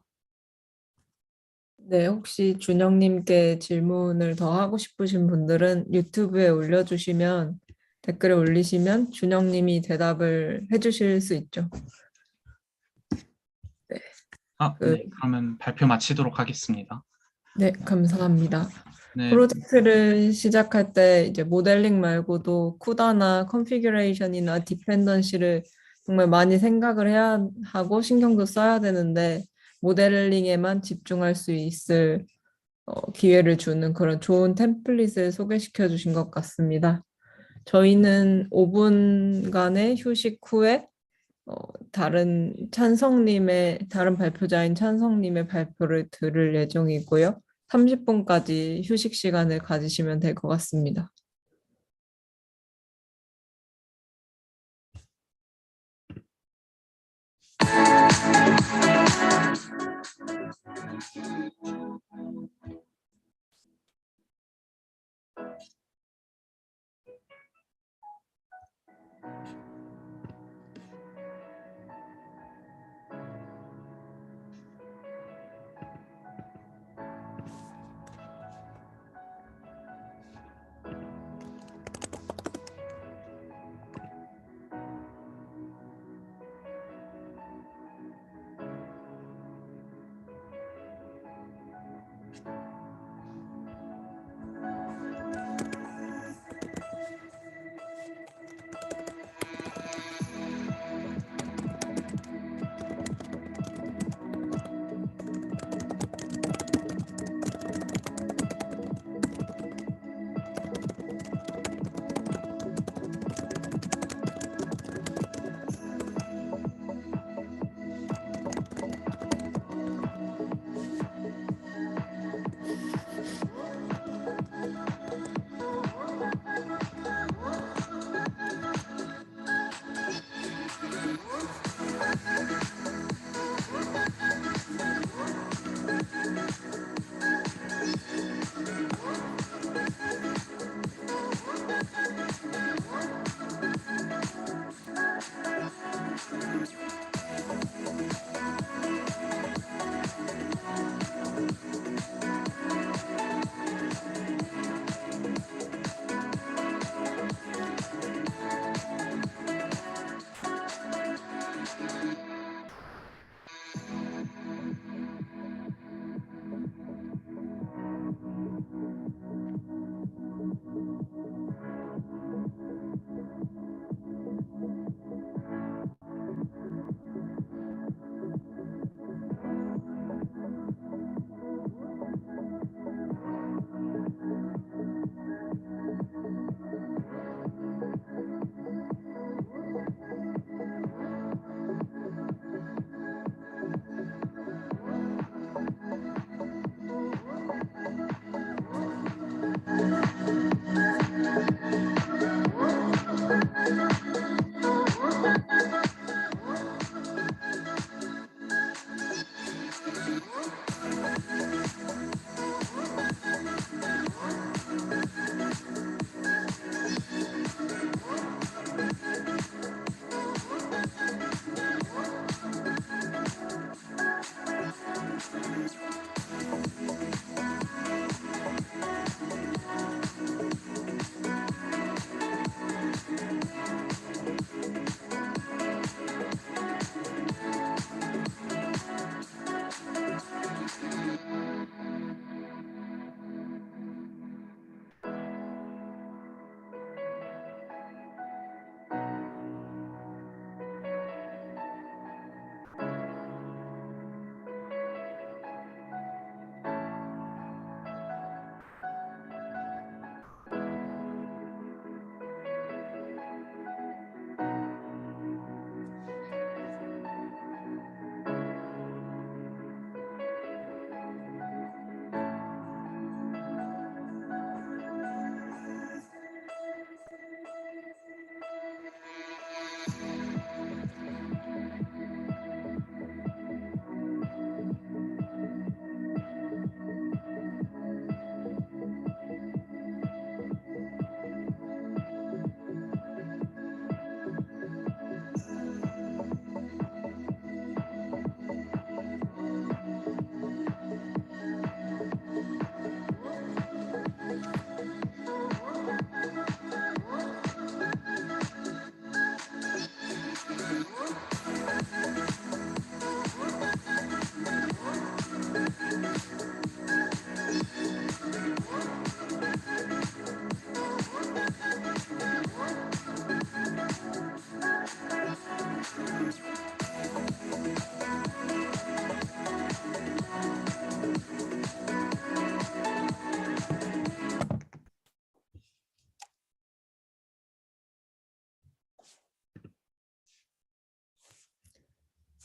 네, 혹시 준영님께 질문을 더 하고 싶으신 분들은 유튜브에 올려주시면 댓글에 올리시면 준영님이 대답을 해주실 수 있죠. 네. 네, 그러면 발표 마치도록 하겠습니다. 네, 감사합니다. 네. 프로젝트를 시작할 때 이제 모델링 말고도 쿠다나 컨피규레이션이나 디펜던시를 정말 많이 생각을 해야 하고 신경도 써야 되는데 모델링에만 집중할 수 있을 기회를 주는 그런 좋은 템플릿을 소개시켜 주신 것 같습니다. 저희는 5분간의 휴식 후에 다른 발표자인 찬성님의 발표를 들을 예정이고요. 30분까지 휴식 시간을 가지시면 될 것 같습니다.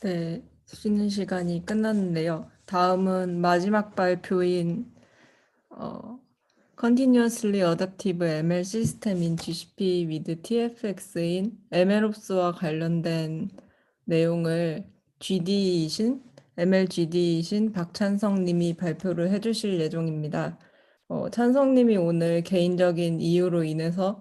네, 쉬는 시간이 끝났는데요. 다음은 마지막 발표인 Continuously Adaptive ML 시스템인 GCP with TFX인 MLOps와 관련된 내용을 ML GD이신 박찬성 님이 발표를 해주실 예정입니다. 찬성 님이 오늘 개인적인 이유로 인해서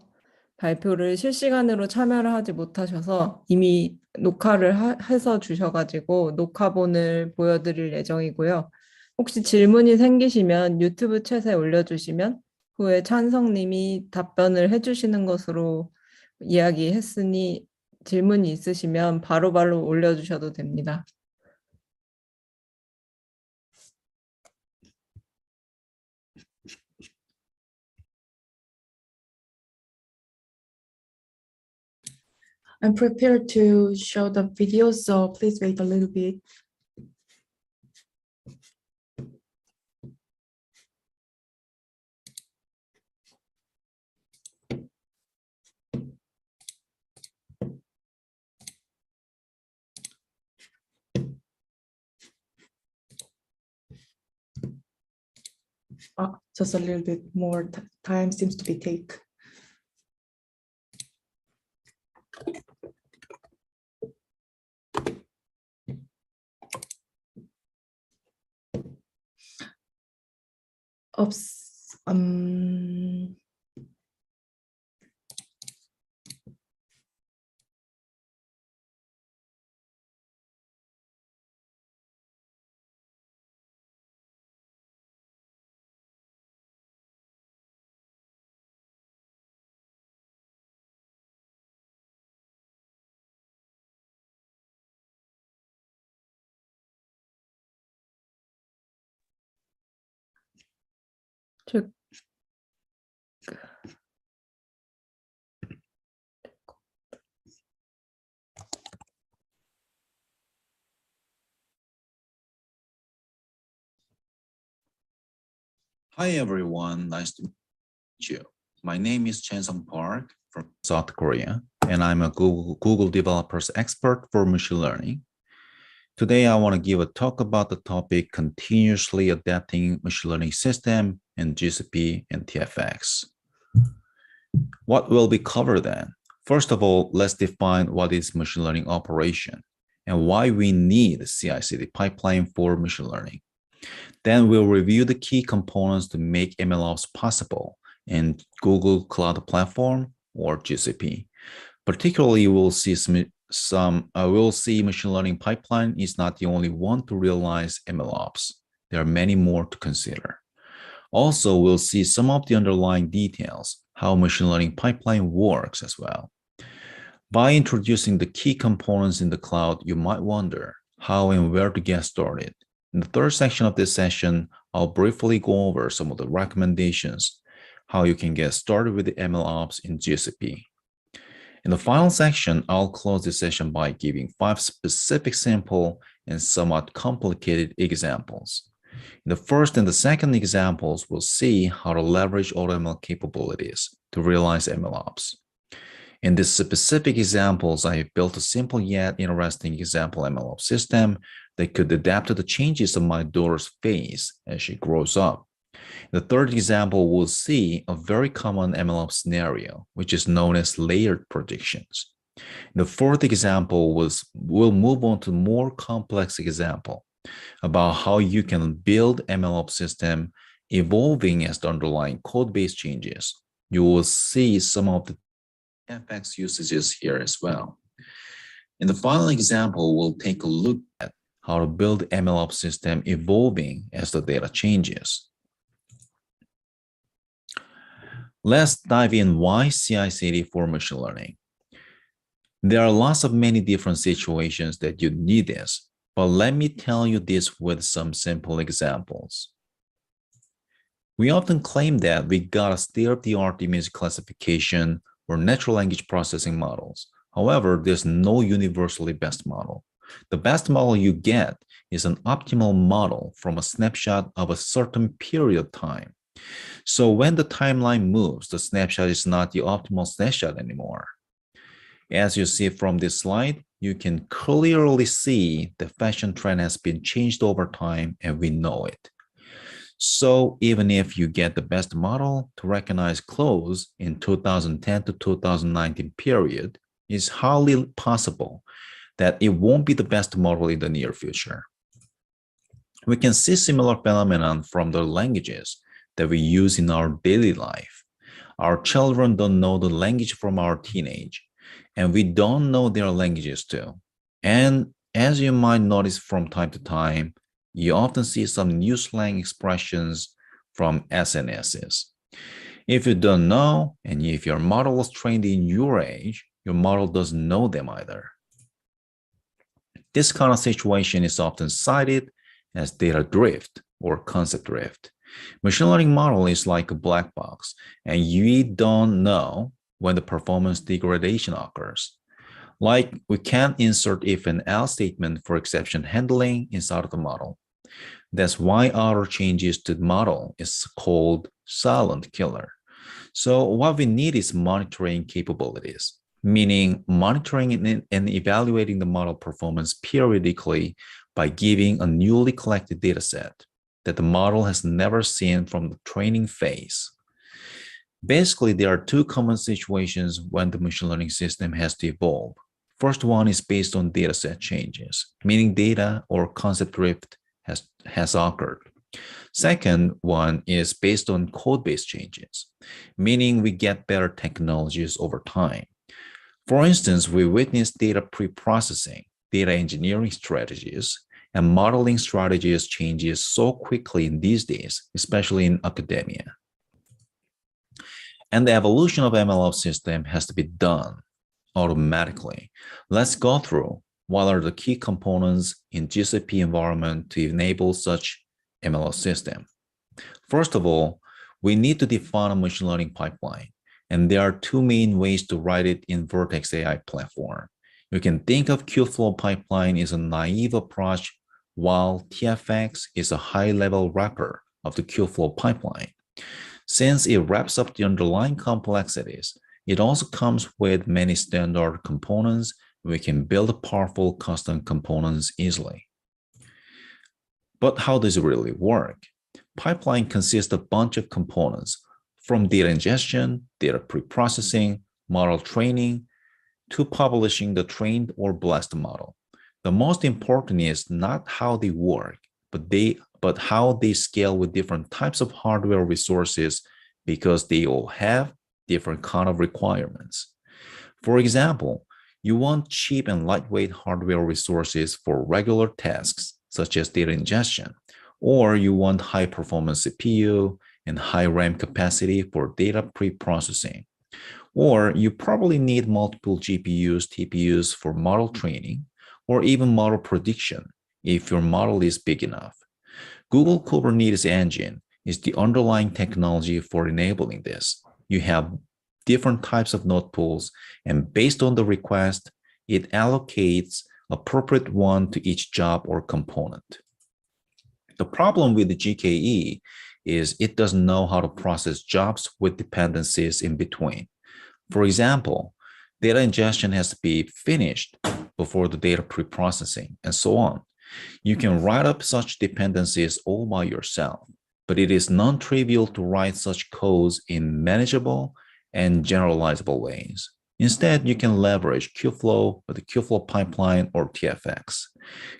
발표를 실시간으로 참여를 하지 못하셔서 이미 녹화를 해서 주셔가지고 녹화본을 보여드릴 예정이고요. 혹시 질문이 생기시면 유튜브 챗에 올려주시면 후에 찬성님이 답변을 해주시는 것으로 이야기했으니 질문이 있으시면 바로바로 올려주셔도 됩니다. I'm prepared to show the video, so please wait a little bit. Just a little bit more time seems to be take. Oops. Hi everyone, nice to meet you. My name is Chansung Park from South Korea, and I'm a Google developers expert for machine learning. Today I want to give a talk about the topic continuously adapting machine learning system in GCP and TFX. What will be covered then? First of all, let's define what is machine learning operation and why we need CI/CD pipeline for machine learning. Then we'll review the key components to make MLOps possible in Google Cloud Platform or GCP. Particularly, we'll see machine learning pipeline is not the only one to realize MLOps. There are many more to consider. Also, we'll see some of the underlying details, how machine learning pipeline works as well. By introducing the key components in the cloud, you might wonder how and where to get started. In the third section of this session, I'll briefly go over some of the recommendations, how you can get started with the MLOps in GCP. In the final section, I'll close this session by giving 5 specific simple and somewhat complicated examples. In the first and the second examples, we'll see how to leverage AutoML capabilities to realize MLOps. In these specific examples, I have built a simple yet interesting example MLOps system that could adapt to the changes of my daughter's face as she grows up. In the third example, we'll see a very common MLOps scenario, which is known as layered predictions. In the fourth example, we'll move on to a more complex example about how you can build MLOps system evolving as the underlying code base changes. You will see some of the FX usages here as well. In the final example, we'll take a look at how to build MLOps system evolving as the data changes. Let's dive in why CI/CD for machine learning. There are lots of many different situations that you need this, but let me tell you this with some simple examples. We often claim that we got a state-of-the-art image classification or natural language processing models. However, there's no universally best model. The best model you get is an optimal model from a snapshot of a certain period of time. So when the timeline moves, the snapshot is not the optimal snapshot anymore. As you see from this slide, you can clearly see the fashion trend has been changed over time, and we know it. So even if you get the best model to recognize clothes in 2010 to 2019 period, it's highly possible that it won't be the best model in the near future. We can see similar phenomenon from the languages that we use in our daily life. Our children don't know the language from our teenage, and we don't know their languages too. And as you might notice from time to time, you often see some new slang expressions from SNSs. If you don't know, and if your model was trained in your age, your model doesn't know them either. This kind of situation is often cited as data drift or concept drift. Machine learning model is like a black box, and you don't know when the performance degradation occurs. Like, we can't insert if and else statement for exception handling inside of the model. That's why our changes to the model is called silent killer. So what we need is monitoring capabilities, meaning monitoring and evaluating the model performance periodically by giving a newly collected data set that the model has never seen from the training phase. Basically, there are two common situations when the machine learning system has to evolve. First one is based on dataset changes, meaning data or concept drift has occurred. Second one is based on code-based changes, meaning we get better technologies over time. For instance, we witness data pre-processing, data engineering strategies, and modeling strategies changes so quickly in these days, especially in academia. And the evolution of MLOps system has to be done automatically. Let's go through what are the key components in GCP environment to enable such MLOps system. First of all, we need to define a machine learning pipeline, and there are two main ways to write it in Vertex AI platform. You can think of Kubeflow pipeline as a naive approach, while TFX is a high-level wrapper of the Kubeflow pipeline. Since it wraps up the underlying complexities, it also comes with many standard components. We can build powerful custom components easily. But how does it really work? Pipeline consists of a bunch of components, from data ingestion, data pre-processing, model training, to publishing the trained or blessed model. The most important is not how they work, but how they scale with different types of hardware resources, because they all have different kind of requirements. For example, you want cheap and lightweight hardware resources for regular tasks, such as data ingestion, or you want high performance CPU and high RAM capacity for data pre-processing. Or you probably need multiple GPUs, TPUs for model training, or even model prediction if your model is big enough. Google Kubernetes Engine is the underlying technology for enabling this. You have different types of node pools, and based on the request, it allocates appropriate one to each job or component. The problem with the GKE is it doesn't know how to process jobs with dependencies in between. For example, data ingestion has to be finished before the data pre-processing, and so on. You can write up such dependencies all by yourself, but it is non-trivial to write such codes in manageable and generalizable ways. Instead, you can leverage Kubeflow or the Kubeflow pipeline or TFX.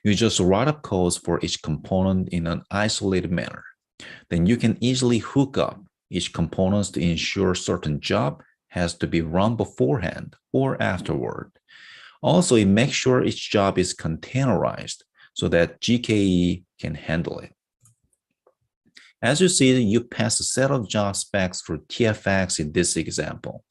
You just write up codes for each component in an isolated manner. Then you can easily hook up each component to ensure certain job has to be run beforehand or afterward. Also, it makes sure each job is containerized so that GKE can handle it. As you see, you pass a set of job specs for TFX in this example.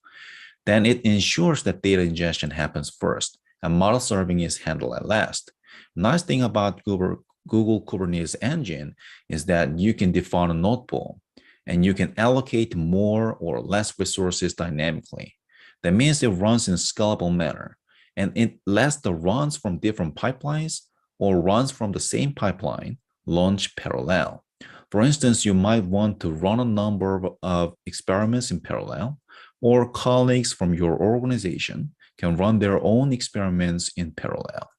Then it ensures that data ingestion happens first and model serving is handled at last. Nice thing about Google Kubernetes Engine is that you can define a node pool and you can allocate more or less resources dynamically. That means it runs in a scalable manner, and it lets the runs from different pipelines or runs from the same pipeline launch parallel. For instance, you might want to run a number of experiments in parallel, or colleagues from your organization can run their own experiments in parallel.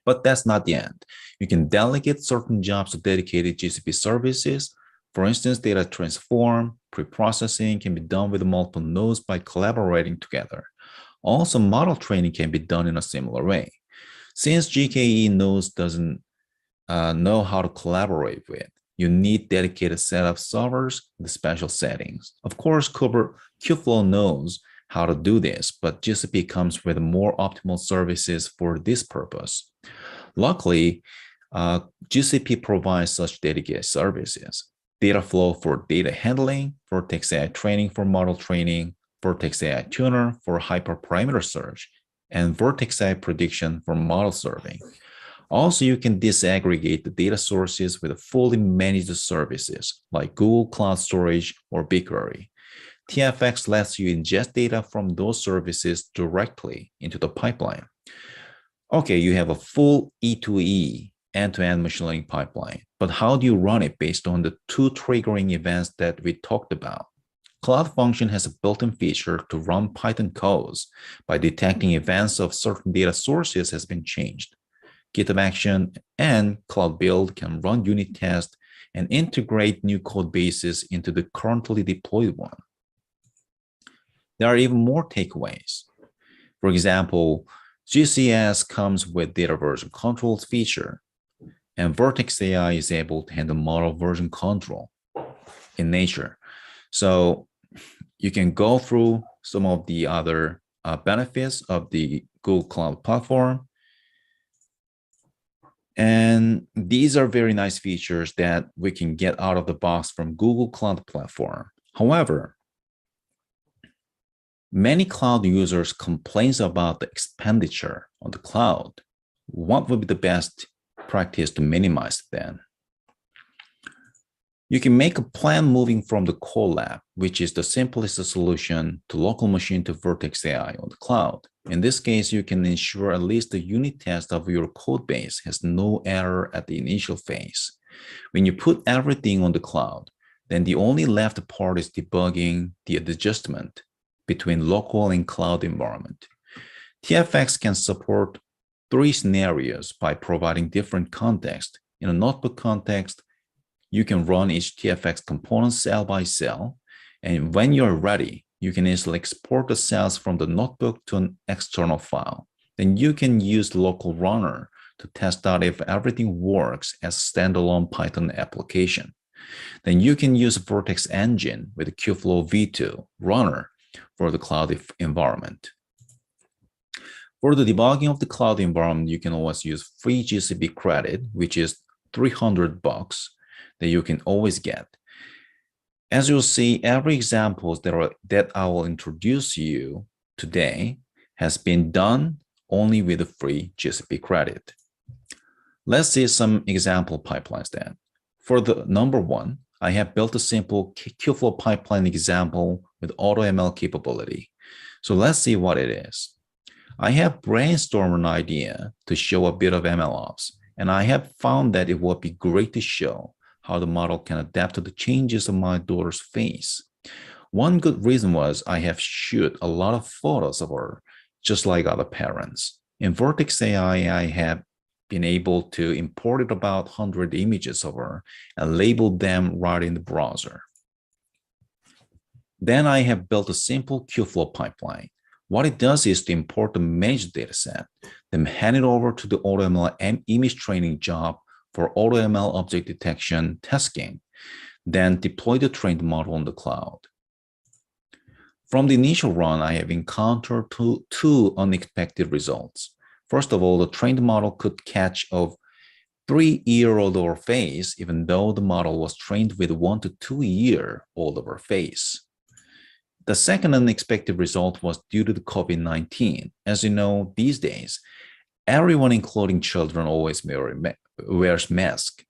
But that's not the end. You can delegate certain jobs to dedicated GCP services. For instance, data transform, pre-processing can be done with multiple nodes by collaborating together. Also, model training can be done in a similar way. Since GKE nodes doesn't know how to collaborate with, you need dedicated set of servers with special settings. Of course, Kubeflow knows how to do this, but GCP comes with more optimal services for this purpose. Luckily, GCP provides such dedicated services. Dataflow for data handling, Vertex AI training for model training, Vertex AI tuner for hyperparameter search, and Vertex AI prediction for model serving. Also, you can disaggregate the data sources with fully managed services like Google Cloud Storage or BigQuery. TFX lets you ingest data from those services directly into the pipeline. Okay, you have a full E2E end-to-end machine learning pipeline, but how do you run it based on the two triggering events that we talked about? Cloud Function has a built-in feature to run Python codes by detecting events of certain data sources has been changed. GitHub Action and Cloud Build can run unit tests and integrate new code bases into the currently deployed one. There are even more takeaways. For example, GCS comes with data version control feature, and Vertex AI is able to handle model version control in nature. So you can go through some of the other benefits of the Google Cloud Platform. And these are very nice features that we can get out of the box from Google Cloud Platform. However, many cloud users complain about the expenditure on the cloud. What would be the best practice to minimize them? You can make a plan moving from the core lab, which is the simplest solution, to local machine to Vertex AI on the cloud. In this case, you can ensure at least the unit test of your code base has no error at the initial phase. When you put everything on the cloud, then the only left part is debugging the adjustment between local and cloud environment. TFX can support 3 scenarios by providing different context. In a notebook context, you can run each TFX component cell by cell, and when you're ready, you can easily export the cells from the notebook to an external file. Then you can use the local runner to test out if everything works as a standalone Python application. Then you can use Vertex engine with the Kubeflow v2 runner for the cloud environment. For the debugging of the cloud environment, you can always use free GCP credit, which is $300 that you can always get. As you'll see, every example that I will introduce you today has been done only with a free GCP credit. Let's see some example pipelines then. For the number 1, I have built a simple Kubeflow pipeline example with AutoML capability. So let's see what it is. I have brainstormed an idea to show a bit of MLOps, and I have found that it would be great to show how the model can adapt to the changes of my daughter's face. One good reason was I have shot a lot of photos of her, just like other parents. In Vertex AI, I have been able to import about 100 images of her and label them right in the browser. Then I have built a simple Kubeflow pipeline. What it does is to import the managed dataset, then hand it over to the AutoML image training job for AutoML object detection testing, then deploy the trained model on the cloud. From the initial run, I have encountered two unexpected results. First of all, the trained model could catch a 3-year-old face, even though the model was trained with 1 to 2-year-old face. The second unexpected result was due to the COVID-19. As you know, these days, everyone, including children, always wears masks.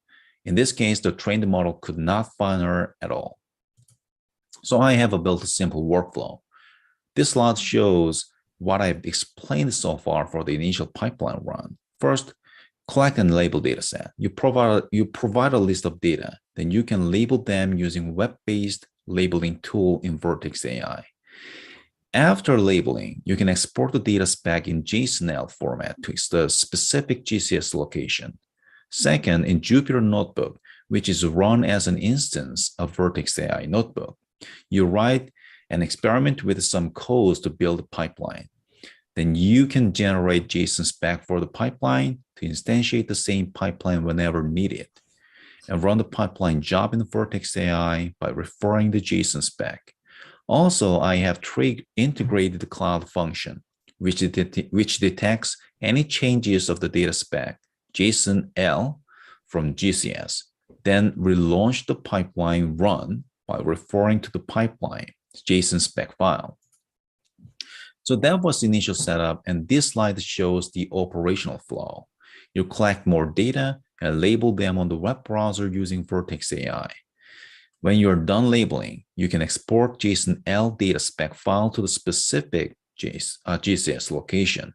In this case, the trained model could not find her at all. So I have built a simple workflow. This slide shows what I've explained so far for the initial pipeline run. First, collect and label dataset. You provide a list of data, then you can label them using web-based labeling tool in Vertex AI. After labeling, you can export the data spec in JSON-L format to the specific GCS location. Second, in Jupyter Notebook, which is run as an instance of Vertex AI Notebook, you write and experiment with some codes to build a pipeline. Then you can generate JSON spec for the pipeline to instantiate the same pipeline whenever needed, and run the pipeline job in Vertex AI by referring the JSON spec. Also, I have integrated the cloud function, which detects any changes of the data spec, JSON-L from GCS, then relaunch the pipeline run by referring to the pipeline JSON spec file. So that was the initial setup, and this slide shows the operational flow. You collect more data and label them on the web browser using Vertex AI. When you're done labeling, you can export JSON-L data spec file to the specific GCS location.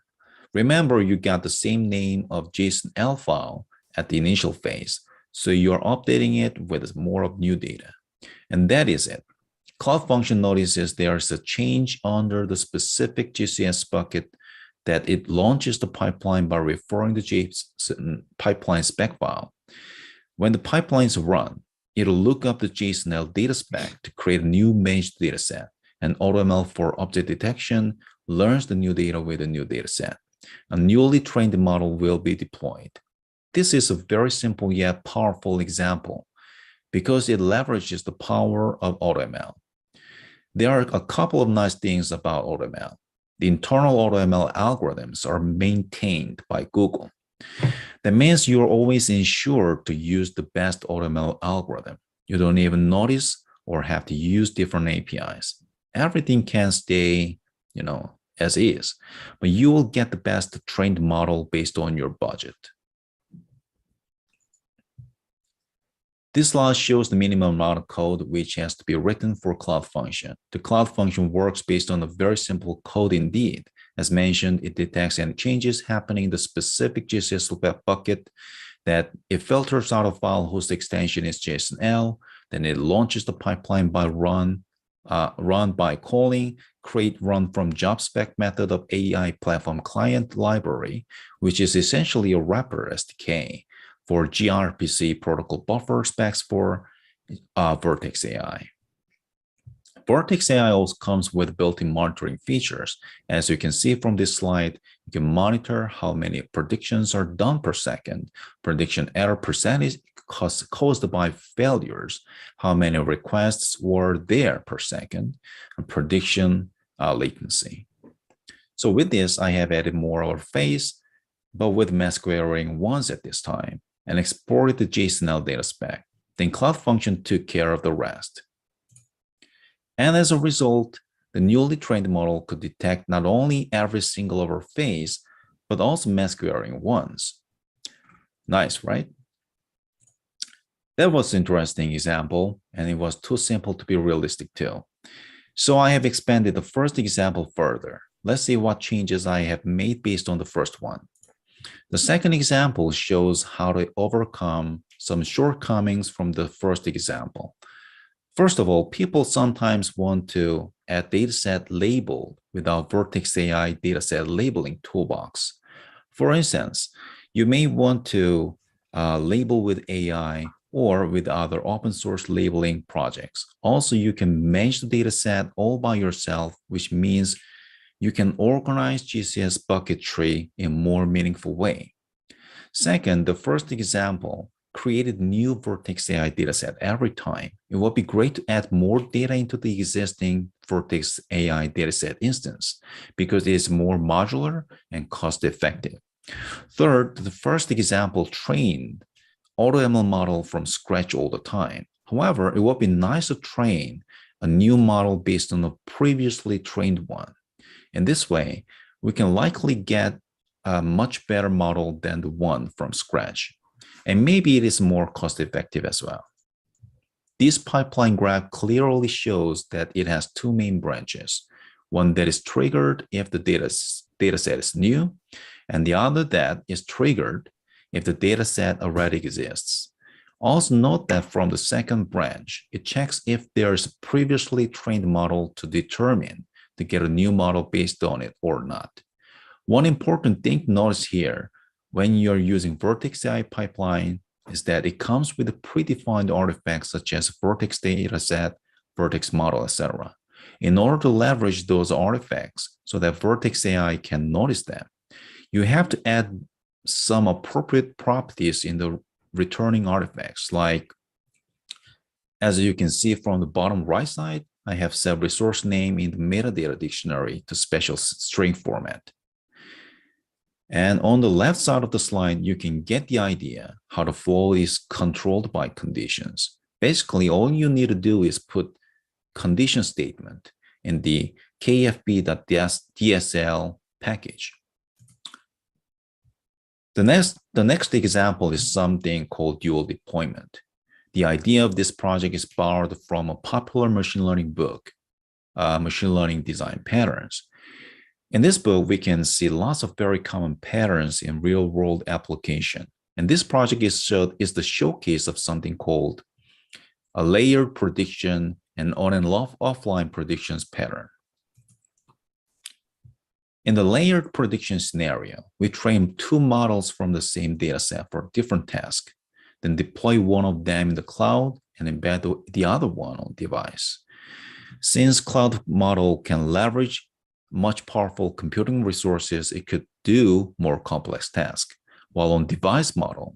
Remember, you got the same name of JSON-L file at the initial phase, so you're updating it with more of new data. And that is it. Cloud function notices there's a change under the specific GCS bucket that it launches the pipeline by referring to JSON pipeline spec file. When the pipelines run, it'll look up the JSON-L data spec to create a new managed data set, and AutoML for object detection learns the new data with a new data set. A newly trained model will be deployed. This is a very simple yet powerful example because it leverages the power of AutoML. There are a couple of nice things about AutoML. The internal AutoML algorithms are maintained by Google. That means you're always ensured to use the best AutoML algorithm. You don't even notice or have to use different APIs. Everything can stay, as is, but you will get the best trained model based on your budget. This slide shows the minimum amount of code which has to be written for Cloud Function. The Cloud Function works based on a very simple code indeed. As mentioned, it detects any changes happening in the specific GCS bucket, that it filters out a file whose extension is JSON-L, then it launches the pipeline by run by calling create run from job spec method of AI platform client library, which is essentially a wrapper SDK for gRPC protocol buffer specs for Vertex AI. Vertex AI also comes with built-in monitoring features. As you can see from this slide, you can monitor how many predictions are done per second, prediction error percentage caused by failures, how many requests were there per second, and prediction latency. So with this, I have added more of a face, but with masquerading once at this time, and exported the JSON-L data spec. Then Cloud Function took care of the rest. And as a result, the newly trained model could detect not only every single overface, but also masquerading ones. Nice, right? That was an interesting example, and it was too simple to be realistic too. So I have expanded the first example further. Let's see what changes I have made based on the first one. The second example shows how to overcome some shortcomings from the first example. First of all, people sometimes want to add dataset labeled without Vertex AI dataset labeling toolbox. For instance, you may want to label with AI or with other open source labeling projects. Also, you can manage the dataset all by yourself, which means you can organize GCS bucket tree in a more meaningful way. Second, the first example created new Vertex AI dataset every time. It would be great to add more data into the existing Vertex AI dataset instance because it is more modular and cost-effective. Third, the first example trained AutoML model from scratch all the time. However, it would be nice to train a new model based on a previously trained one. In this way, we can likely get a much better model than the one from scratch. And maybe it is more cost-effective as well. This pipeline graph clearly shows that it has two main branches, one that is triggered if the dataset is new, and the other that is triggered if the dataset already exists. Also note that from the second branch, it checks if there is a previously trained model to determine to get a new model based on it or not. One important thing to notice here when you're using Vertex AI pipeline is that it comes with a predefined artifacts such as Vertex dataset, Vertex model, etc. In order to leverage those artifacts so that Vertex AI can notice them, you have to add some appropriate properties in the returning artifacts. Like, as you can see from the bottom right side, I have set resource name in the metadata dictionary to special string format. And on the left side of the slide, you can get the idea how the flow is controlled by conditions. Basically, all you need to do is put condition statement in the kfb.dsl package. The next example is something called dual deployment. The idea of this project is borrowed from a popular machine learning book, Machine Learning Design Patterns. In this book, we can see lots of very common patterns in real-world application. And this project is the showcase of something called a layered prediction and on and offline predictions pattern. In the layered prediction scenario, we train two models from the same dataset for different tasks, then deploy one of them in the cloud and embed the other one on device. Since cloud model can leverage much powerful computing resources, it could do more complex tasks, while on device model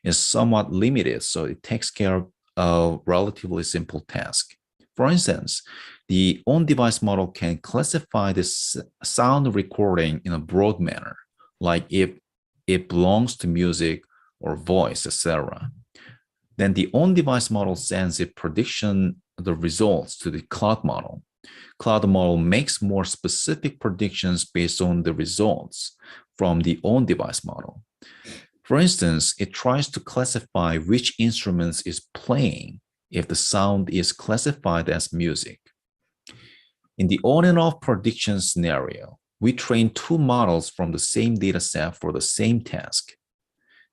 is somewhat limited, so it takes care of a relatively simple task. For instance, the on-device model can classify this sound recording in a broad manner, like if it belongs to music or voice, etc. Then the on-device model sends the results to the cloud model. Cloud model makes more specific predictions based on the results from the on-device model. For instance, it tries to classify which instruments is playing if the sound is classified as music. In the on and off prediction scenario, we train two models from the same dataset for the same task,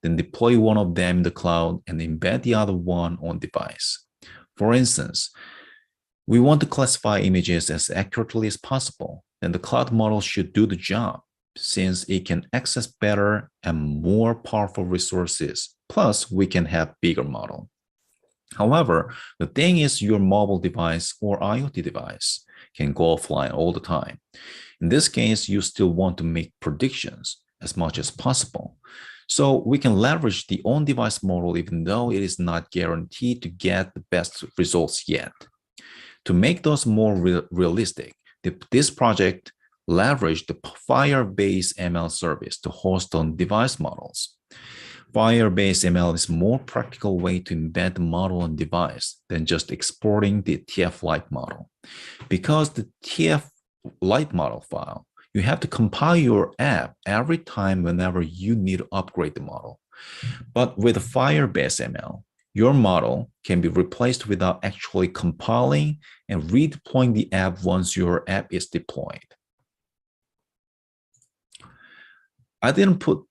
then deploy one of them in the cloud and embed the other one on device. For instance, we want to classify images as accurately as possible, then the cloud model should do the job since it can access better and more powerful resources. Plus, we can have bigger model. However, the thing is your mobile device or IoT device can go offline all the time. In this case, you still want to make predictions as much as possible. So we can leverage the on-device model even though it is not guaranteed to get the best results yet. To make those more realistic, this project leveraged the Firebase ML service to host on-device models. Firebase ML is a more practical way to embed the model on device than just exporting the TF-Lite model. Because the TF-Lite model file, you have to compile your app every time whenever you need to upgrade the model. But with Firebase ML, your model can be replaced without actually compiling and redeploying the app once your app is deployed. I didn't put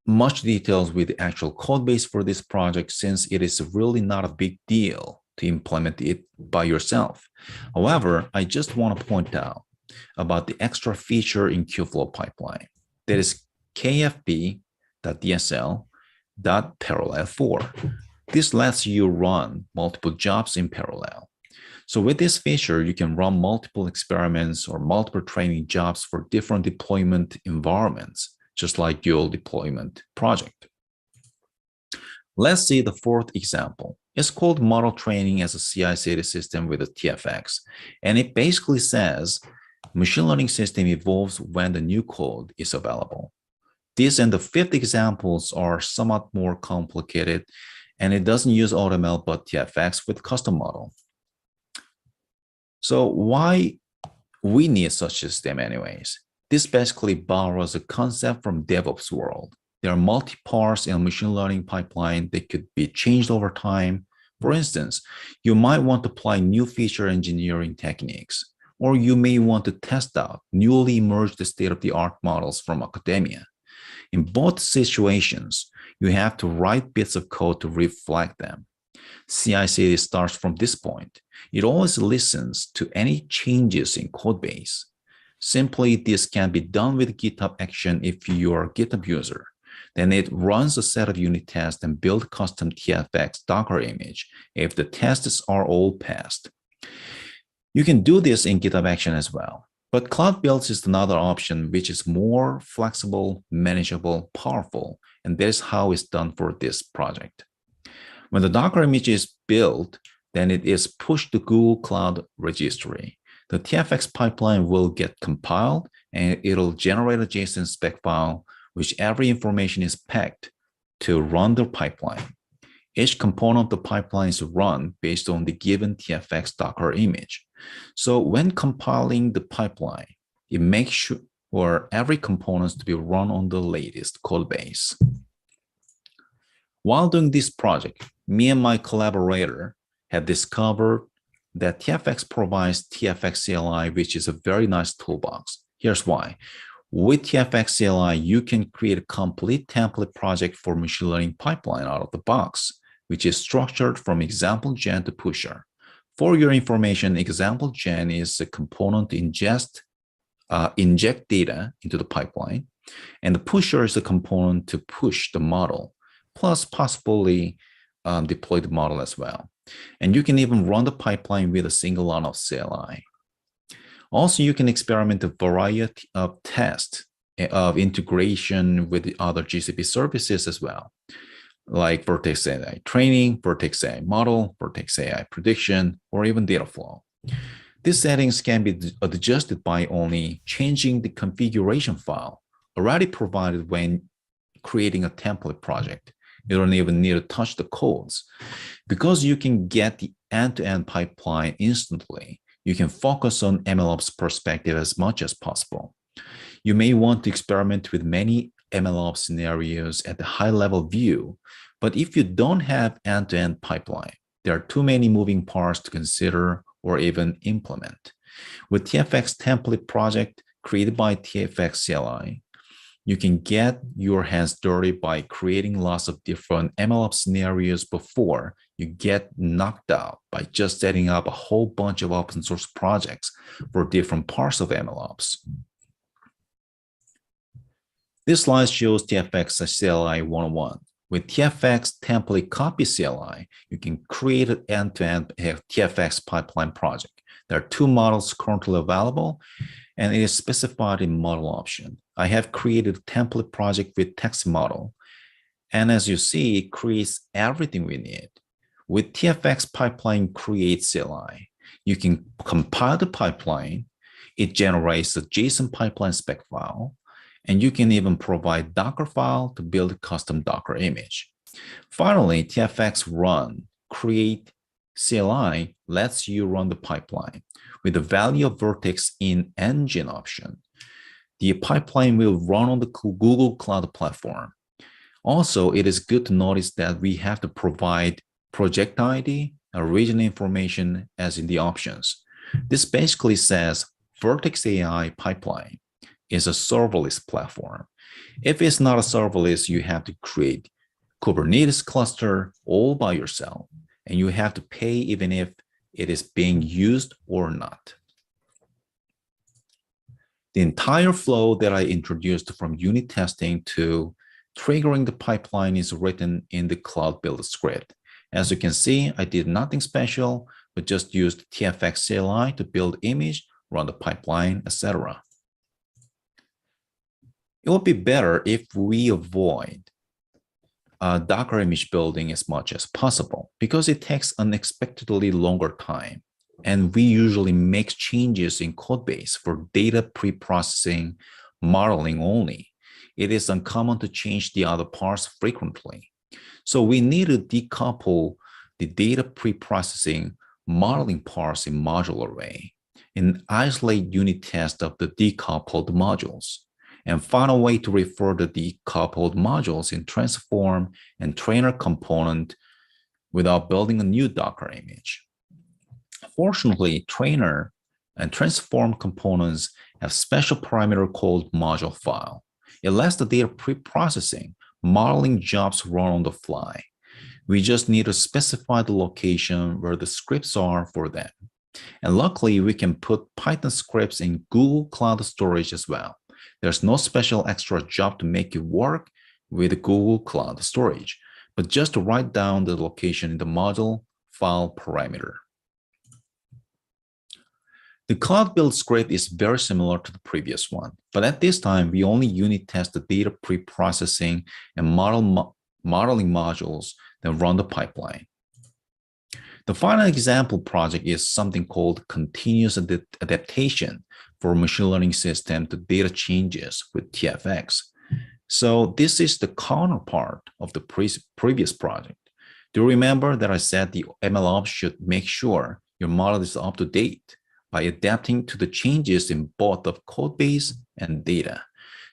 much details with the actual code base for this project since it is really not a big deal to implement it by yourself. However, I just want to point out about the extra feature in Qflow pipeline. That is kfb.dsl.parallel4. This lets you run multiple jobs in parallel. So with this feature, you can run multiple experiments or multiple training jobs for different deployment environments, just like dual deployment project. Let's see the fourth example. It's called model training as a CI/CD system with a TFX. And it basically says machine learning system evolves when the new code is available. This and the fifth examples are somewhat more complicated, and it doesn't use AutoML but TFX with custom model. So why we need such a system anyways? This basically borrows a concept from DevOps world. There are multi-parts in a machine learning pipeline that could be changed over time. For instance, you might want to apply new feature engineering techniques, or you may want to test out newly emerged state-of-the-art models from academia. In both situations, you have to write bits of code to reflect them. CI/CD starts from this point. It always listens to any changes in code base. Simply, this can be done with GitHub Action if you are a GitHub user. Then it runs a set of unit tests and builds custom TFX Docker image if the tests are all passed. You can do this in GitHub Action as well. But Cloud Builds is another option which is more flexible, manageable, powerful, and that is how it's done for this project. When the Docker image is built, then it is pushed to Google Cloud Registry. The TFX pipeline will get compiled and it'll generate a JSON spec file, which every information is packed to run the pipeline. Each component of the pipeline is run based on the given TFX Docker image. So when compiling the pipeline, it makes sure every component to be run on the latest code base. While doing this project, me and my collaborator have discovered that TFX provides TFX CLI, which is a very nice toolbox. Here's why. With TFX CLI, you can create a complete template project for machine learning pipeline out of the box, which is structured from example gen to pusher. For your information, example gen is a component to inject data into the pipeline, and the pusher is a component to push the model, plus possibly deploy the model as well. And you can even run the pipeline with a single line of CLI. Also, you can experiment a variety of tests of integration with the other GCP services as well, like Vertex AI training, Vertex AI model, Vertex AI prediction, or even data flow. These settings can be adjusted by only changing the configuration file already provided when creating a template project. You don't even need to touch the codes. Because you can get the end-to-end pipeline instantly, you can focus on MLOps perspective as much as possible. You may want to experiment with many MLOps scenarios at the high-level view, but if you don't have end-to-end pipeline, there are too many moving parts to consider or even implement. With TFX template project created by TFX CLI, you can get your hands dirty by creating lots of different MLOps scenarios before you get knocked out by just setting up a whole bunch of open source projects for different parts of MLOps. This slide shows TFX CLI 101. With TFX template copy CLI, you can create an end-to-end TFX pipeline project. There are two models currently available, and it is specified in model option. I have created a template project with text model. And as you see, it creates everything we need. With TFX pipeline create CLI, you can compile the pipeline. It generates a JSON pipeline spec file, and you can even provide Docker file to build a custom Docker image. Finally, TFX run create CLI lets you run the pipeline. With the value of Vertex in engine option, the pipeline will run on the Google Cloud Platform. Also, it is good to notice that we have to provide project ID and region information as in the options. This basically says Vertex AI pipeline is a serverless platform. If it's not a serverless, you have to create Kubernetes cluster all by yourself, and you have to pay even if it is being used or not. The entire flow that I introduced from unit testing to triggering the pipeline is written in the Cloud Build script. As you can see, I did nothing special, but just used TFX CLI to build image, run the pipeline, etc. It would be better if we avoid Docker image building as much as possible because it takes unexpectedly longer time. And we usually make changes in code base for data pre-processing modeling only. It is uncommon to change the other parts frequently. So we need to decouple the data pre-processing modeling parts in module array and isolate unit test of the decoupled modules, and find a way to refer the decoupled modules in transform and trainer component without building a new Docker image. Fortunately, trainer and transform components have special parameter called module file. It lets the data pre-processing modeling jobs run on the fly. We just need to specify the location where the scripts are for them. And luckily, we can put Python scripts in Google Cloud Storage as well. There's no special extra job to make it work with Google Cloud Storage, but just to write down the location in the module file parameter. The cloud build script is very similar to the previous one, but at this time, we only unit test the data pre-processing and modeling modules that run the pipeline. The final example project is something called continuous adaptation for a machine learning system to data changes with TFX. So this is the counterpart of the previous project. Do you remember that I said the MLOps should make sure your model is up to date by adapting to the changes in both the code base and data?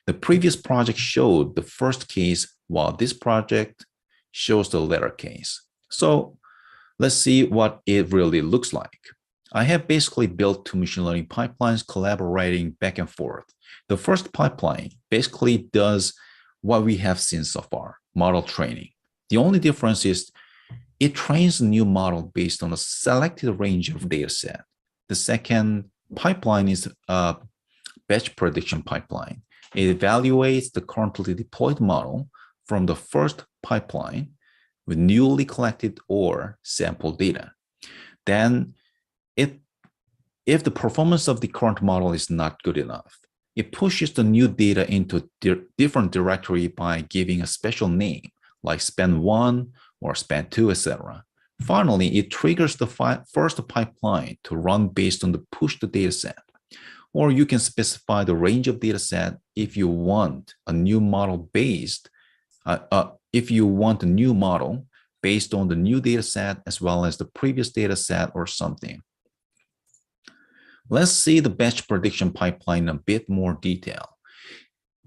The previous project showed the first case, while this project shows the latter case. So let's see what it really looks like. I have basically built two machine learning pipelines collaborating back and forth. The first pipeline basically does what we have seen so far, model training. The only difference is it trains a new model based on a selected range of data set. The second pipeline is a batch prediction pipeline. It evaluates the currently deployed model from the first pipeline with newly collected or sample data. Then, if the performance of the current model is not good enough, it pushes the new data into different directory by giving a special name like span1 or span2, etc. Finally, it triggers the first pipeline to run based on the pushed data set. Or you can specify the range of data set if you want a new model based on the new data set as well as the previous data set or something. Let's see the batch prediction pipeline in a bit more detail.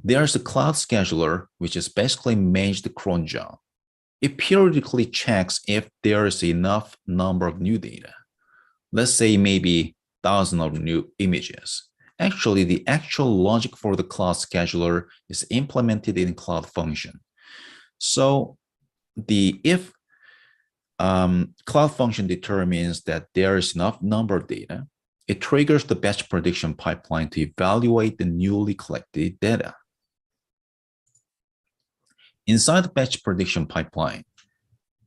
There's a cloud scheduler, which is basically managed cron job. It periodically checks if there is enough number of new data. Let's say maybe 1,000 of new images. Actually, the actual logic for the cloud scheduler is implemented in cloud function. So the if cloud function determines that there is enough number of data, it triggers the batch prediction pipeline to evaluate the newly collected data. Inside the batch prediction pipeline,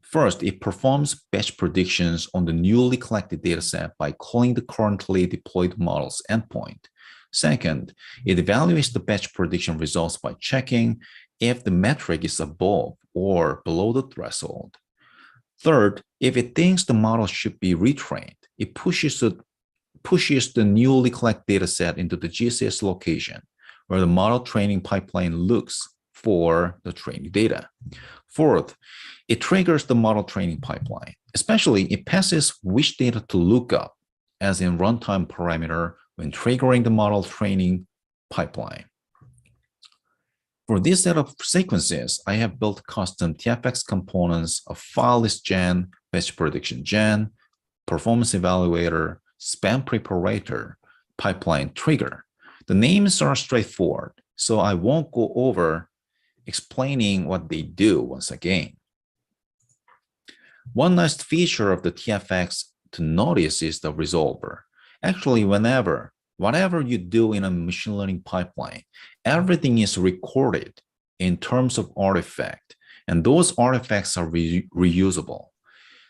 first, it performs batch predictions on the newly collected dataset by calling the currently deployed model's endpoint. Second, it evaluates the batch prediction results by checking if the metric is above or below the threshold. Third, if it thinks the model should be retrained, it pushes the newly collected dataset into the GCS location, where the model training pipeline looks for the training data. Fourth, it triggers the model training pipeline, especially it passes which data to look up as in runtime parameter when triggering the model training pipeline. For this set of sequences, I have built custom TFX components of file list gen, batch prediction gen, performance evaluator, span preparator, pipeline trigger. The names are straightforward, so I won't go over explaining what they do once again. One nice feature of the TFX to notice is the resolver. Actually, whatever you do in a machine learning pipeline, everything is recorded in terms of artifact, and those artifacts are reusable.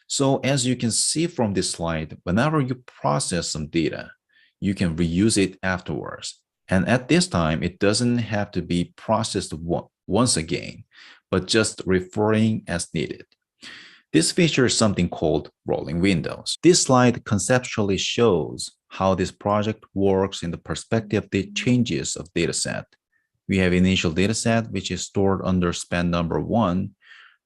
So as you can see from this slide, whenever you process some data, you can reuse it afterwards. And at this time, it doesn't have to be processed once again, but just referring as needed. This feature is something called rolling windows. This slide conceptually shows how this project works in the perspective of the changes of dataset. We have initial dataset, which is stored under span number 1.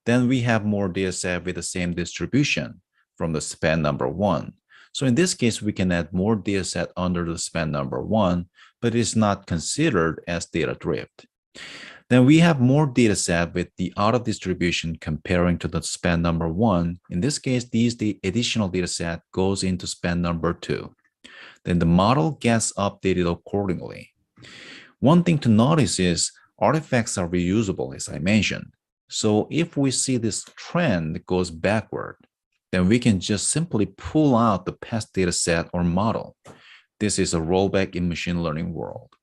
Then we have more dataset with the same distribution from the span number 1. So in this case, we can add more dataset under the span number 1, but it is not considered as data drift. Then we have more dataset with the out of distribution comparing to the span number 1. In this case, the additional dataset goes into span number 2. Then the model gets updated accordingly. One thing to notice is artifacts are reusable, as I mentioned. So if we see this trend goes backward, then we can just simply pull out the past data set or model. This is a rollback in machine learning world.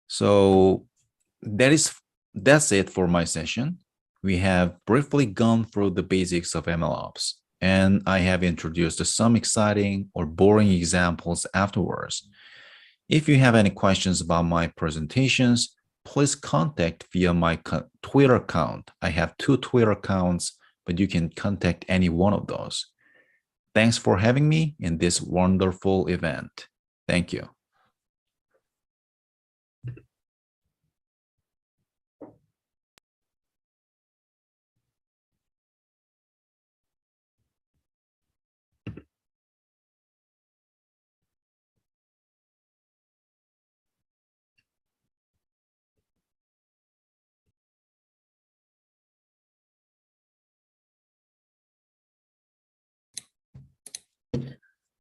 So that's it for my session. We have briefly gone through the basics of MLOps, and I have introduced some exciting or boring examples afterwards. If you have any questions about my presentations, please contact via my Twitter account. I have 2 Twitter accounts, but you can contact any one of those. Thanks for having me in this wonderful event. Thank you.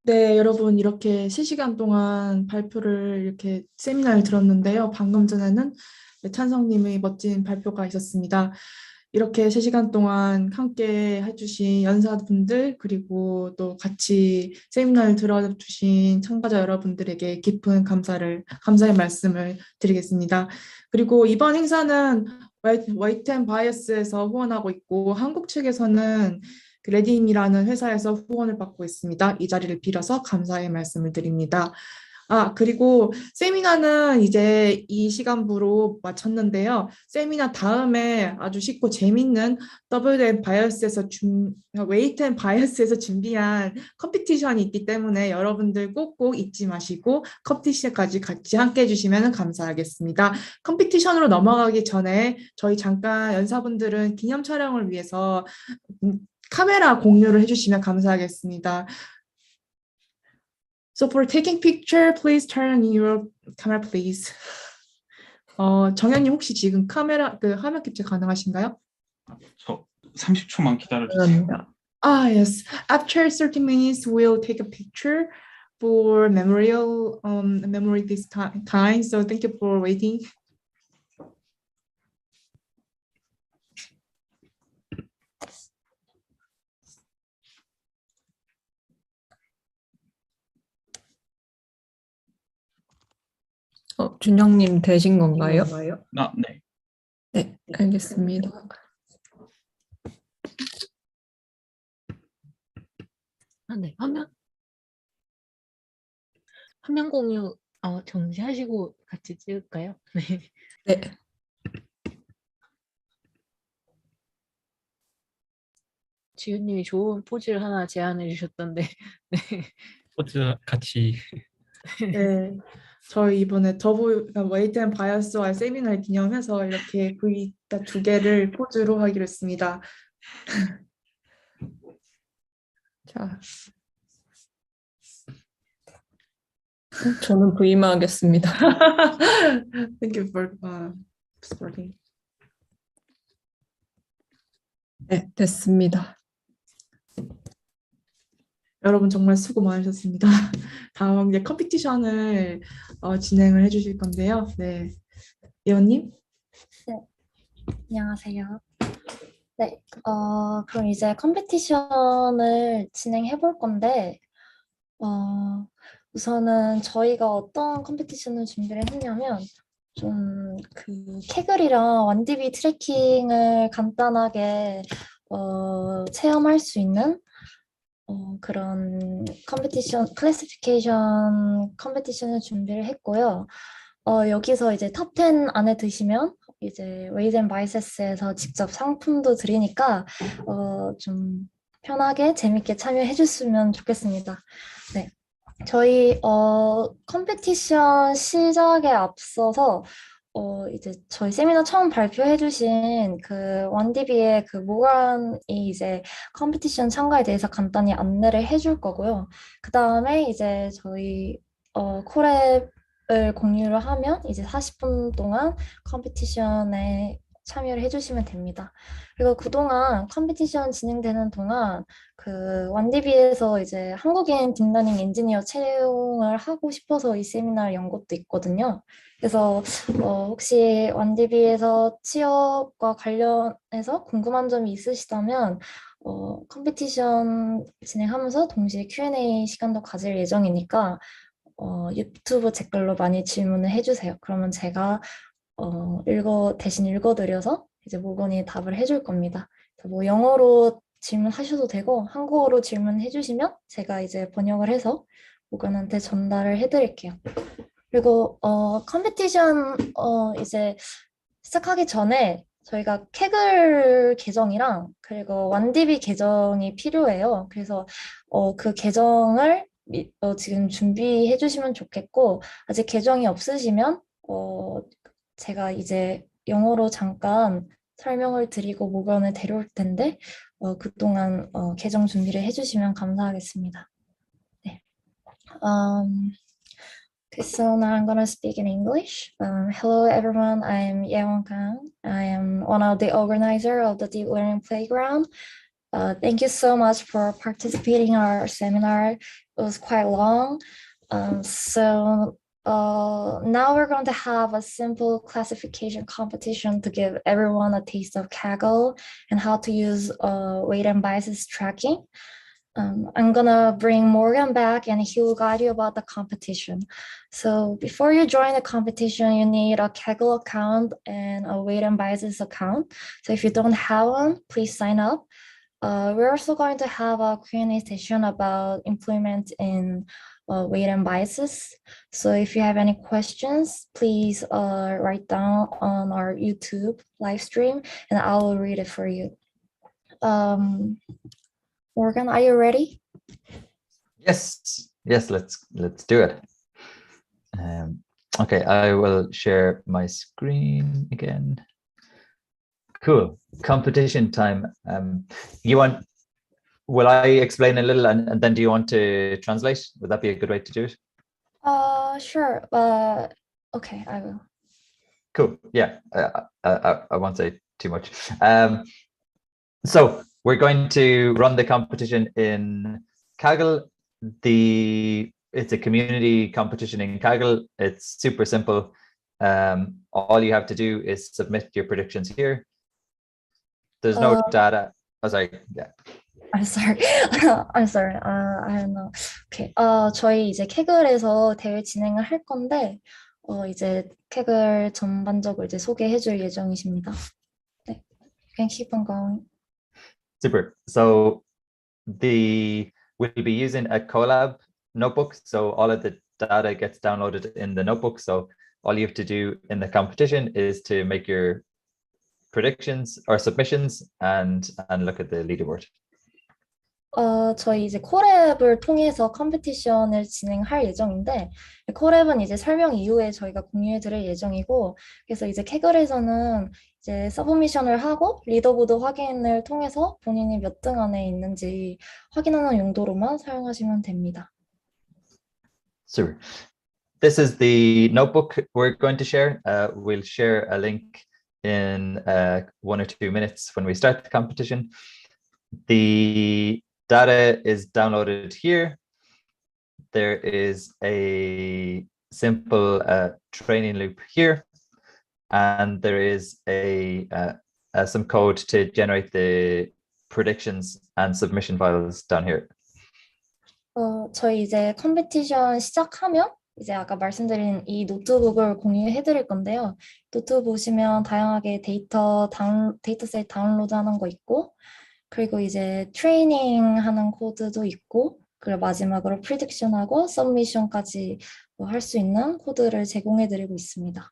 네, 여러분 이렇게 3시간 동안 발표를 이렇게 세미나를 들었는데요. 방금 전에는 찬성님의 멋진 발표가 있었습니다. 이렇게 3시간 동안 함께 해주신 연사분들 그리고 또 같이 세미나를 들어주신 참가자 여러분들에게 깊은 감사의 말씀을 드리겠습니다. 그리고 이번 행사는 W&B에서 후원하고 있고 한국 측에서는 readyme이라는 회사에서 후원을 받고 있습니다. 이 자리를 빌어서 감사의 말씀을 드립니다. 그리고 세미나는 이제 이 시간부로 마쳤는데요. 세미나 다음에 아주 쉽고 재밌는 W&B에서 준비한 컴피티션이 있기 때문에 여러분들 꼭꼭 잊지 마시고 컴피티션까지 같이 함께 해주시면 감사하겠습니다. 컴피티션으로 넘어가기 전에 저희 잠깐 연사분들은 기념 촬영을 위해서 카메라 공유를 해주시면 감사하겠습니다. So for taking picture, please turn on your camera, please. 정현님 혹시 지금 카메라 화면 캡처 가능하신가요? 저 30초만 기다려주세요. Yes. After 30 minutes, we'll take a picture for memory this time. So thank you for waiting. 준영님 되신 건가요? 네. 네, 알겠습니다. 네, 화면 공유 정지하시고 같이 찍을까요? 네. 네. 지윤님이 좋은 포즈를 하나 제안해 주셨던데. 네. 포즈 같이. 네. 저희 이번에 W&B와 세미나를 기념해서 이렇게 V 2개를 포즈로 하기로 했습니다. 자, 저는 V만 하겠습니다. Thank you for supporting. 네, 됐습니다. 여러분 정말 수고 많으셨습니다. 다음 이제 컴피티션을 진행을 해주실 건데요. 네, 예원님. 네, 안녕하세요. 네, 그럼 이제 컴피티션을 진행해 볼 건데, 우선은 저희가 어떤 컴피티션을 준비를 했냐면, 좀 캐글이랑 원디비 트래킹을 간단하게 체험할 수 있는 그런 클래시피케이션 컴피티션을 준비를 했고요. 여기서 이제 탑 10 안에 드시면 이제 웨이드앤바이세스에서 직접 상품도 드리니까 좀 편하게 재밌게 참여해 주시면 좋겠습니다. 네. 저희 컴피티션 시작에 앞서서 이제 저희 세미나 처음 발표해 주신 W&B의 모건이 이제 컴피티션 참가에 대해서 간단히 안내를 해줄 거고요. 그 다음에 이제 저희 콜앱을 공유를 하면 이제 40분 동안 컴피티션에 참여를 해주시면 됩니다. 그리고 그동안 컴피티션 진행되는 동안 그 W&B에서 이제 한국인 딥러닝 엔지니어 채용을 하고 싶어서 이 세미나를 연 것도 있거든요. 그래서 혹시 W&B에서 취업과 관련해서 궁금한 점이 있으시다면 컴피티션 진행하면서 동시에 Q&A 시간도 가질 예정이니까 유튜브 댓글로 많이 질문을 해주세요. 그러면 제가 대신 읽어드려서 이제 모건이 답을 해줄 겁니다. 뭐 영어로 질문하셔도 되고 한국어로 질문해 주시면 제가 이제 번역을 해서 모건한테 전달을 해드릴게요. 그리고 컴피티션 이제 시작하기 전에 저희가 캐글 계정이랑 그리고 W&B 계정이 필요해요. 그래서 그 계정을 지금 준비해 주시면 좋겠고 아직 계정이 없으시면 제가 이제 영어로 잠깐 설명을 드리고 모건을 데려올 텐데 그동안 계정 준비를 해주시면 감사하겠습니다. 네. Okay, so now I'm gonna speak in English. Hello everyone, I am Yeon Kang. I am one of the organizers of the Deep Learning Playground. Thank you so much for participating in our seminar. It was quite long. Now we're going to have a simple classification competition to give everyone a taste of Kaggle and how to use weight and biases tracking. I'm gonna bring Morgan back and he will guide you about the competition. So before you join the competition, you need a Kaggle account and a weight and biases account. So if you don't have one, please sign up. We're also going to have a Q&A session about employment in weight and biases. So if you have any questions, please write down on our YouTube live stream and I will read it for you. Morgan, are you ready? Yes, let's do it. Okay, I will share my screen again. Cool, competition time. Will I explain a little and then do you want to translate? Would that be a good way to do it? Sure. Okay, I will. Cool. Yeah, I won't say too much. So we're going to run the competition in Kaggle. It's a community competition in Kaggle. It's super simple. All you have to do is submit your predictions here. There's no data. Oh, sorry. Yeah. I'm sorry. I'm sorry. I don't know. Okay. 저희 이제 캐글에서 대회 진행을 할 건데 이제 캐글 전반적으로 이제 소개해줄 예정이십니다. 네. You can keep on going. Super. So we'll be using a Colab notebook. So all of the data gets downloaded in the notebook. So all you have to do in the competition is to make your predictions or submissions and look at the leaderboard. 저희 이제 콜앱을 통해서 컴피티션을 진행할 예정인데 콜앱은 이제 설명 이후에 저희가 공유해 드릴 예정이고 그래서 이제 캐글에서는 이제 서브미션을 하고 리더보드 확인을 통해서 본인이 몇 등 안에 있는지 확인하는 용도로만 사용하시면 됩니다. Super. This is the notebook we're going to share. We'll share a link in 1 or 2 minutes when we start the competition. The data is downloaded here. There is a simple training loop here, and there is some code to generate the predictions and submission files down here. 저희 이제 컴피티션 시작하면 이제 아까 말씀드린 이 노트북을 공유해 드릴 건데요. 노트북 보시면 다양하게 데이터세트 다운로드하는 거 있고 그리고 이제 트레이닝 하는 코드도 있고 그리고 마지막으로 프리딕션하고 서브미션까지 할 수 있는 코드를 제공해 드리고 있습니다.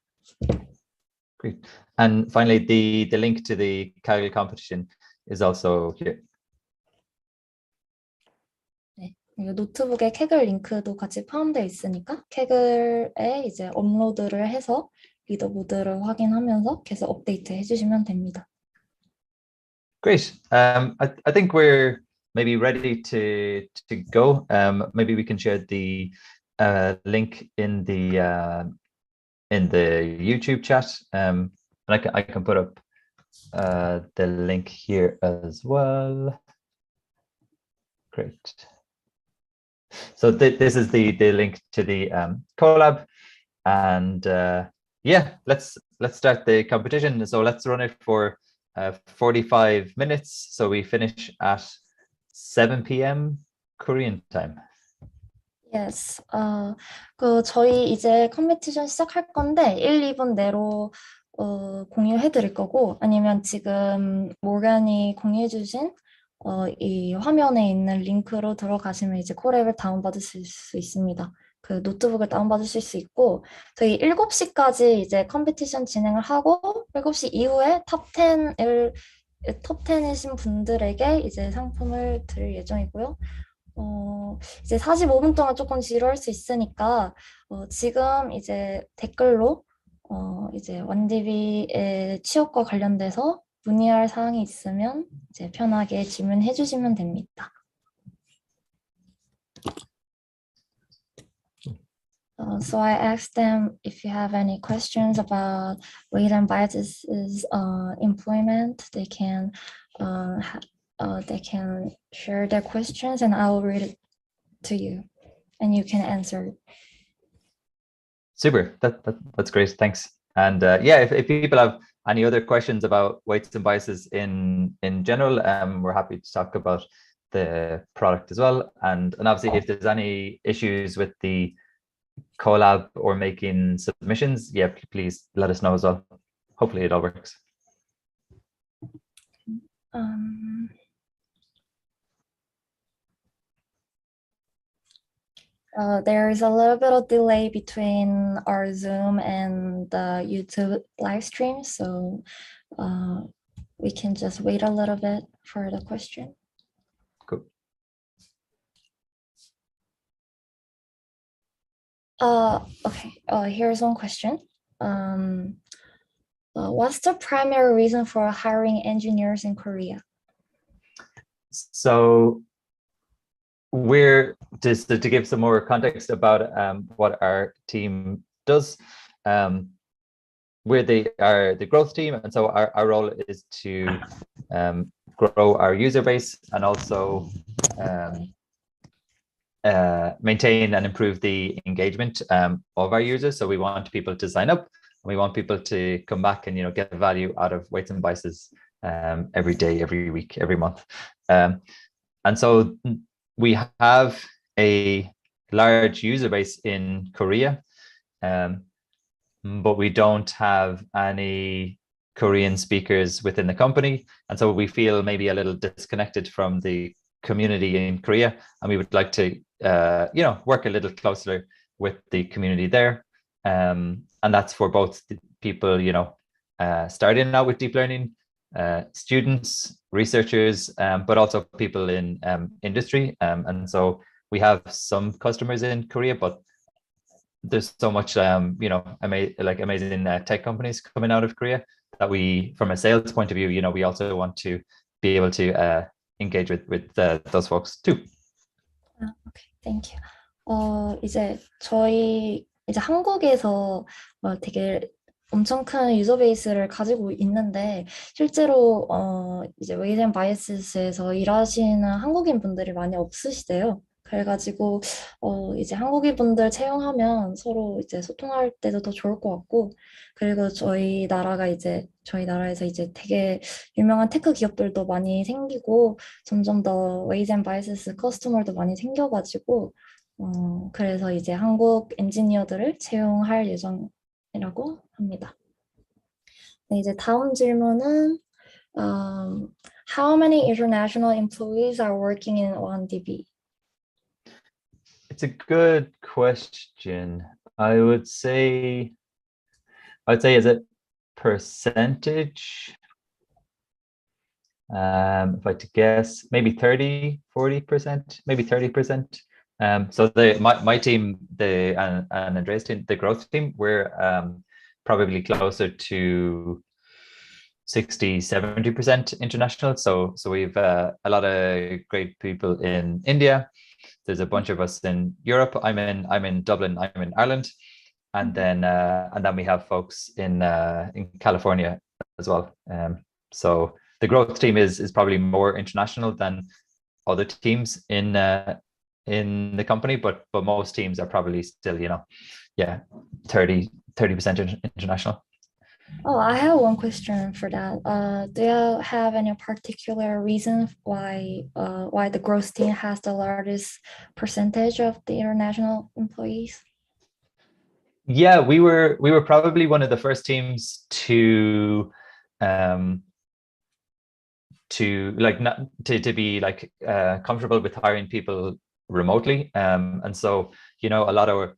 Great. And finally, the link to the Kaggle competition is also here. 네, 노트북에 캐글 링크도 같이 포함되어 있으니까 캐글에 이제 업로드를 해서 리더보드를 확인하면서 계속 업데이트 해주시면 됩니다. Great. I think we're maybe ready to go. Maybe we can share the link in the YouTube chat, and I can put up the link here as well. Great. So this is the link to the collab, and yeah, let's start the competition. So let's run it for 45 minutes. So we finish at 7 p.m. Korean time. Yes. 저희 이제 컴피티션 시작할 건데 1, 2분 내로 공유해 드릴 거고, 아니면 지금 모건이 공유해 주신 이 화면에 있는 링크로 들어가시면 이제 콜앱을 다운받으실 수 있습니다. 그 노트북을 다운받으실 수 있고, 저희 7시까지 이제 컴피티션 진행을 하고 7시 이후에 탑 10이신 분들에게 이제 상품을 드릴 예정이고요. 이제 45분 동안 조금 지루할 수 있으니까 지금 이제 댓글로 이제 W&B의 취업과 관련돼서 문의할 사항이 있으면 이제 편하게 질문해 주시면 됩니다. So I asked them if you have any questions about readyme's employment, they can share their questions and I will read it to you and you can answer. Super, that's great, thanks. And yeah, if people have any other questions about weights and biases in general, we're happy to talk about the product as well. And obviously if there's any issues with the collab or making submissions, yeah, please let us know as well. Hopefully it all works. There is a little bit of delay between our Zoom and the YouTube live stream, so we can just wait a little bit for the question. Cool. Okay, here's one question. What's the primary reason for hiring engineers in Korea? So we're just to give some more context about what our team does. We're the growth team, and so our role is to grow our user base and also maintain and improve the engagement of our users. So we want people to sign up, and we want people to come back and get value out of weights and biases every day, every week, every month. And so we have a large user base in Korea, but we don't have any Korean speakers within the company. And so we feel maybe a little disconnected from the community in Korea. And we would like to, work a little closer with the community there. And that's for both the people, starting out with deep learning, students, researchers, but also people in industry. And so we have some customers in Korea, but there's so much, amazing tech companies coming out of Korea that we, from a sales point of view, we also want to be able to engage with those folks too. Okay, thank you. 이제 저희 이제 한국에서 되게 엄청 큰 유저 베이스를 가지고 있는데, 실제로 이제 weight and biases에서 일하시는 한국인 분들이 많이 없으시대요. 그래가지고 이제 한국인 분들 채용하면 서로 이제 소통할 때도 더 좋을 것 같고, 그리고 저희 나라에서 이제 되게 유명한 테크 기업들도 많이 생기고 점점 더 weight and biases 커스터머도 많이 생겨가지고 그래서 이제 한국 엔지니어들을 채용할 예정이라고 합니다. 네, 이제 다음 질문은 How many international employees are working in W&B? It's a good question. I would say as a percentage, if I had to guess, maybe 40%, maybe 30%. So my team, and Andrea's team, the growth team, we're probably closer to 60-70% international. So we've a lot of great people in India. There's a bunch of us in Europe. I'm in Dublin. I'm in Ireland, and then we have folks in California as well. So the growth team is probably more international than other teams in the company, but most teams are probably still, 30% international. Oh, I have one question for that. Do you have any particular reason why the growth team has the largest percentage of the international employees? Yeah, we were probably one of the first teams to be like comfortable with hiring people remotely, and so a lot of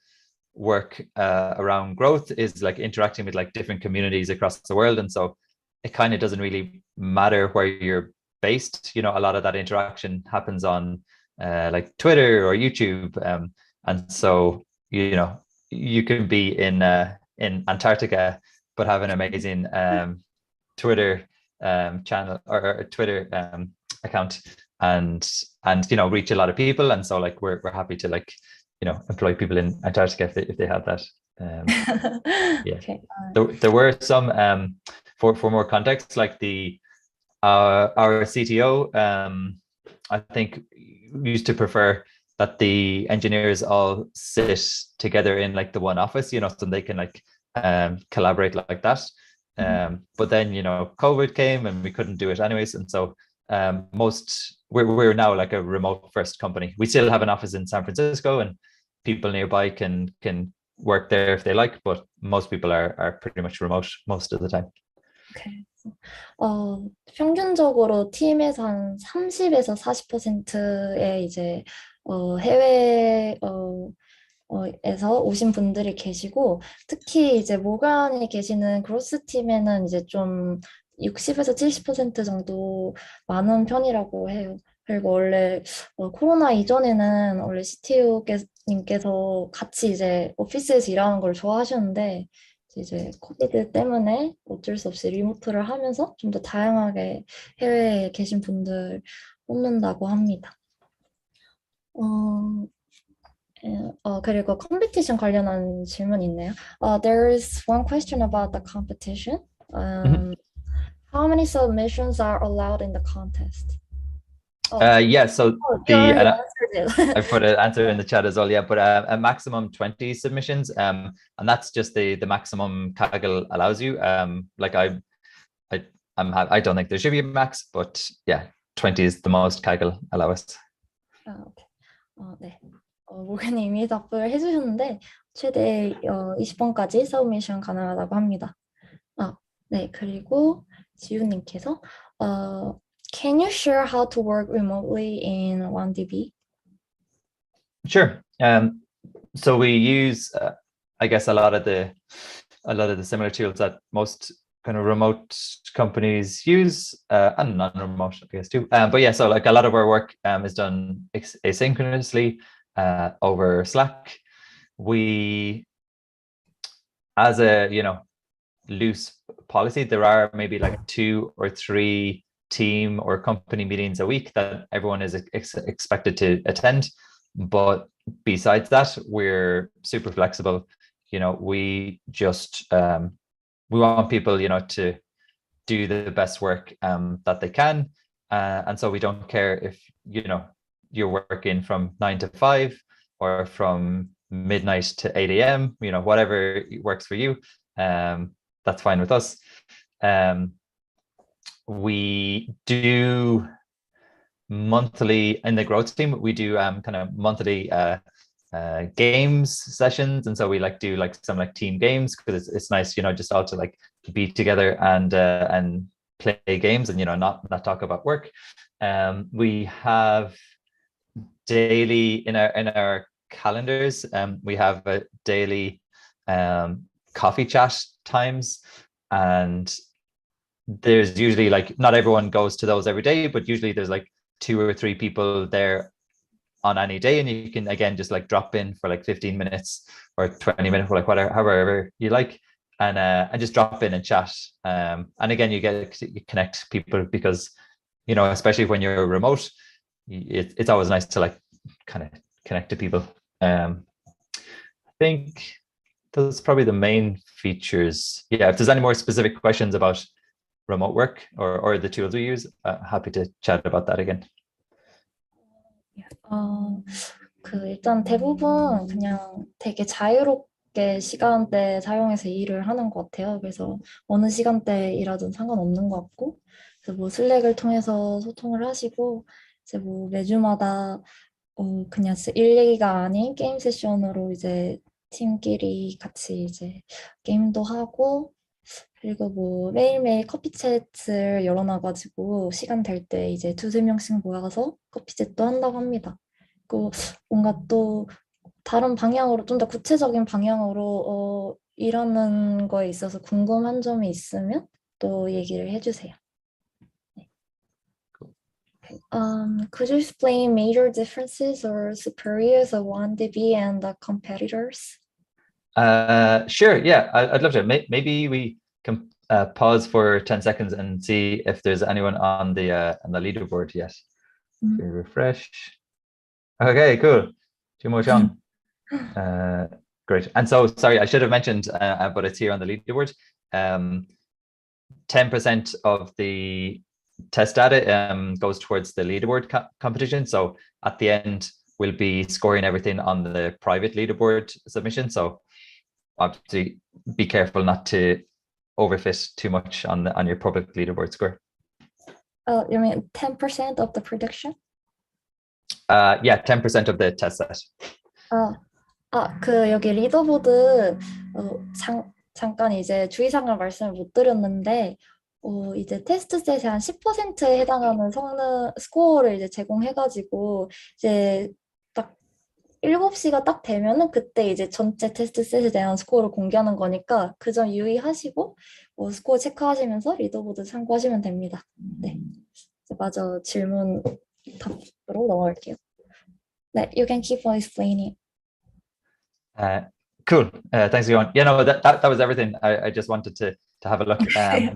work around growth is like interacting with like different communities across the world, and so it kind of doesn't really matter where you're based. A lot of that interaction happens on like Twitter or YouTube, and so you can be in Antarctica but have an amazing Twitter channel or Twitter account and reach a lot of people, and so like we're happy to like employ people in Antarctica if they have that. Yeah. Okay. There were some for more context, like our CTO I think used to prefer that the engineers all sit together in like the one office, so they can like collaborate like that. But then COVID came and we couldn't do it anyways, and so we're now like a remote first company. We still have an office in San Francisco, and people nearby can work there if they like, but most people are pretty much remote most of the time. Okay. 평균적으로 팀에서 한 30에서 40%의 이제 해외 에서 오신 분들이 계시고, 특히 이제 모간에 계시는 그로스 팀에는 이제 좀 60에서 70% 정도 많은 편이라고 해요. 그리고 원래 코로나 이전에는 원래 CTO님께서 같이 이제 오피스에서 일하는 걸 좋아하셨는데, 이제 코비드 때문에 어쩔 수 없이 리모트를 하면서 좀 더 다양하게 해외에 계신 분들 뽑는다고 합니다. 그리고 컴피티션 관련한 질문이 있네요. There is one question about the competition. How many submissions are allowed in the contest? Yeah, so I put an answer in the chat as well. Yeah, but a maximum 20 submissions, and that's just the maximum Kaggle allows you. Like I don't think there should be a max, but yeah, 20 is the most Kaggle allows. Okay. 네. 모가님이 답을 해주셨는데 최대 20번까지 서브미션 가능하다고 합니다. 네, 그리고 지우님께서 Can you share how to work remotely in W&B? Sure. So we use, I guess, a lot of the similar tools that most kind of remote companies use, and non-remote, I guess, too. But yeah, so like a lot of our work is done asynchronously over Slack. We, as a loose policy, there are maybe like 2 or 3 team or company meetings a week that everyone is expected to attend, but besides that, we're super flexible. We just we want people to do the best work that they can, and so we don't care if you're working from 9 to 5 or from midnight to 8 a.m. Whatever works for you, that's fine with us. We do monthly in the growth team. We do kind of monthly games sessions, and so we like do like some like team games because it's nice, just all to like be together and play games and not talk about work. We have daily in our calendars. We have a daily coffee chat times, and there's usually like not everyone goes to those every day, but usually there's like 2 or 3 people there on any day, and you can again just like drop in for like 15 minutes or 20 minutes, or like whatever, however you like, and just drop in and chat. And again, you connect people because especially when you're remote, it's always nice to like kind of connect to people. I think those are probably the main features. Yeah, if there's any more specific questions about remote work or the tools we use. Happy to chat about that again. 일단 대부분 그냥 되게 자유롭게 시간대 사용해서 일을 하는 것 같아요. 그래서 어느 시간대에 일하든 상관없는 것 같고, 그래서 뭐 슬랙을 통해서 소통을 하시고, 이제 뭐 매주마다 그냥 일 얘기가 아닌 게임 세션으로 이제 팀끼리 같이 이제 게임도 하고, 그리고 뭐 매일매일 커피 챗을 열어놔가지고 시간 될 때 이제 2-3명씩 모여서 커피 챗도 한다고 합니다. 그 뭔가 또 다른 방향으로 좀 더 구체적인 방향으로 일하는 거에 있어서 궁금한 점이 있으면 또 얘기를 해주세요. 네. Could you explain major differences or superiors of W&B and the competitors? Sure. Yeah, I'd love to. Maybe we can pause for 10 seconds and see if there's anyone on the leaderboard yet. Refresh. Okay, cool. Jimo Chang. Great. And so, sorry, I should have mentioned, but it's here on the leaderboard. 10% of the test data goes towards the leaderboard competition. So at the end, we'll be scoring everything on the private leaderboard submission. So obviously, be careful not to overfit too much on your public leaderboard score. You mean 10% of the prediction? Yeah, 10% of the test set. 여기 리더보드 잠깐 이제 주의사항을 말씀을 못 드렸는데 이제 테스트 셋의 한 10%에 해당하는 성능 스코어를 이제 제공해가지고 이제 딱 7시가 딱 되면은 그때 이제 전체 테스트 셋에 대한 스코어를 공개하는 거니까 그 점 유의하시고 스코어 체크하시면서 리더보드 참고하시면 됩니다. 네, 마저 질문 답으로 넘어갈게요. 네, you can keep on explaining. Cool. Thanks, Johan. Yeah, no, that was everything. I just wanted to have a look.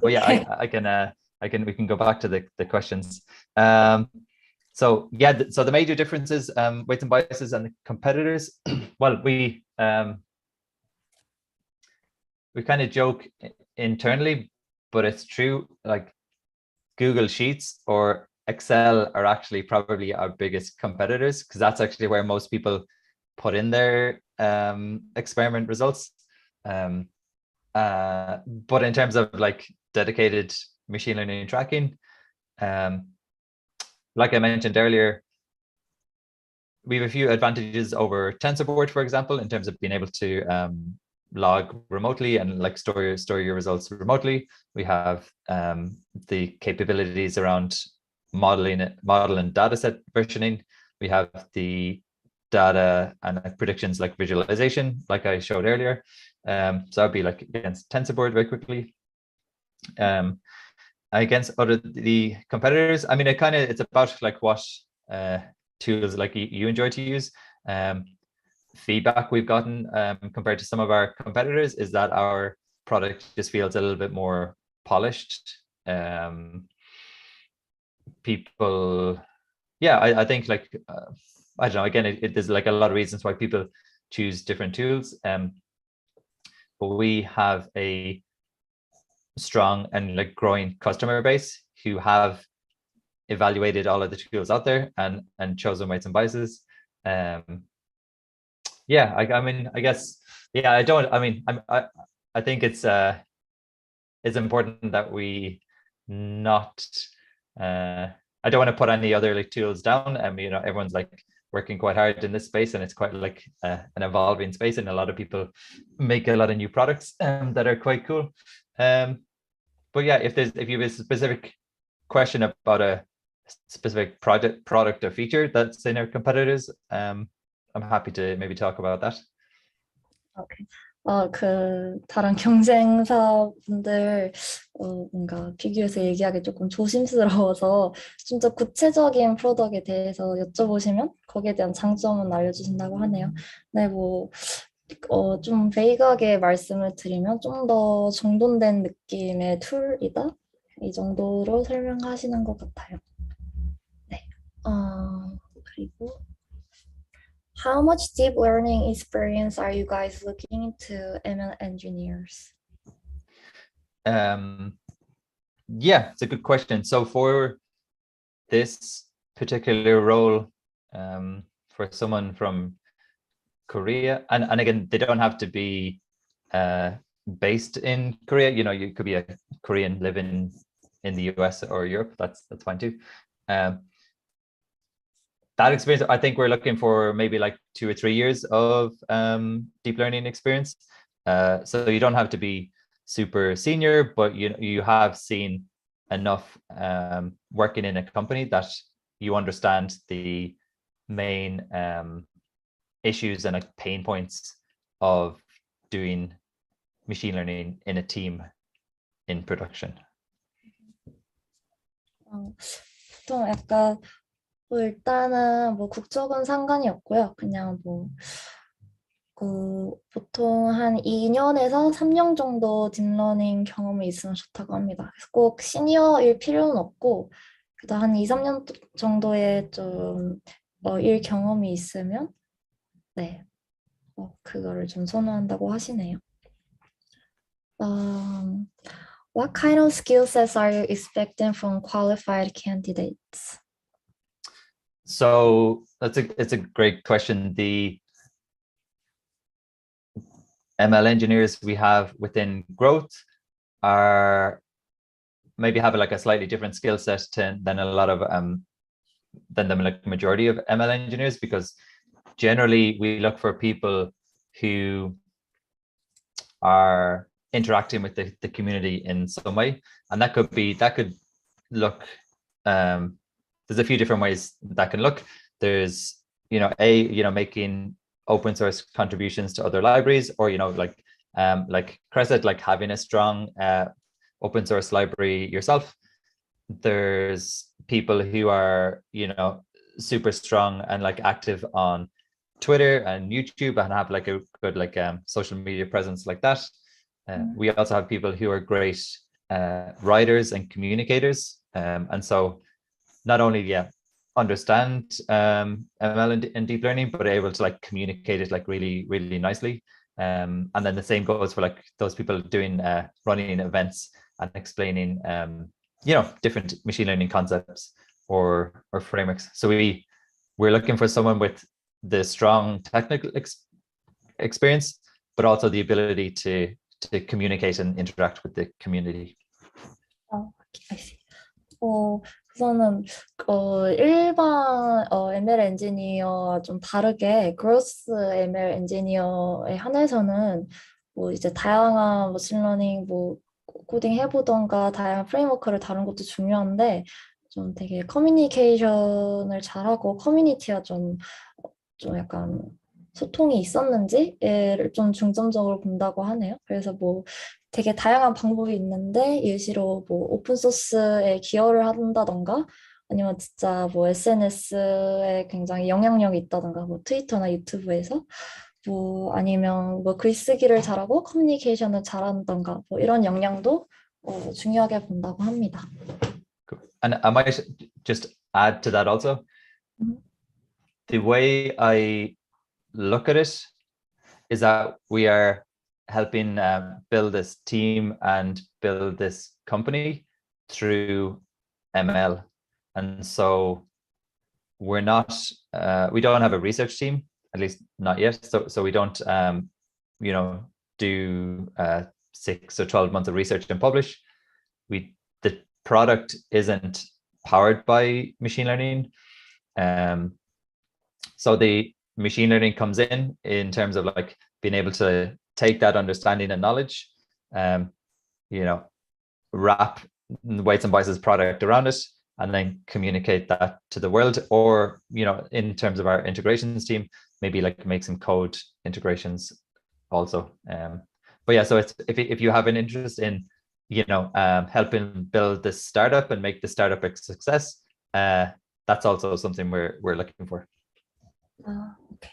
But yeah, we can go back to the questions. So yeah, so the major differences, weights and biases and the competitors. Well, we kind of joke internally, but it's true. Like Google Sheets or Excel are actually probably our biggest competitors because that's actually where most people put in their experiment results. But in terms of like dedicated machine learning tracking, like I mentioned earlier, we have a few advantages over TensorBoard, for example, in terms of being able to log remotely and like store your results remotely. We have the capabilities around model and data set versioning. We have the data and predictions like visualization, like I showed earlier. So I'd be like against TensorBoard very quickly. Against the competitors, I mean, it's about like what tools like you enjoy to use. Feedback we've gotten compared to some of our competitors is that our product just feels a little bit more polished. People, yeah, I think like I don't know, again, there's like a lot of reasons why people choose different tools, but we have a strong and like growing customer base who have evaluated all of the tools out there and chosen weights and biases. Yeah, I mean, I guess, yeah, I think it's important that we not, I don't want to put any other like tools down. You know, everyone's like working quite hard in this space, and it's quite like an evolving space, and a lot of people make a lot of new products that are quite cool. But yeah, if you have a specific question about a specific product or feature that's in our competitors, I'm happy to maybe talk about that. Okay. 다른 경쟁사분들 뭔가 비교해서 얘기하기 조금 조심스러워서 좀 더 구체적인 프로덕트에 대해서 여쭤보시면 거기에 대한 장점은 알려주신다고 하네요. 네, 좀 베이그하게 말씀을 드리면 좀 더 정돈된 느낌의 툴이다? 이 정도로 설명하시는 것 같아요. 네. 그리고 How much deep learning experience are you guys looking into ML engineers? Yeah, it's a good question. So for this particular role, for someone from Korea, and again, they don't have to be based in Korea. You know, you could be a Korean living in the US or Europe. That's fine too. That experience, I think we're looking for maybe like 2 or 3 years of deep learning experience. So you don't have to be super senior, but you have seen enough working in a company that you understand the main issues and like pain points of doing machine learning in a team in production. 보통 약간 뭐 일단은 뭐 국적은 상관이 없고요. 그냥 뭐 보통 한 2년에서 3년 정도 딥러닝 경험이 있으면 좋다고 합니다. 그래서 꼭 시니어일 필요는 없고 그래도 한 2, 3년 정도의 좀 일 경험이 있으면 네, 그거를 좀 선호한다고 하시네요. What kind of skill sets are you expecting from qualified candidates? So it's a great question. The ML engineers we have within growth are maybe have like a slightly different skill set than a lot of than the like majority of ML engineers, because generally we look for people who are interacting with the community in some way, and that could look there's a few different ways that can look. There's making open source contributions to other libraries, or like Chris said, like having a strong open source library yourself. There's people who are super strong and like active on Twitter and YouTube and have like a good like social media presence like that. We also have people who are great writers and communicators, and so not only understand ML and deep learning, but able to like communicate it like really, really nicely. And then the same goes for like those people doing running events and explaining different machine learning concepts or frameworks. So we're looking for someone with the strong technical experience, but also the ability to communicate and interact with the community. I see. 우선은 일반 ML 엔지니어와 좀 다르게 그로스 ML 엔지니어에 한해서는 뭐 이제 다양한 머신러닝 뭐 코딩 해보던가 다양한 프레임워크를 다룬 것도 중요한데 좀 되게 커뮤니케이션을 잘하고 커뮤니티와 좀 약간 소통이 있었는지를 좀 중점적으로 본다고 하네요. 그래서 뭐 되게 다양한 방법이 있는데 예시로 뭐 오픈소스에 기여를 한다던가 아니면 진짜 뭐 SNS에 굉장히 영향력이 있다던가 뭐 트위터나 유튜브에서 뭐 아니면 뭐 글쓰기를 잘하고 커뮤니케이션을 잘한다던가 뭐 이런 역량도 중요하게 본다고 합니다. And I might just add to that also. The way I look at it is that we are helping build this team and build this company through ML. And so we're not, we don't have a research team, at least not yet. So we don't, do 6 or 12 months of research and publish. The product isn't powered by machine learning. So the machine learning comes in terms of like being able to take that understanding and knowledge, wrap Weights and Biases product around it, and then communicate that to the world. Or, in terms of our integrations team, maybe like make some code integrations also. But yeah, so it's if you have an interest in, helping build this startup and make the startup a success, that's also something we're looking for. 오케이.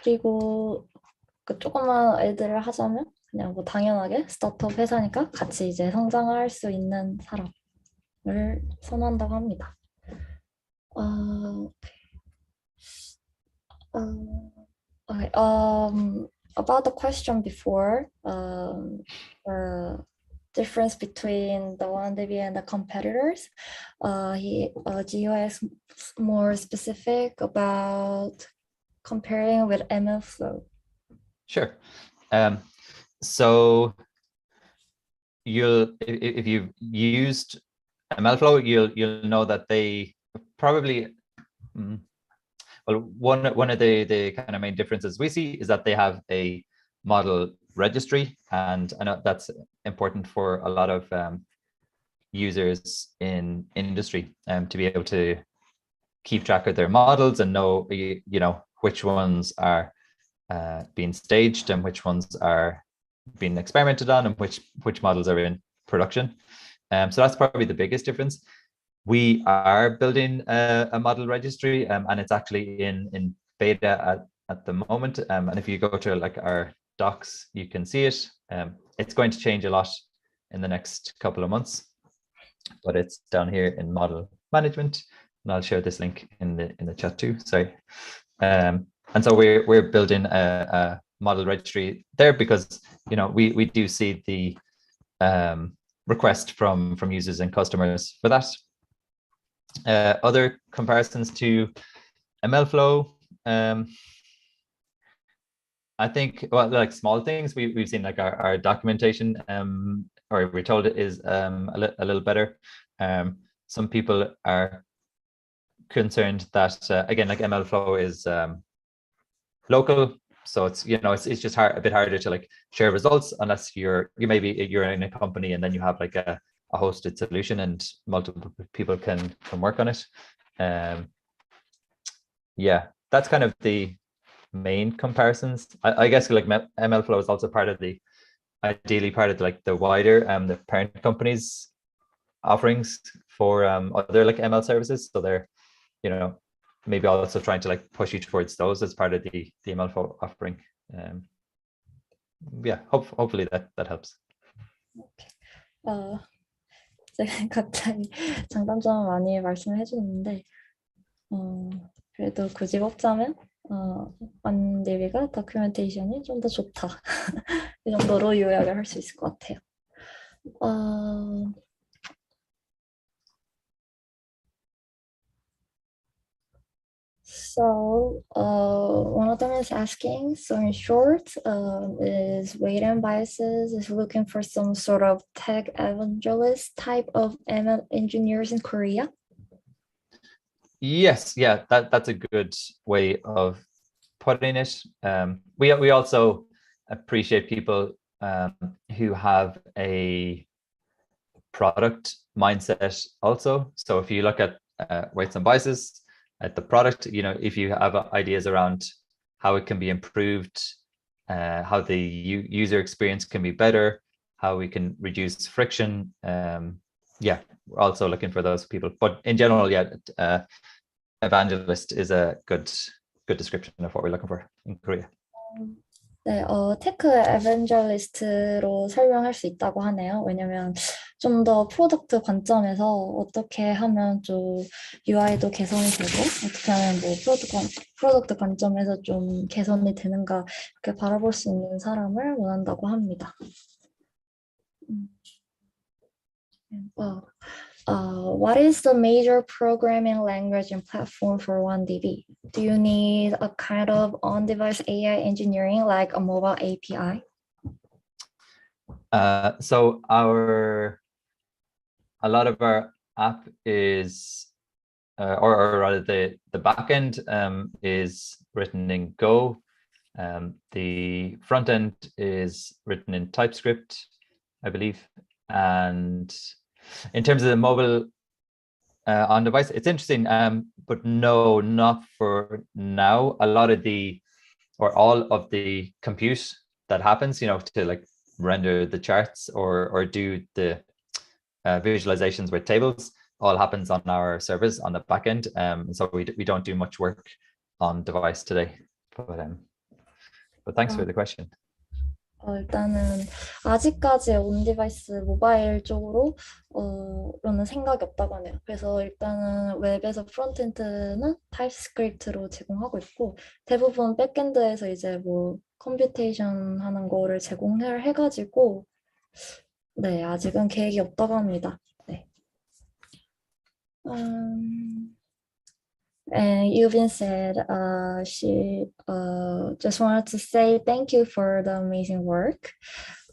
그리고 조그만 애들을 하자면 그냥 뭐 당연하게 스타트업 회사니까 같이 이제 성장할 수 있는 사람을 선호한다고 합니다. Okay. About the question before, difference between the W&B and the competitors. Gio is more specific about comparing with ML flow. Sure. So if you've used ML flow, you'll know that they probably well, one of the kind of main differences we see is that they have a model registry, and I know that's important for a lot of users in industry to be able to keep track of their models and know which ones are being staged and which ones are being experimented on and which models are in production. So that's probably the biggest difference. We are building a model registry, and it's actually in beta at the moment. And if you go to like our docs, you can see it. It's going to change a lot in the next couple of months, but it's down here in model management, and I'll share this link in the chat too. Sorry. And so we're building a model registry there because we do see the request from users and customers for that. Other comparisons to ML flow, I think, well, like small things we've seen, like our documentation, or we're told it is a little better. Some people are concerned that again, like ML flow is local, so it's it's just a bit harder to like share results unless you're in a company and then you have like a hosted solution and multiple people can work on it. Yeah, that's kind of the main comparisons. I guess like ML flow is also ideally part of like the wider the parent companies offerings for other like ML services, so they're maybe also trying to like push you towards those as part of the ML flow offering. Yeah, hopefully that helps. Okay. 이제 갑자기 장단점 많이 말씀을 해주는데 그래도 굳이 뽑자면 W&B가 다큐멘테이션이 좀 더 좋다. 이 정도로 요약을 할 수 있을 것 같아요. So one of them is asking, so in short, is readyme biases is looking for some sort of tech evangelist type of ML engineers in Korea? Yes, yeah, that's a good way of putting it. We also appreciate people who have a product mindset also. So if you look at weights and biases at the product, if you have ideas around how it can be improved, how the user experience can be better, how we can reduce friction, yeah, we're also looking for those people. But in general, yeah, evangelist is a good description of what we're looking for in Korea. 네, 테크 에반젤리스트로 설명할 수 있다고 하네요. 왜냐면 좀 더 프로덕트 관점에서 어떻게 하면 좀 UI도 개선이 되고 어떻게 하면 뭐 프로덕트 관점에서 좀 개선이 되는가 이렇게 바라볼 수 있는 사람을 원한다고 합니다. What is the major programming language and platform for W&B? Do you need a kind of on-device AI engineering like a mobile API? So a lot of our app is, or rather the backend is written in Go. The front end is written in TypeScript, I believe, and in terms of the mobile on device, it's interesting, but no, not for now. A lot of all of the compute that happens, to like render the charts or do the visualizations with tables, all happens on our servers on the back end. So we don't do much work on device today. But thanks for the question. 일단은 아직까지 온디바이스 모바일 쪽으로 로는 생각이 없다고 하네요. 그래서 일단은 웹에서 프론트엔드는 타입스크립트로 제공하고 있고 대부분 백엔드에서 이제 뭐 컴퓨테이션 하는 거를 제공을 해가지고 네, 아직은 계획이 없다고 합니다. 네. And Yubin said she just wanted to say thank you for the amazing work.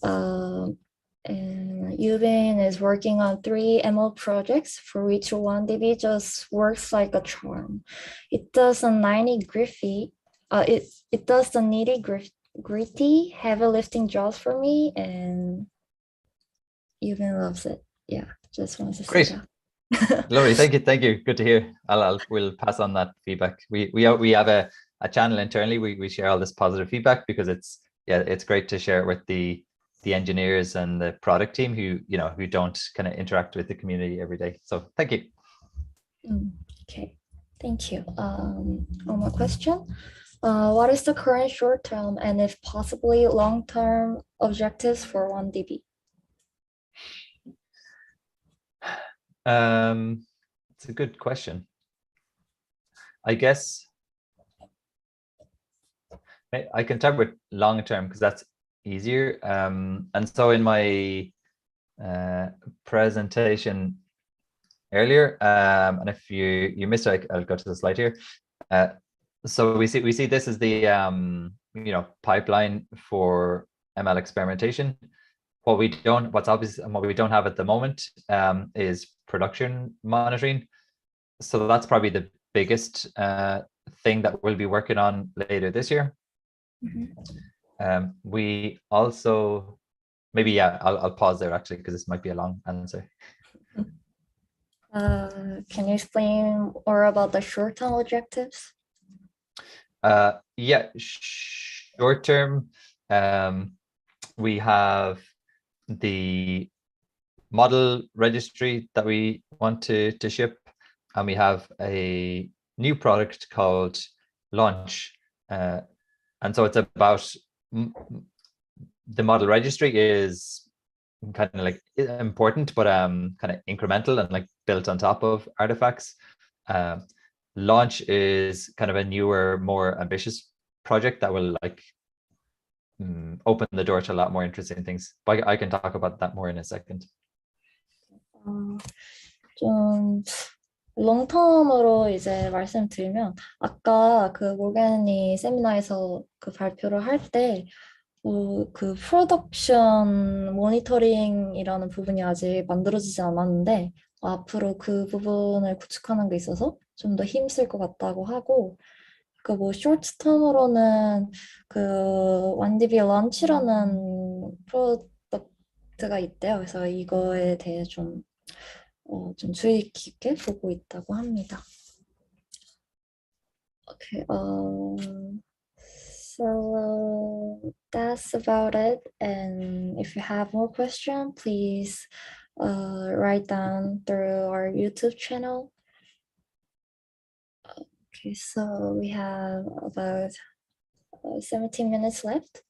And Yubin is working on 3 ML projects for which W&B just works like a charm. It does the nitty-gritty heavy lifting jobs for me, and Yubin loves it. Yeah, just wanted to say Great. that. Lovely, thank you. Good to hear. We'll pass on that feedback. We have a channel internally. We share all this positive feedback because it's great to share it with the engineers and the product team who don't kind of interact with the community every day. So thank you. Okay, thank you. One more question. What is the current short-term and if possibly long-term objectives for W&B? It's a good question. I guess I can start with long term because that's easier. And so in my presentation earlier, and if you missed it, I'll go to the slide here. So we see this is the pipeline for ML experimentation. What's obvious and what we don't have at the moment is production monitoring. So that's probably the biggest thing that we'll be working on later this year. We also I'll pause there actually because this might be a long answer. Can you explain more about the short-term objectives? Short term, we have the model registry that we want to ship, and we have a new product called Launch, and so it's about the model registry is kind of like important but kind of incremental and like built on top of artifacts. Launch is kind of a newer, more ambitious project that will like open the door to a lot more interesting things. But I can talk about that more in a second. 좀 롱텀으로 이제 말씀드리면 아까 그 모겐이 세미나에서 그 발표를 할 때 그 프로덕션 모니터링이라는 부분이 아직 만들어지지 않았는데 앞으로 그 부분을 구축하는 게 있어서 좀 더 힘쓸 것 같다고 하고 그 뭐 쇼트텀으로는 그 W&B 런치라는 프로덕트가 있대요. 그래서 이거에 대해 좀 주의 깊게 보고 있다고 합니다. Okay, so that's about it. And if you have more questions, please write down through our YouTube channel. Okay, so we have about 17 minutes left.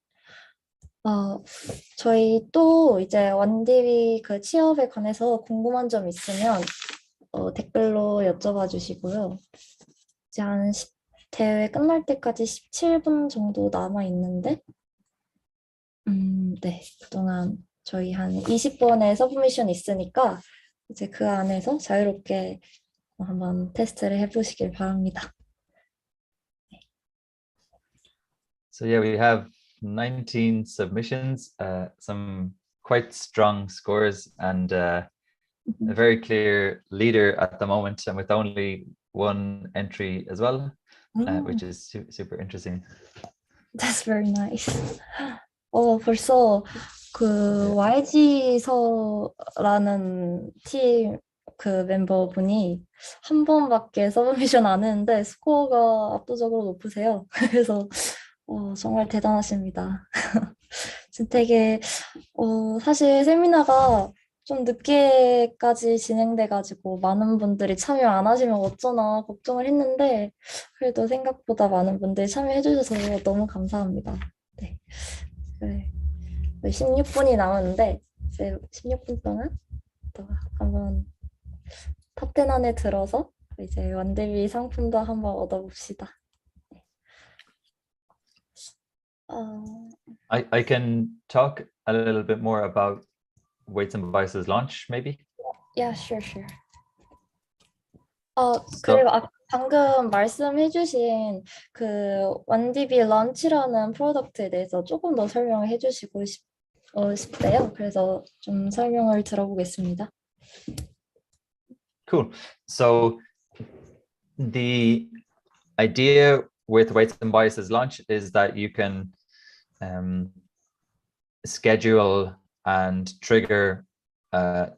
저희 또 이제 W&B 그 취업에 관해서 궁금한 점 있으면 댓글로 여쭤봐 주시고요. 이제 대회 끝날 때까지 17분 정도 남아 있는데, 네, 그동안 저희 한 20번의 서브미션 있으니까 이제 그 안에서 자유롭게 한번 테스트를 해보시길 바랍니다. So yeah, we have 19 submissions, some quite strong scores, and a very clear leader at the moment, and with only one entry as well, which is super interesting. That's very nice. 벌써 그 YG서라는 팀 그 멤버분이 한 번밖에 서브미션 안 했는데 스코어가 압도적으로 높으세요. 그래서 정말 대단하십니다. 지금 되게 사실 세미나가 좀 늦게까지 진행돼가지고 많은 분들이 참여 안 하시면 어쩌나 걱정을 했는데 그래도 생각보다 많은 분들이 참여해주셔서 너무 감사합니다. 네. 16분이 남았는데 이제 16분 동안 또 한번 탑10 안에 들어서 이제 W&B 상품도 한번 얻어봅시다. I can talk a little bit more about weights and biases launch, maybe? Yeah, sure. 그리고 방금 말씀해주신 그 W&B 런치라는 프로덕트에 대해서 조금 더 설명을 해주시고 싶대요. 그래서 좀 설명을 들어보겠습니다. Cool. So the idea with weights and biases launch is that you can schedule and trigger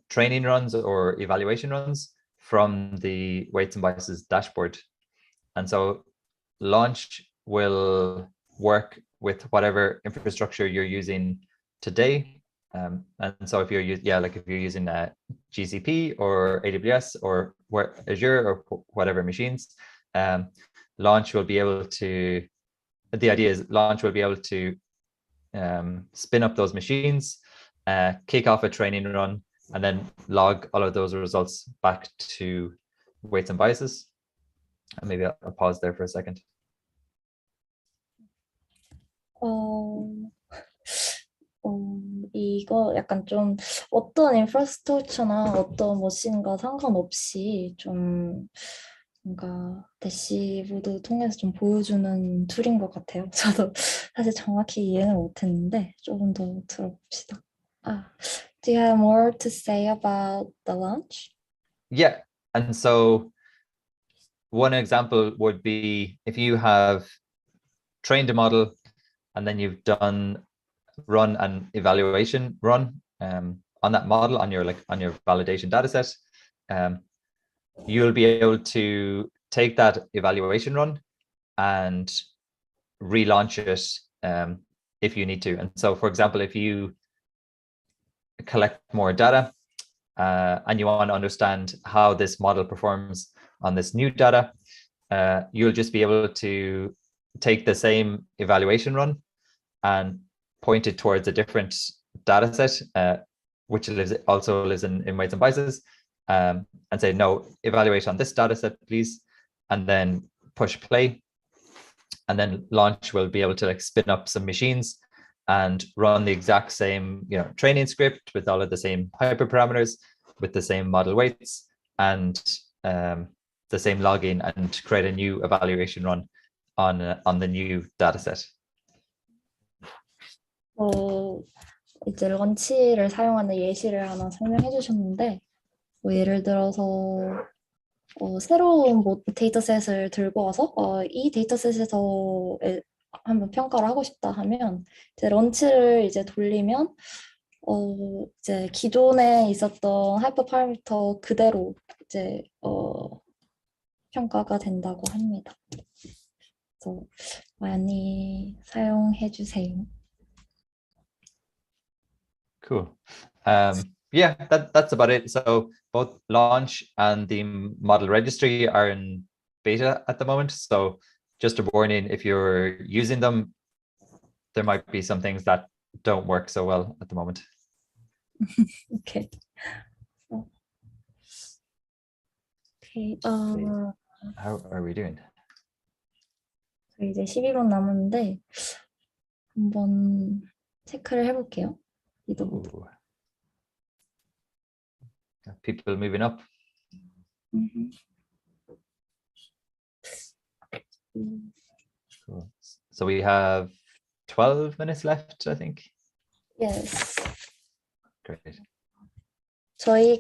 training runs or evaluation runs from the weights and biases dashboard. And so launch will work with whatever infrastructure you're using today. And so if you're using GCP or AWS or Azure or whatever machines, launch will be able to, the idea is launch will be able to spin up those machines, kick off a training run, and then log all of those results back to weights and biases. And maybe I'll pause there for a second. 이거 약간 좀 어떤 인프라스트럭처나 어떤 머신과 상관없이 좀 뭔가 대시보드 통해서 좀 보여주는 툴인 것 같아요. 저도 사실 정확히 이해는 못했는데 조금 더 들어봅시다. Do you have more to say about the launch? Yeah, and so one example would be if you have trained a model and then you've run an evaluation run on that model on your validation data set, you'll be able to take that evaluation run and relaunch it if you need to. And so, for example, if you collect more data and you want to understand how this model performs on this new data, you'll just be able to take the same evaluation run and point it towards a different data set, which also lives in weights and biases, and say, no, evaluate on this data set, please, and then push play. And then launch will be able to spin up some machines and run the exact same training script with all of the same hyperparameters, with the same model weights, and the same login, and create a new evaluation run on the new data set. 이제 런치를 사용하는 예시를 하나 설명해 주셨는데, 예를 들어서 새로운 데이터셋을 들고 와서 이 데이터셋에서 한번 평가를 하고 싶다 하면 이제 런치를 이제 돌리면 이제 기존에 있었던 하이퍼 파라미터 그대로 이제 평가가 된다고 합니다. 그래서 많이 사용해 주세요. Cool. Yeah, that's about it. So both launch and the model registry are in beta at the moment. So just a warning, if you're using them, there might be some things that don't work so well at the moment. Okay. Okay. How are we doing? 이제 12분 남았는데 한번 체크를 해볼게요. Ooh. People moving up. Cool. So we have 12 minutes left, I think. Yes. Great. 저희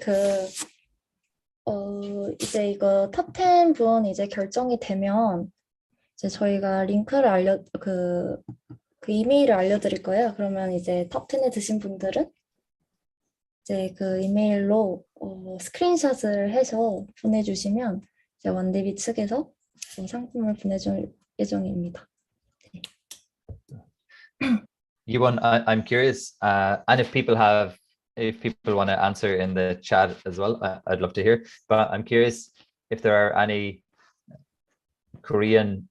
이제 이거 탑 10분 이제 결정이 되면 이제 저희가 링크를 그 이메일을 알려드릴 거예요. 그러면 이제 탑 10에 드신 분들은 이제 그 이메일로 스크린샷을 해서 보내주시면 이제 W&B 측에서 상품을 보내줄 예정입니다. 네. Yuan, I'm curious, and if people want to answer in the chat as well, I'd love to hear. But I'm curious if there are any Korean,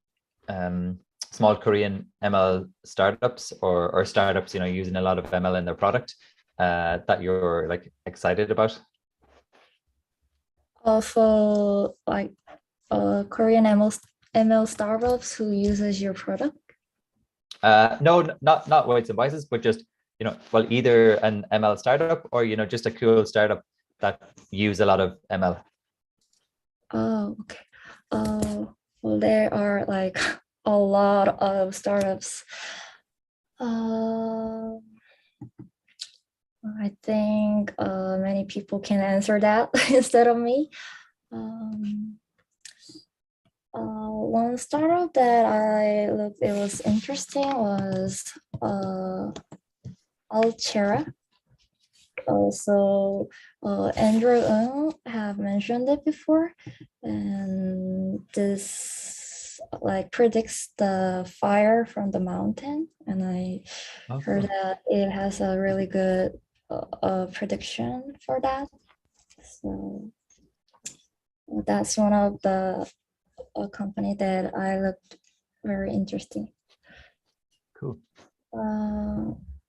small Korean ML startups or startups, using a lot of ML in their product that you're excited about. For Korean ML startups who uses your product? No, not weights and biases, but just you know, well, either an ML startup or, you know, just a cool startup that use a lot of ML? Oh, okay. Well, there are like a lot of startups. I think many people can answer that instead of me. One startup that I looked, it was interesting was Altera. So Andrew Ng have mentioned it before, and this like predicts the fire from the mountain, and I heard that it has a really good prediction for that. So that's one of the company that I looked very interesting. Cool.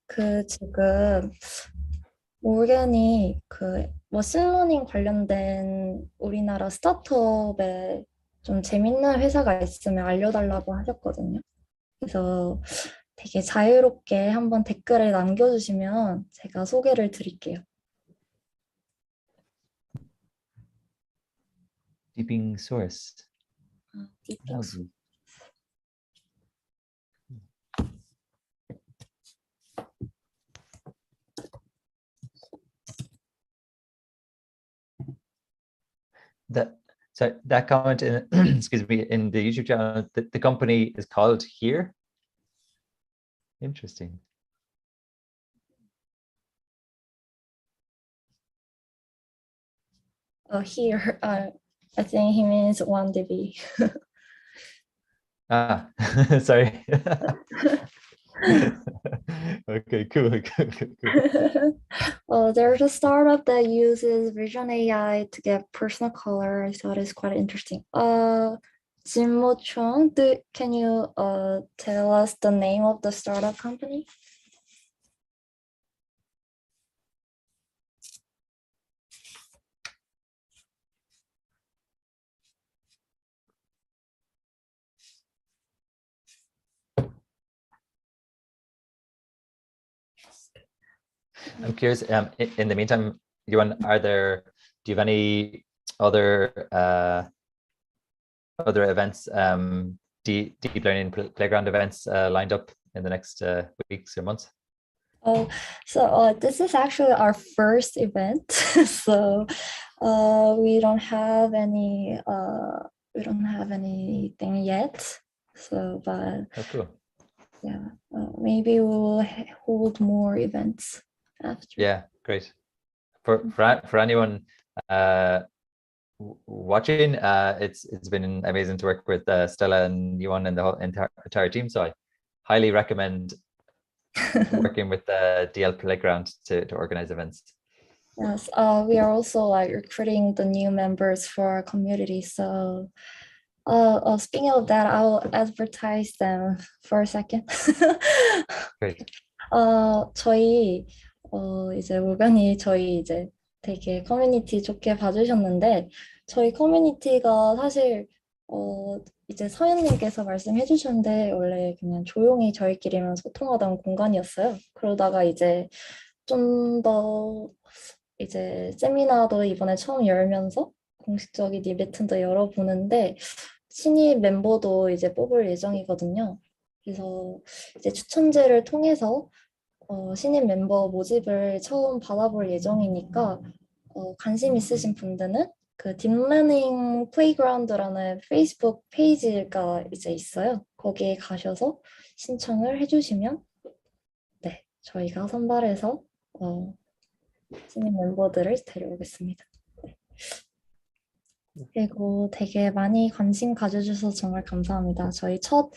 그 지금 모르겠니 그 머신러닝 관련된 우리나라 스타트업에 좀 재밌는 회사가 있으면 알려달라고 하셨거든요. 그래서 되게 자유롭게 한번 댓글을 남겨주시면 제가 소개를 드릴게요. Deeping source. Deeping That comment in excuse me, in the YouTube channel, the company is called Here. Interesting. Here, I think he means 1DB. Ah, sorry. Okay, cool. There's a startup that uses Vision AI to get personal color. I thought it's quite interesting. Jinmo Chung, can you tell us the name of the startup company? I'm curious. In the meantime, Yuan, do you have any other events, deep learning playground events lined up in the next weeks or months? Oh, so this is actually our first event. So we don't have anything yet. So, but cool. Yeah, maybe we will hold more events after. Yeah, great. For anyone watching, it's been amazing to work with Stella and Yuan and the whole entire team. So I highly recommend working with the DL Playground to organize events. Yes, we are also like recruiting the new members for our community. So speaking of that, I'll advertise them for a second. Great. 저희 이제 우연히 저희 이제 되게 커뮤니티 좋게 봐주셨는데 저희 커뮤니티가 사실 이제 서현님께서 말씀해 주셨는데 원래 그냥 조용히 저희끼리만 소통하던 공간이었어요. 그러다가 이제 좀 더 이제 세미나도 이번에 처음 열면서 공식적인 이벤트도 열어보는데 신입 멤버도 이제 뽑을 예정이거든요. 그래서 이제 추천제를 통해서 신입 멤버 모집을 처음 받아볼 예정이니까 관심 있으신 분들은 그 딥러닝 플레이그라운드라는 페이스북 페이지가 이제 있어요. 거기에 가셔서 신청을 해주시면 네, 저희가 선발해서 신입 멤버들을 데려오겠습니다. 그리고 되게 많이 관심 가져주셔서 정말 감사합니다. 저희 첫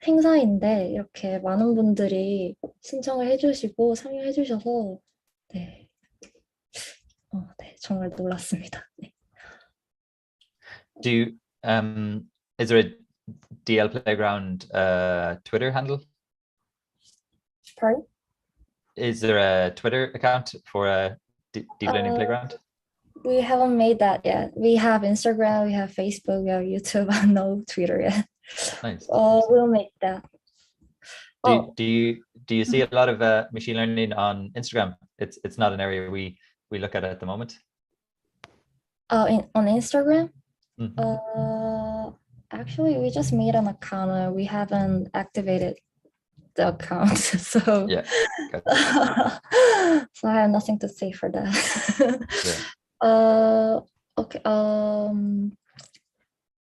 행사인데 이렇게 많은 분들이 신청을 해주시고 참여해주셔서 네, 네 정말 놀랐습니다. 네. Is there a DL Playground Twitter handle? Pardon? Is there a Twitter account for a Deep Learning Playground? We haven't made that yet. We have Instagram, we have Facebook, we have YouTube, and no Twitter yet. Nice. We'll make that. Do you see a lot of machine learning on Instagram? It's not an area we look at the moment. On Instagram? Mhm. Actually, we just made an account. We haven't activated the account, so Yeah. so I have nothing to say for that. Okay.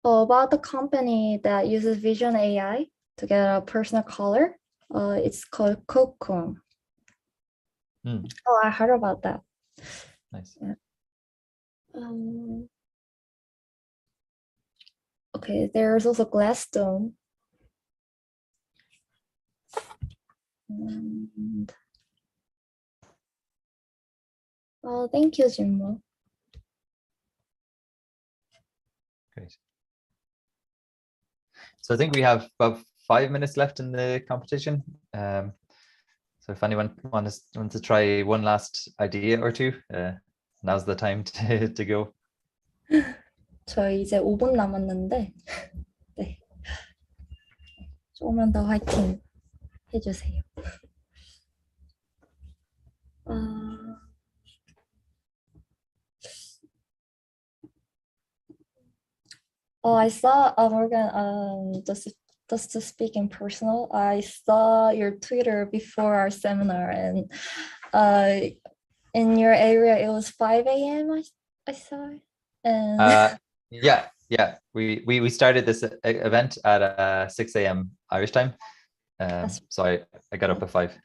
About the company that uses Vision AI to get a personal color, it's called Cocoon. Oh, I heard about that. Nice. Yeah. Okay, there's also Glassstone. And, thank you, Jinmo. Great. So I think we have about 5 minutes left in the competition. So if anyone wants to try one last idea or two, now's the time to go. 저희 이제 5분 남았는데, 네. 조금만 더 화이팅 해주세요. I saw Morgan. Just to speak in personal, I saw your Twitter before our seminar, and in your area it was 5 a.m. I saw it, and yeah. We started this event at 6 a.m. Irish time, so I got up at 5.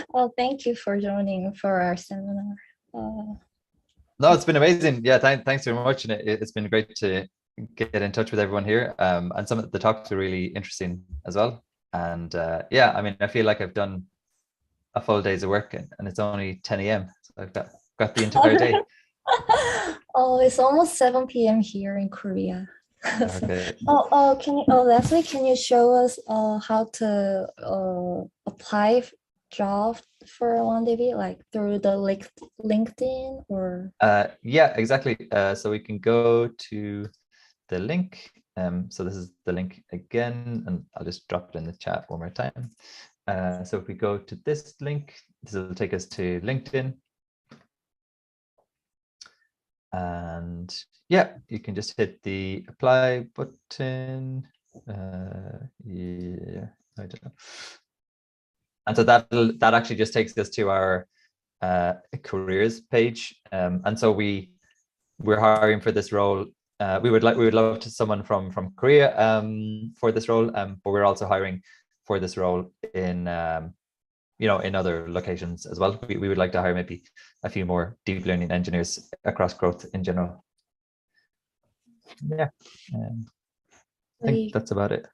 Well, thank you for joining for our seminar. No, it's been amazing. Yeah, thanks very much, and it's been great to get in touch with everyone here. And some of the talks are really interesting as well. And yeah, I mean, I feel like I've done a full day's of work, and it's only 10 a.m. So I've got the entire day. Oh, it's almost 7 p.m. here in Korea. Okay. Lastly, can you show us how to apply job for W&B, like through the LinkedIn or? Yeah, exactly. So we can go to the link. So this is the link again, and I'll just drop it in the chat one more time. So if we go to this link, this will take us to LinkedIn. And yeah, you can just hit the apply button. Yeah, I don't know. And so that actually just takes us to our careers page. And so we're hiring for this role. We would love to someone from Korea for this role, but we're also hiring for this role in in other locations as well. We would like to hire maybe a few more deep learning engineers across growth in general. Yeah, I think that's about it.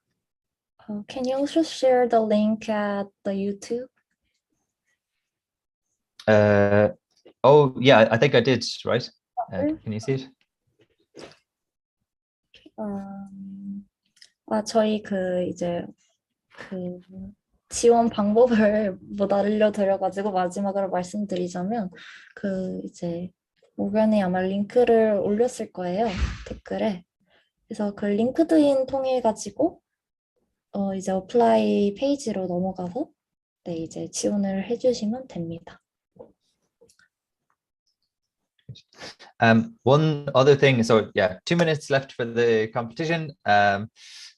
Can you also share the link at the YouTube? Oh yeah, I think I did, right? Can you see it? 저희 이제 지원 방법을 못 알려드려가지고 마지막으로 말씀드리자면 이제 모견이 아마 링크를 올렸을 거예요, 댓글에. 그래서 그 링크드인 통해 가지고 이제 어플라이 페이지로 넘어가서 네, 이제 지원을 해주시면 됩니다. One other thing, so yeah, 2 minutes left for the competition.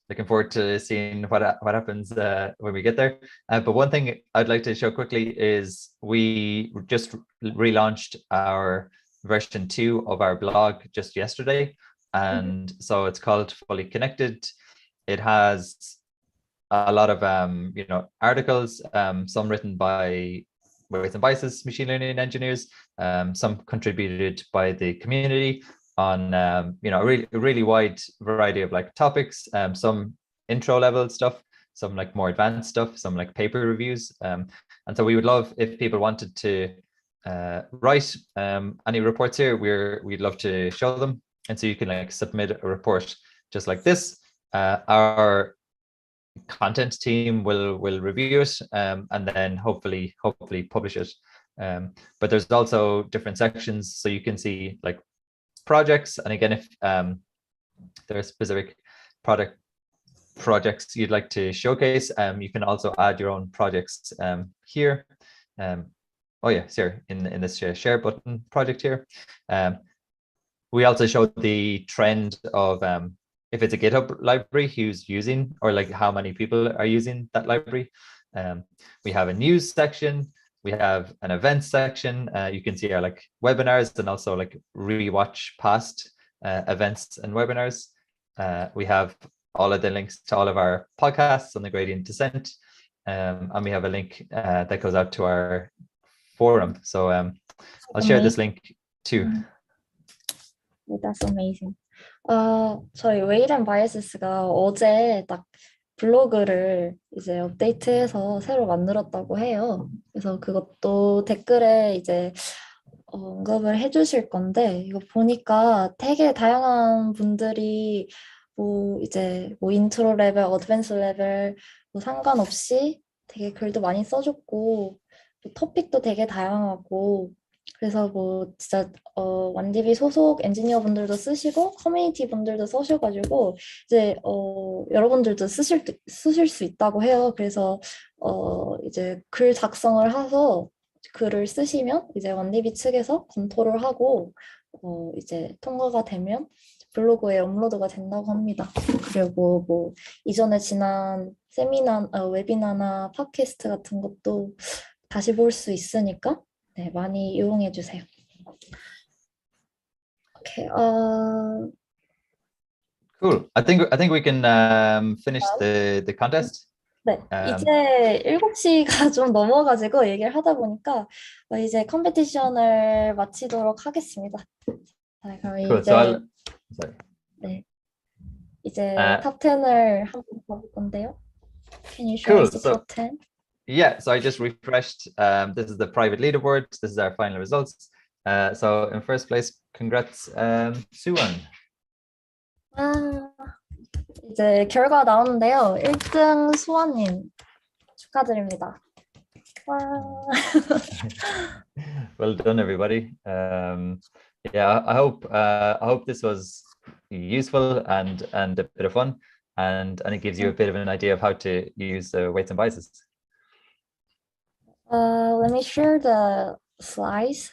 Looking forward to seeing what happens when we get there. But one thing I'd like to show quickly is we just relaunched our version 2 of our blog just yesterday, and so it's called Fully Connected. It has a lot of articles, some written by weights and biases machine learning engineers, some contributed by the community on a really wide variety of like topics, some intro level stuff, some like more advanced stuff, some like paper reviews, and so we would love if people wanted to write any reports here. We'd love to show them, and so you can like submit a report just like this. Our content team will review it and then hopefully publish it. But there's also different sections, so you can see like projects, and again, if there are specific projects you'd like to showcase, you can also add your own projects here. Oh yeah, sorry, in this share button project here. We also show the trend of if it's a GitHub library, who's using, or like how many people are using that library. We have a news section, we have an events section. You can see our like webinars and also like rewatch past events and webinars. We have all of the links to all of our podcasts on the gradient descent. And we have a link that goes out to our forum. So I'll share this link too. That's amazing. 저희 웨이앤바이어스가 어제 딱 블로그를 이제 업데이트해서 새로 만들었다고 해요. 그래서 그것도 댓글에 이제 언급을 해주실 건데, 이거 보니까 되게 다양한 분들이 뭐 이제 뭐 인트로 레벨, 어드밴스 레벨 뭐 상관없이 되게 글도 많이 써줬고, 토픽도 되게 다양하고, 그래서 뭐 진짜 완디비 소속 엔지니어 분들도 쓰시고 커뮤니티 분들도 쓰셔가지고 이제 여러분들도 쓰실 수 있다고 해요. 그래서 이제 글 작성을 해서 글을 쓰시면 이제 완디비 측에서 검토를 하고 이제 통과가 되면 블로그에 업로드가 된다고 합니다. 그리고 뭐 이전에 지난 세미나, 웨비나나 팟캐스트 같은 것도 다시 볼 수 있으니까 네, 많이 이용해 주세요. Okay. Cool. I think we can finish the contest. 네, 이제 7시가 좀 넘어가지고 얘기를 하다 보니까 이제 컴피티션을 마치도록 하겠습니다. 자, 그럼 Cool. 이제 Sorry. 네, 이제 탑 10을 한번 봐볼 건데요. Can you show Cool. us the top 10? Yeah, so I just refreshed. This is the private leaderboard. This is our final results. So in first place, congrats, Suwon. 이제 결과 나오는데요. 1등 수원님 축하드립니다. 와. Well done, everybody. Yeah, I hope this was useful and a bit of fun, and it gives you a bit of an idea of how to use weights and biases. Let me share the slides.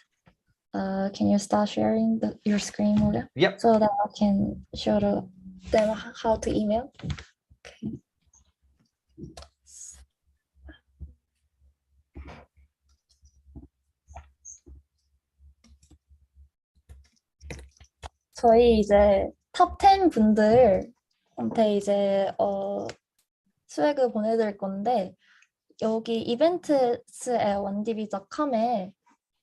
Can you start sharing your screen, Julia? Yep. So that I can show them how to email. Okay. 저희 이제 탑 10 분들한테 이제 스웨그 보내드릴 건데, 여기 events@1db.com에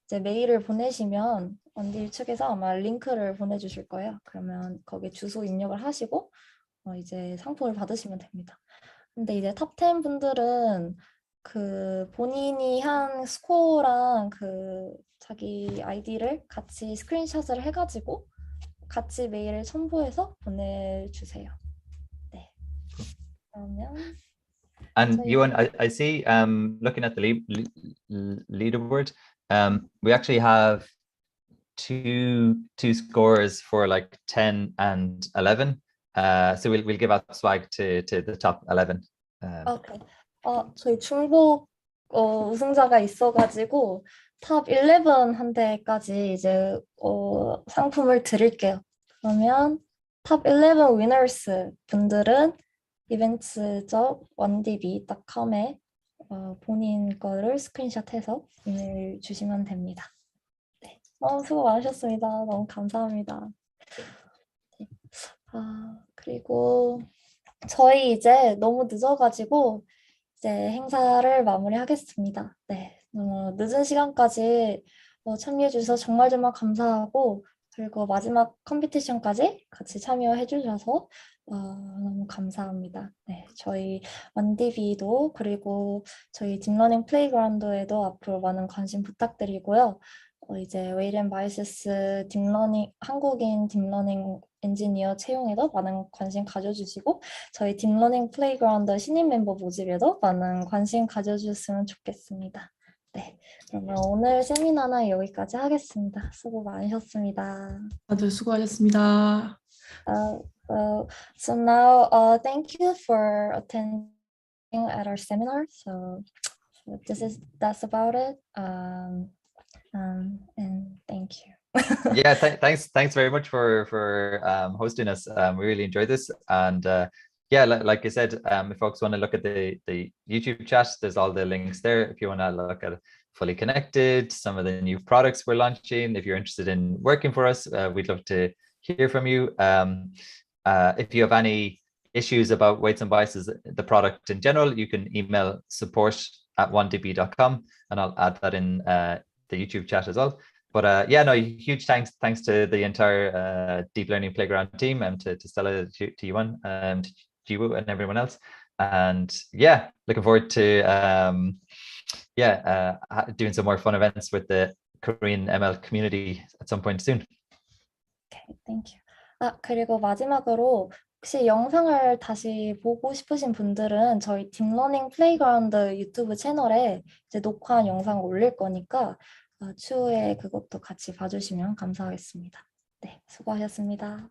이제 메일을 보내시면 원디비 측에서 아마 링크를 보내주실 거예요. 그러면 거기 주소 입력을 하시고 이제 상품을 받으시면 됩니다. 근데 이제 탑 10 분들은 그 본인이 한 스코어랑 그 자기 아이디를 같이 스크린샷을 해가지고 같이 메일을 첨부해서 보내주세요. 네. 그러면 And Ewan, I see, looking at the leaderboard, we actually have two scores for like 10 and 11. So we'll give out swag to the top 11. Okay. 저희 중복 우승자가 있어가지고 탑 11한테까지 이제 상품을 드릴게요. 그러면 탑 11 winners 분들은 events.1db.com에 본인 거를 스크린샷해서 이메일 주시면 됩니다. 네. 수고 많으셨습니다. 너무 감사합니다. 네. 그리고 저희 이제 너무 늦어가지고 이제 행사를 마무리하겠습니다. 네. 너무 늦은 시간까지 참여해 주셔서 정말 감사하고, 그리고 마지막 컴피티션까지 같이 참여해 주셔서 너무 감사합니다. 네, 저희 원디비도 그리고 저희 딥러닝 플레이그라운드에도 앞으로 많은 관심 부탁드리고요. 이제 웨이앤바이어스 딥러닝 한국인 딥러닝 엔지니어 채용에도 많은 관심 가져주시고, 저희 딥러닝 플레이그라운드 신입 멤버 모집에도 많은 관심 가져주셨으면 좋겠습니다. 네, 그러면 오늘 세미나는 여기까지 하겠습니다. 수고 많으셨습니다. 다들 수고하셨습니다. So now, thank you for attending at our seminar. So that's about it. And thank you. Yeah, thanks very much for hosting us. We really enjoyed this, and yeah, like I said, if folks want to look at the YouTube chat, there's all the links there. If you want to look at Fully Connected, some of the new products we're launching, if you're interested in working for us, we'd love to hear from you. If you have any issues about weights and biases, the product in general, you can email support@W&Bcom, and I'll add that in the YouTube chat as well. But yeah, no, huge thanks to the entire Deep Learning Playground team, and to Stella, to Yuan, to Jiwoo, and everyone else. And yeah, looking forward to doing some more fun events with the Korean ML community at some point soon. Okay, thank you. 그리고 마지막으로 혹시 영상을 다시 보고 싶으신 분들은 저희 딥러닝 플레이그라운드 유튜브 채널에 이제 녹화한 영상을 올릴 거니까 추후에 그것도 같이 봐주시면 감사하겠습니다. 네, 수고하셨습니다.